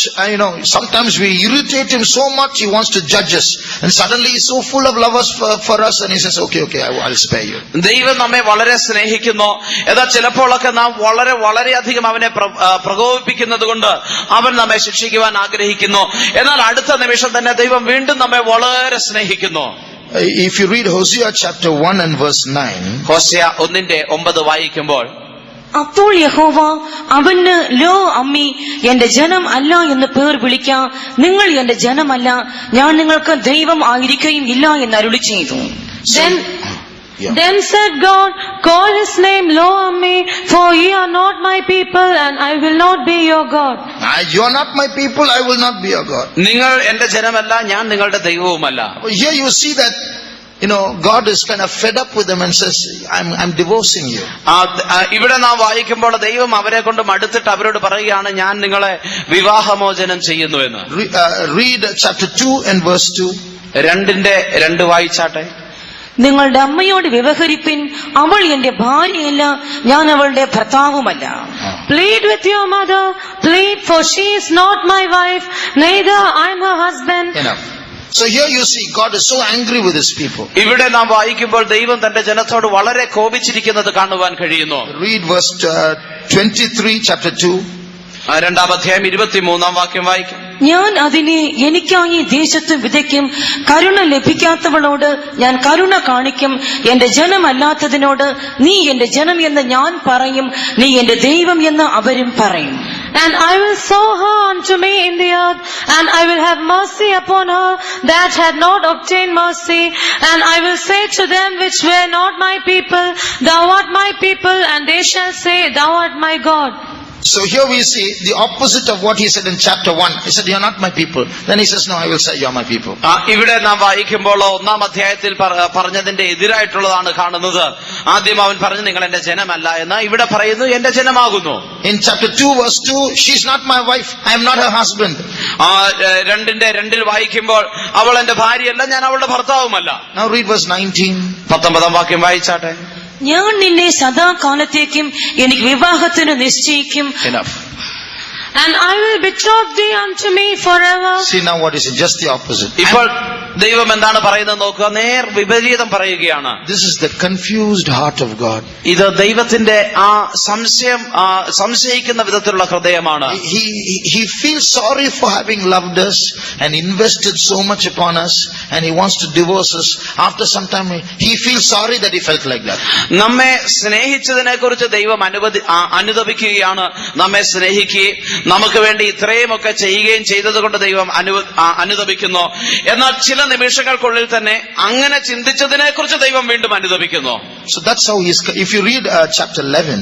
Sometimes we irritate Him so much, He wants to judge us. And suddenly He's so full of love for us and He says, okay, I'll spare you. ദൈവം നമ്മെ വളരെ സ്നേഹിക്കുന്നു. എന്നാൽ ചിലപ്പോഴൊക്കെ നാം വളരെയധികം അവനെ പ്രകോപിപ്പിക്കുന്നത് കൊണ്ട് അവൻ നമ്മെ ശിക്ഷിക്കുവാൻ ആഗ്രഹിക്കുന്നു. എന്നാൽ അടുത്ത നിമിഷം തന്നെ ദൈവം വീണ്ടും നമ്മെ വളരെ സ്നേഹിക്കുന്നു. If you read Hosea chapter 1 and verse 9. Hosea 1:9 വായിക്കുമ്പോൾ അപ്പോൾ യഹോവ അവന് ലോ അമ്മി എന്റെ ജനം അല്ല എന്ന് പേർ വിളിക്കാം, നിങ്ങൾ എന്റെ ജനമല്ല, ഞാൻ നിങ്ങൾക്ക് ദൈവം ആയിരിക്കുകയും ഇല്ല എന്ന് അരുളി ചെയ്തു. Then said God, call His name Lo-Ammi, for ye are not my people, and I will not be your God. You are not my people, I will not be your God. നിങ്ങൾ എന്റെ ജനമല്ല, ഞാൻ നിങ്ങളുടെ ദൈവവുമല്ല. Here you see that God is kind of fed up with them and says, I'm divorcing you. ഇവിടെ നാം വായിക്കുമ്പോൾ ദൈവം അവരെ കൊണ്ട് മടുത്തിട്ട് അവരോട് പറയുകയാണ്, ഞാൻ നിങ്ങളെ വിവാഹമോചനം ചെയ്യുന്നു എന്ന്. Read chapter 2 and verse 2. 2:2 വായിച്ചാട്ടെ. നിങ്ങളുടെ അമ്മയോട് വ്യവഹരിപ്പിൻ, അവൾ എന്റെ ഭാര്യയല്ല, ഞാൻ അവളുടെ ഭർത്താവുമല്ല. Plead with your mother, plead, for she is not my wife, neither I am her husband. Enough. So here you see God is so angry with His people. ഇവിടെ നാം വായിക്കുമ്പോൾ ദൈവം തന്റെ ജനത്തോട് വളരെ കോപിച്ചിരിക്കുന്നത് കാണുവാൻ കഴിയുന്നു. Read verse 23 chapter 2. 2-ാം അധ്യായം 23-ാം വാക്യം വായിക്കും. ഞാൻ അതിനെ എനിക്കായി ദേശത്ത് വിതയ്ക്കും, കരുണ ലഭിക്കാത്തവളോട് ഞാൻ കരുണ കാണിക്കും, എന്റെ ജനമല്ലാത്തതിനോട് നീ എന്റെ ജനം എന്ന് ഞാൻ പറയും, നീ എന്റെ ദൈവം എന്ന് അവരും പറയും. And I will sow her unto me in the earth, and I will have mercy upon her that had not obtained mercy. And I will say to them which were not my people, thou art my people, and they shall say, thou art my God. So here we see the opposite of what He said in chapter 1. He said, you're not my people. Then He says, no, I will say you're my people. ഇവിടെ നാം വായിക്കുമ്പോൾ 1-ാം അധ്യായത്തിൽ പറഞ്ഞതിന്റെ എതിരായിട്ടുള്ളതാണ് കാണുന്നത്. ആദ്യം അവൻ പറഞ്ഞു നിങ്ങൾ എന്റെ ജനമല്ല എന്ന്, ഇവിടെ പറയുന്നു എന്റെ ജനമാകുന്നു. In chapter 2 verse 2, she's not my wife, I am not her husband. 2:2 വായിക്കുമ്പോൾ അവൾ എന്റെ ഭാര്യയല്ല, ഞാൻ അവളുടെ ഭർത്താവുമല്ല. Now read verse 19. 19-ാം വാക്യം വായിച്ചാട്ടെ. ഞാൻ നിന്നെ സദാകാലത്തേക്കും എനിക്ക് വിവാഹത്തിന് നിശ്ചയിക്കും. Enough. And I will betroth thee unto me forever. See now what is it? Just the opposite. ഇപ്പോൾ ദൈവം എന്താണ് പറയുന്നത് നോക്കുക, നേർ വിപരീതം പറയുകയാണ്. This is the confused heart of God. ഇത് ദൈവത്തിന്റെ സംശയിക്കുന്ന വിധത്തിലുള്ള ഹൃദയമാണ്. He feels sorry for having loved us and invested so much upon us, and He wants to divorce us. After some time He feels sorry that He felt like that. നമ്മെ സ്നേഹിച്ചതിനെ കുറിച്ച് ദൈവം അനുതപിക്കുകയാണ്. നമ്മെ സ്നേഹിക്കുകയും നമുക്ക് വേണ്ടി ഇത്രയുമൊക്കെ ചെയ്യുകയും ചെയ്തതുകൊണ്ട് ദൈവം അനുതപിക്കുന്നു. എന്നാൽ ചില നിമിഷങ്ങൾക്കുള്ളിൽ തന്നെ അങ്ങനെ ചിന്തിച്ചതിനെ കുറിച്ച് ദൈവം വീണ്ടും അനുതപിക്കുന്നു. So that's how He is. If you read chapter 11,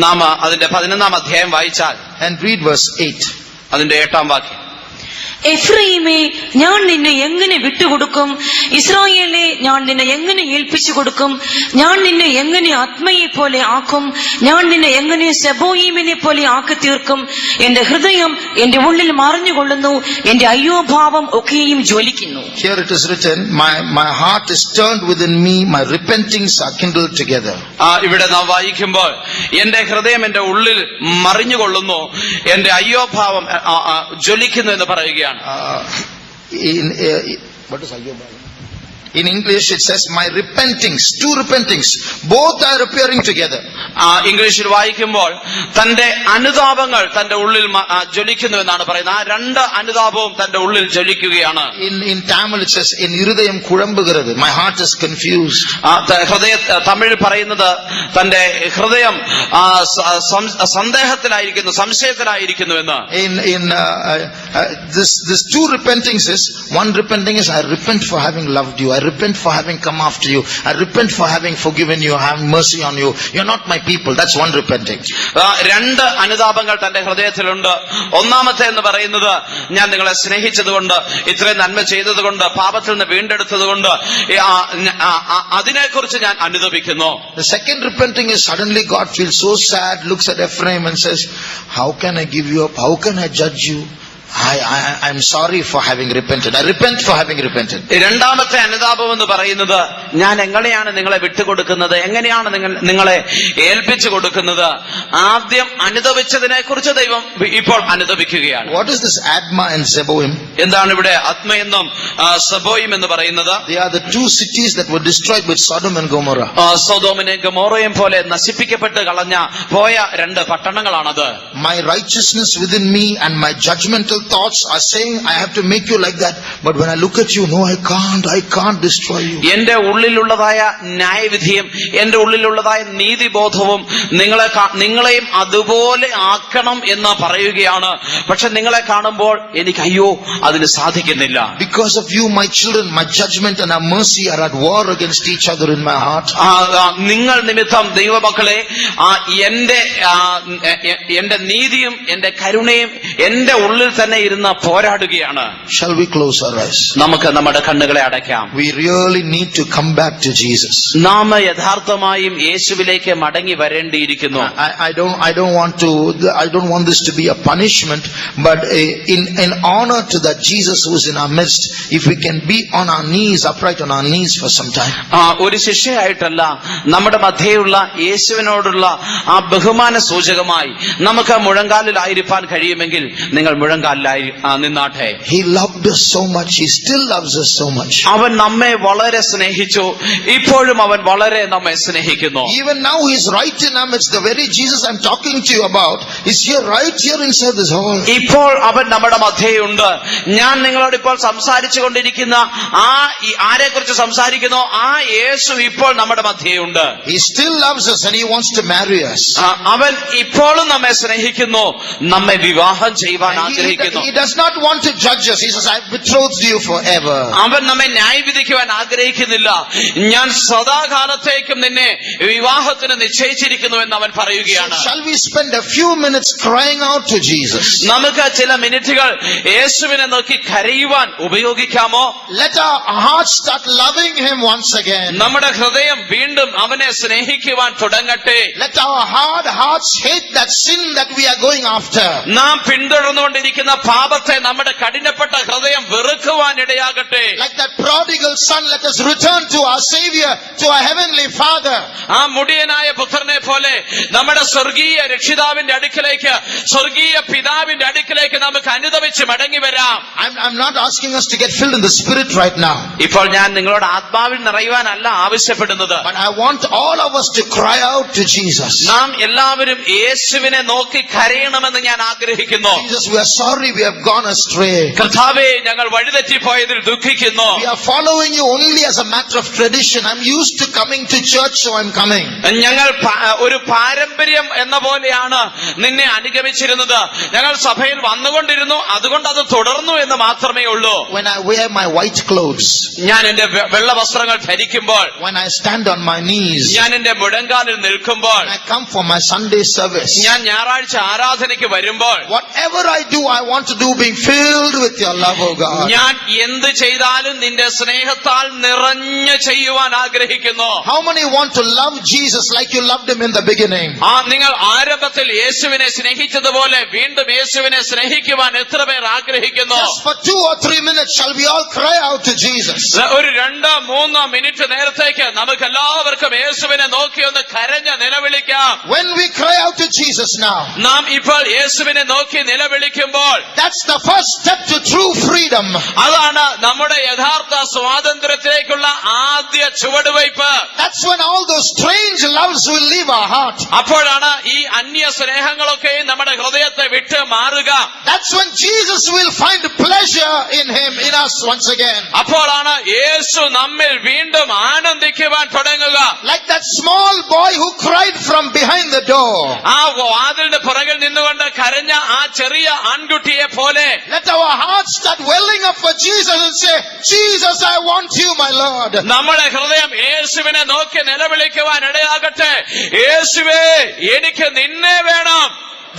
നാം അതിന്റെ 11-ാം അധ്യായം വായിച്ചാൽ and read verse 8, അതിന്റെ 8-ാം വാക്യം. എഫ്രൈമേ, ഞാൻ നിന്നെ എങ്ങനെ വിട്ടുകൊടുക്കും? ഇസ്രായേലെ, ഞാൻ നിന്നെ എങ്ങനെ ഏൽപ്പിച്ചു കൊടുക്കും? ഞാൻ നിന്നെ എങ്ങനെ ആത്മയെ പോലെ ആക്കും? ഞാൻ നിന്നെ എങ്ങനെ സെബോയീമിനെ പോലെ ആക്കി തീർക്കും? എന്റെ ഹൃദയം എന്റെ ഉള്ളിൽ മറിഞ്ഞുകൊള്ളുന്നു, എന്റെ അയ്യോഭാവം ഒക്കെയും ജ്വലിക്കുന്നു. Here it is written, my heart is turned within me, my repentings are kindled together. ഇവിടെ നാം വായിക്കുമ്പോൾ എന്റെ ഹൃദയം എന്റെ ഉള്ളിൽ മറിഞ്ഞുകൊള്ളുന്നു, എന്റെ അയ്യോഭാവം ജ്വലിക്കുന്നു എന്ന് പറയുകയാണ്. What is ayyobhavam? In English it says, my repentings, two repentings, both are appearing together. ഇംഗ്ലീഷിൽ വായിക്കുമ്പോൾ തന്റെ അനുതാപങ്ങൾ തന്റെ ഉള്ളിൽ ജ്വലിക്കുന്നു എന്നാണ് പറയുന്നത്. ആ രണ്ട് അനുതാപവും തന്റെ ഉള്ളിൽ ജ്വലിക്കുകയാണ്. In Tamil it says, in irudayam kulambugirathu, my heart is confused. ഹൃദയ തമിഴ് പറയുന്നത് തന്റെ ഹൃദയം സന്ദേഹത്തിലായിരിക്കുന്നു, സംശയത്തിലായിരിക്കുന്നു എന്ന്. In this two repentings is, one repenting is, I repent for having loved you, I repent for having come after you, I repent for having forgiven you, I have mercy on you, you're not my people. That's one repenting. രണ്ട് അനുതാപങ്ങൾ തന്റെ ഹൃദയത്തിലുണ്ട്. ഒന്നാമത്തെ എന്ന് പറയുന്നത്, ഞാൻ നിങ്ങളെ സ്നേഹിച്ചതുകൊണ്ട്, ഇത്രയും നന്മ ചെയ്തതുകൊണ്ട്, പാപത്തിൽ നിന്ന് വീണ്ടെടുത്തതുകൊണ്ട് അതിനെക്കുറിച്ച് ഞാൻ അനുതപിക്കുന്നു. The second repenting is, suddenly God feels so sad, looks at Ephraim and says, how can I give you up? How can I judge you? I'm sorry for having repented. I repent for having repented. രണ്ടാമത്തെ അനുതാപം എന്ന് പറയുന്നത്, ഞാൻ എങ്ങനെയാണ് നിങ്ങളെ വിട്ടുകൊടുക്കുന്നത്, എങ്ങനെയാണ് നിങ്ങളെ ഏൽപ്പിച്ചു കൊടുക്കുന്നത്? ആദ്യം അനുതപിച്ചതിനെ കുറിച്ച് ദൈവം ഇപ്പോൾ അനുതപിക്കുകയാണ്. What is this Adma and Zeboim? എന്താണ് ഇവിടെ ആത്മയെന്നും സെബോയിം എന്ന് പറയുന്നത്? They are the two cities that were destroyed with Sodom and Gomorrah. സൊദോമിനെയും ഗൊമോറയും പോലെ നശിപ്പിക്കപ്പെട്ട് പോയ രണ്ട് പട്ടണങ്ങളാണത്. My righteousness within me and my judgmental thoughts are saying, I have to make you like that, but when I look at you, no, I can't destroy you. എന്റെ ഉള്ളിലുള്ളതായ ന്യായവിധിയും എന്റെ ഉള്ളിലുള്ളതായ നീതിബോധവും നിങ്ങളെയും അതുപോലെ ആക്കണം എന്ന് പറയുകയാണ്. പക്ഷെ നിങ്ങളെ കാണുമ്പോൾ എനിക്ക് അയ്യോ അതിന് സാധിക്കുന്നില്ല. Because of you, my children, my judgment and our mercy are at war against each other in my heart. നിങ്ങൾ നിമിത്തം ദൈവമക്കളെ എന്റെ നീതിയും എന്റെ കരുണയും എന്റെ ഉള്ളിൽ തന്നെ ഇരുന്ന് പോരാടുകയാണ്. Shall we close our eyes? നമുക്ക് നമ്മുടെ കണ്ണുകളെ അടയ്ക്കാം. We really need to come back to Jesus. നാം യഥാർത്ഥമായും യേശുവിലേക്ക് മടങ്ങി വരേണ്ടിയിരിക്കുന്നു. I don't want this to be a punishment, but in honor to that Jesus who is in our midst, if we can be on our knees, upright on our knees for some time. ഒരു ശിക്ഷയായിട്ടല്ല, നമ്മുടെ മധ്യയുള്ള യേശുവിനോടുള്ള ആ ബഹുമാന സൂചകമായി നമുക്ക് മുഴങ്കാലിലായിരിക്കാൻ കഴിയുമെങ്കിൽ നിങ്ങൾ മുഴങ്കാലിലായി നിന്നാട്ടെ. He loved us so much. He still loves us so much. അവൻ നമ്മെ വളരെ സ്നേഹിച്ചു, ഇപ്പോഴും അവൻ വളരെ നമ്മെ സ്നേഹിക്കുന്നു. Even now he is right in our midst. The very Jesus I'm talking to you about is here, right here inside this hall. ഇപ്പോൾ അവൻ നമ്മുടെ മധ്യയുണ്ട്. ഞാൻ നിങ്ങളോട് ഇപ്പോൾ സംസാരിച്ചു കൊണ്ടിരിക്കുന്ന ആരെക്കുറിച്ച് സംസാരിക്കുന്നു, ആ യേശു ഇപ്പോൾ നമ്മുടെ മധ്യയുണ്ട്. He still loves us and he wants to marry us. അവൻ ഇപ്പോഴും നമ്മെ സ്നേഹിക്കുന്നു, നമ്മെ വിവാഹം ചെയ്യുവാൻ ആഗ്രഹിക്കുന്നു. He does not want to judge us. He says, I've betrothed you forever. അവൻ നമ്മെ ന്യായവിധിക്കുവാൻ ആഗ്രഹിക്കുന്നില്ല. ഞാൻ സദാകാലത്തേക്കും നിന്നെ വിവാഹത്തിന് നിശ്ചയിച്ചിരിക്കുന്നു എന്ന് അവൻ പറയുകയാണ്. Shall we spend a few minutes crying out to Jesus? നമുക്ക് ചില മിനിറ്റുകൾ യേശുവിനെ നോക്കി കരയുവാൻ ഉപയോഗിക്കാമോ? Let our hearts start loving him once again. നമ്മുടെ ഹൃദയം വീണ്ടും അവനെ സ്നേഹിക്കുവാൻ തുടങ്ങട്ടെ. Let our hard hearts hate that sin that we are going after. നാം പിന്തുടർന്നുകൊണ്ടിരിക്കുന്ന പാപത്തെ നമ്മുടെ കഠിനപ്പെട്ട ഹൃദയം വെറുക്കുവാൻ ഇടയാകട്ടെ. Like that prodigal son, let us return to our Savior, to our heavenly Father. ആ മുടിയനായ പുത്രനെ പോലെ നമ്മുടെ സ്വർഗീയ രക്ഷിതാവിന്റെ അടുക്കലേക്ക്, സ്വർഗീയ പിതാവിന്റെ അടുക്കലേക്ക് നമുക്ക് അനുദപിച്ച് മടങ്ങി വരാം. I'm not asking us to get filled in the Spirit right now. ഇപ്പോൾ ഞാൻ നിങ്ങളോട് ആത്മാവിൽ നിറയുവാനല്ല ആവശ്യപ്പെടുന്നത്. But I want all of us to cry out to Jesus. നാം എല്ലാവരും യേശുവിനെ നോക്കി കരയണമെന്ന് ഞാൻ ആഗ്രഹിക്കുന്നു. Jesus, we are sorry we have gone astray. കർത്താവേ, ഞങ്ങൾ വഴിതെറ്റിപ്പോയതിൽ ദുഃഖിക്കുന്നു. We are following you only as a matter of tradition. I'm used to coming to church, so I'm coming. ഞങ്ങൾ ഒരു പാരമ്പര്യം എന്ന പോലെയാണ് നിന്നെ അനുഗമിച്ചിരുന്നത്. ഞങ്ങൾ സഭയിൽ വന്നുകൊണ്ടിരുന്നു, അതുകൊണ്ട് അത് തുടർന്നു എന്ന് മാത്രമേ ഉള്ളൂ. When I wear my white clothes, ഞാൻ എന്റെ വെള്ള വസ്ത്രങ്ങൾ ധരിക്കുമ്പോൾ, when I stand on my knees, ഞാൻ എന്റെ മുഴങ്കാലിൽ നിൽക്കുമ്പോൾ, when I come for my Sunday service, ഞാൻ ഞായറാഴ്ച ആരാധനയ്ക്ക് വരുമ്പോൾ, whatever I do, I want to do being filled with your love, oh God. ഞാൻ എന്ത് ചെയ്താലും നിന്റെ സ്നേഹത്താൽ നിറഞ്ഞു ചെയ്യുവാൻ ആഗ്രഹിക്കുന്നു. How many want to love Jesus like you loved him in the beginning? നിങ്ങൾ ആരംഭത്തിൽ യേശുവിനെ സ്നേഹിച്ചതുപോലെ വീണ്ടും യേശുവിനെ സ്നേഹിക്കുവാൻ എത്ര പേർ ആഗ്രഹിക്കുന്നു? Just for 2 or 3 minutes shall we all cry out to Jesus. ഒരു 2-3 മിനിറ്റ് നേരത്തേക്ക് നമുക്ക് എല്ലാവർക്കും യേശുവിനെ നോക്കി ഒന്ന് കരഞ്ഞ് നിലവിളിക്കാം. When we cry out to Jesus now, നാം ഇപ്പോൾ യേശുവിനെ നോക്കി നിലവിളിക്കുമ്പോൾ that's the first step to true freedom. അതാണ് നമ്മുടെ യഥാർത്ഥ സ്വാതന്ത്ര്യത്തിലേക്കുള്ള ആദ്യ ചുവടുവയ്പ്. That's when all those strange loves will leave our heart. അപ്പോഴാണ് ഈ അന്യ സ്നേഹങ്ങളൊക്കെ നമ്മുടെ ഹൃദയത്തെ വിട്ട് മാറുക. That's when Jesus will find pleasure in him, in us once again. അപ്പോഴാണ് യേശു നമ്മിൽ വീണ്ടും ആനന്ദിക്കുവാൻ തുടങ്ങുക. Like that small boy who cried from behind the door. ആ വാതിലിന്റെ പുറകിൽ നിന്നുകൊണ്ട് കരഞ്ഞ ആ ചെറിയ ആൺകുട്ടിയെ പോലെ Let our hearts start welling up for Jesus and say, Jesus, I want you, my Lord. നമ്മുടെ ഹൃദയം യേശുവിനെ നോക്കി നിലവിളിക്കുവാൻ ഇടയാകട്ടെ. യേശുവേ, എനിക്ക് നിന്നെ വേണം.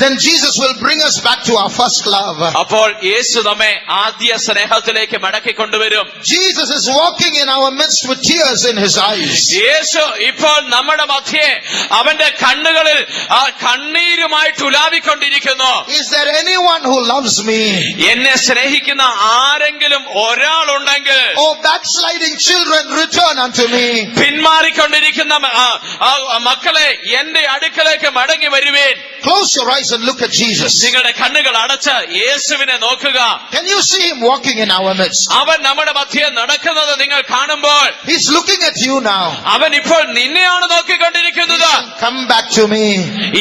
Then Jesus will bring us back to our first love. അപ്പോൾ യേശു നമ്മെ ആദ്യ സ്നേഹത്തിലേക്ക് മടക്കി കൊണ്ടുവരും. Jesus is walking in our midst with tears in his eyes. യേശു ഇപ്പോൾ നമ്മുടെ മധ്യേ അവന്റെ കണ്ണുകളിൽ ആ കണ്ണീരുമായിട്ട് ഉലാവിക്കൊണ്ടിരിക്കുന്നു. Is there anyone who loves me? എന്നെ സ്നേഹിക്കുന്ന ആരെങ്കിലും ഒരാളുണ്ടെങ്കിൽ, Oh, backsliding children, return unto me. പിന്മാറിക്കൊണ്ടിരിക്കുന്ന മക്കളെ എന്റെ അടുക്കലേക്ക് മടങ്ങി വരുവേൻ. Close your eyes and look at Jesus. നിങ്ങളുടെ കണ്ണുകൾ അടച്ച് യേശുവിനെ നോക്കുക. Can you see him walking in our midst? അവൻ നമ്മുടെ മധ്യേ നടക്കുന്നത് നിങ്ങൾ കാണുമ്പോൾ He's looking at you now. അവൻ ഇപ്പോൾ നിന്നെയാണ് നോക്കിക്കൊണ്ടിരിക്കുന്നത്. Come back to me.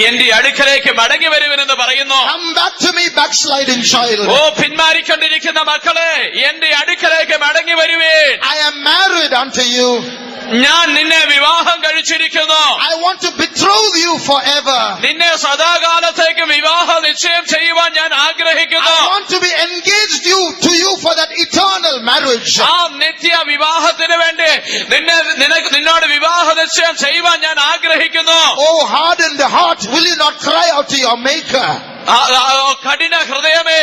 എന്റെ അടുക്കലേക്ക് മടങ്ങി വരുവനെന്ന് പറയുന്നു. Come back to me, backsliding child. ഓ പിന്മാറിക്കൊണ്ടിരിക്കുന്ന മക്കളെ, എന്റെ അടുക്കലേക്ക് മടങ്ങി വരുവേൻ. I am married unto you. ഞാൻ നിന്നെ വിവാഹം കഴിച്ചിരിക്കുന്നു. I want to betroth you forever. നിന്നെ സദാകാലത്തേക്ക് വിവാഹ നിശ്ചയം ചെയ്യുവാൻ ഞാൻ ആഗ്രഹിക്കുന്നു. I want to be engaged to you for that eternal marriage. ആ നിത്യ വിവാഹത്തിന് വേണ്ടി നിന്നോട് വിവാഹ നിശ്ചയം ചെയ്യുവാൻ ഞാൻ ആഗ്രഹിക്കുന്നു. Oh, hardened heart, will you not cry out to your maker? കഠിന ഹൃദയമേ,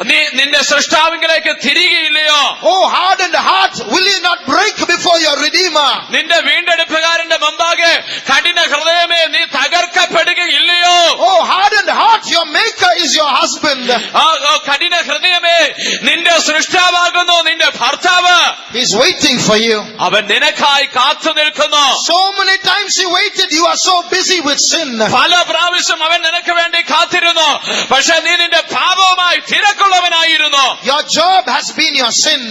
നീ നിന്റെ സൃഷ്ടാവിലേക്ക് തിരികെയില്ലയോ? Oh, hardened heart, will you not break before your Redeemer? നിന്റെ വീണ്ടെടുപ്പുകാരന്റെ മുമ്പാകെ കഠിന ഹൃദയമേ, നീ തകർക്കപ്പെടുകയില്ലയോ? Oh, hardened heart, your maker is your husband. കഠിന ഹൃദയമേ, നിന്റെ സൃഷ്ടാവാകുന്നു നിന്റെ ഭർത്താവ്. He's waiting for you. അവൻ നിനക്കായി കാത്തു നിൽക്കുന്നു. So many times he waited, you are so busy with sin. പല പ്രാവശ്യം അവൻ നിനക്ക് വേണ്ടി കാത്തിരുന്നു. പക്ഷെ നീ നിന്റെ പാപവുമായി തിരക്കുള്ളവനായിരുന്നു. Your job has been your sin.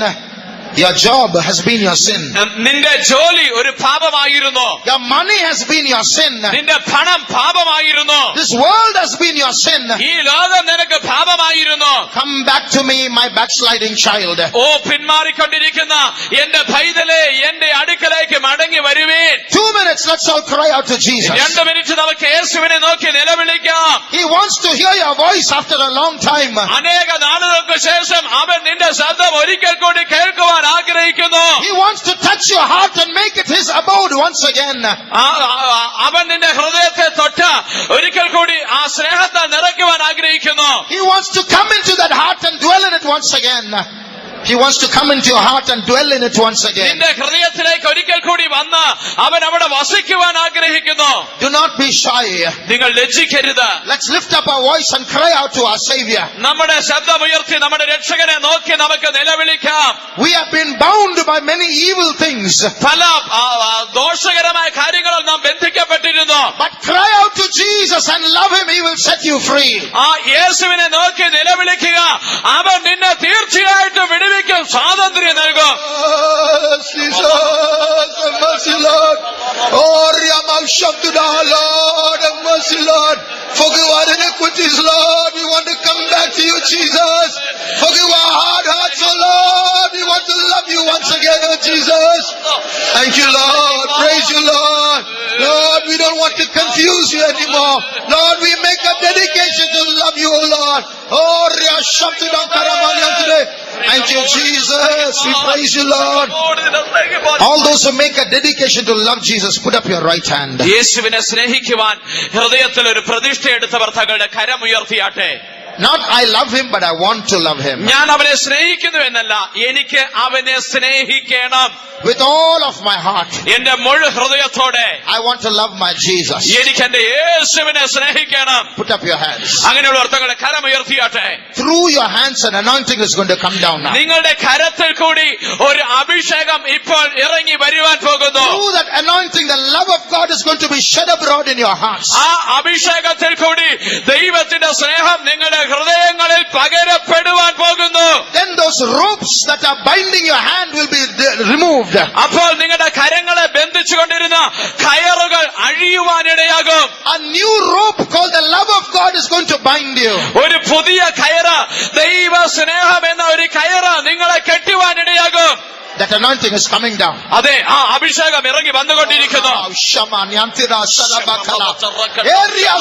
Your job has been your sin. നിന്റെ ജോലി ഒരു പാപമായിരുന്നു. Your money has been your sin. നിന്റെ പണം പാപമായിരുന്നു. This world has been your sin. ഈ ലോകം നിനക്ക് പാപമായിരുന്നു. Come back to me, my backsliding child. ഓ പിന്മാറിക്കൊണ്ടിരിക്കുന്ന എന്റെ പൈതലേ, എന്റെ അടുക്കലേക്ക് മടങ്ങി വരുവേൻ. 2 minutes, let's all cry out to Jesus. 2 minute നമുക്ക് യേശുവിനെ നോക്കി നിലവിളിക്കാം. He wants to hear your voice after a long time. അനേക നാളുകൾക്ക് ശേഷം അവൻ നിന്റെ ശബ്ദം ഒരിക്കൽ കൂടി കേൾക്കുവാൻ ആഗ്രഹിക്കുന്നു. He wants to touch your heart and make it his abode once again. അവൻ നിന്റെ ഹൃദയത്തെ തൊട്ട് ഒരിക്കൽ കൂടി ആ സ്നേഹത്തെ നിറയ്ക്കുവാൻ ആഗ്രഹിക്കുന്നു. He wants to come into that heart and dwell in it once again. He wants to come into your heart and dwell in it once again. നിന്റെ ഹൃദയത്തിലേക്ക് ഒരിക്കൽ കൂടി വന്ന് അവൻ അവിടെ വസിക്കുവാൻ ആഗ്രഹിക്കുന്നു. Do not be shy. നിങ്ങൾ ലജ്ജിക്കരുത്. Let's lift up our voice and cry out to our Savior. നമ്മുടെ ശബ്ദമുയർത്തി നമ്മുടെ രക്ഷകനെ നോക്കി നമുക്ക് നിലവിളിക്കാം. We have been bound by many evil things. പല ദോഷകരമായ കാര്യങ്ങളിൽ നാം ബന്ധിക്കപ്പെട്ടിരുന്നു. But cry out to Jesus and love him, he will set you free. ആ യേശുവിനെ നോക്കി നിലവിളിക്കുക, അവൻ നിന്നെ തീർച്ചയായിട്ടും വിടുവിക്കും, സ്വാതന്ത്ര്യം നൽകും. Jesus, have mercy, Lord. Oh, Riamal Shabduda, Lord, have mercy, Lord. Forgive our iniquities, Lord. We want to come back to you, Jesus. Forgive our hard hearts, oh Lord. We want to love you once again, oh Jesus. Thank you, Lord. Praise you, Lord. Lord, we don't want to confuse you anymore. Lord, we make a dedication to love you, oh Lord. Oh, Ria Shabduda Karamanya today. Thank you, Jesus. We praise you, Lord. All those who make a dedication to love Jesus, put up your right hand. യേശുവിനെ സ്നേഹിക്കുവാൻ ഹൃദയത്തിൽ ഒരു പ്രതിഷ്ഠ എടുത്തവർ തങ്ങളുടെ കരമുയർത്തിയാട്ടെ. Not I love him, but I want to love him. ഞാൻ അവനെ സ്നേഹിക്കുന്നു എന്നല്ല, എനിക്ക് അവനെ സ്നേഹിക്കണം. With all of my heart, എന്റെ മുഴു ഹൃദയത്തോടെ I want to love my Jesus. എനിക്ക് എന്റെ യേശുവിനെ സ്നേഹിക്കണം. Put up your hands. അങ്ങനെയുള്ള അർത്ഥങ്ങളെ കരമുയർത്തിയാട്ടെ. Through your hands an anointing is going to come down now. നിങ്ങളുടെ കരത്തിൽ കൂടി ഒരു അഭിഷേകം ഇപ്പോൾ ഇറങ്ങി വരുവാൻ പോകുന്നു. Through that anointing the love of God is going to be shed abroad in your hearts. ആ അഭിഷേകത്തിൽ കൂടി ദൈവത്തിന്റെ സ്നേഹം നിങ്ങളുടെ ഹൃദയങ്ങളിൽ പകരപ്പെടുവാൻ പോകുന്നു. Then those ropes that are binding your hand will be removed. അപ്പോൾ നിങ്ങളുടെ കരങ്ങളെ ബന്ധിച്ചുകൊണ്ടിരുന്ന കയറുകൾ അഴിയുവാനിടയാകും. A new rope called the love of God is going to bind you. ഒരു പുതിയ കയറ്, ദൈവ സ്നേഹം എന്ന ഒരു കയറ് നിങ്ങളെ കെട്ടുവാനിടയാകും. That anointing is coming down. അതെ, ആ അഭിഷേകം ഇറങ്ങി വന്നുകൊണ്ടിരിക്കുന്നു. Area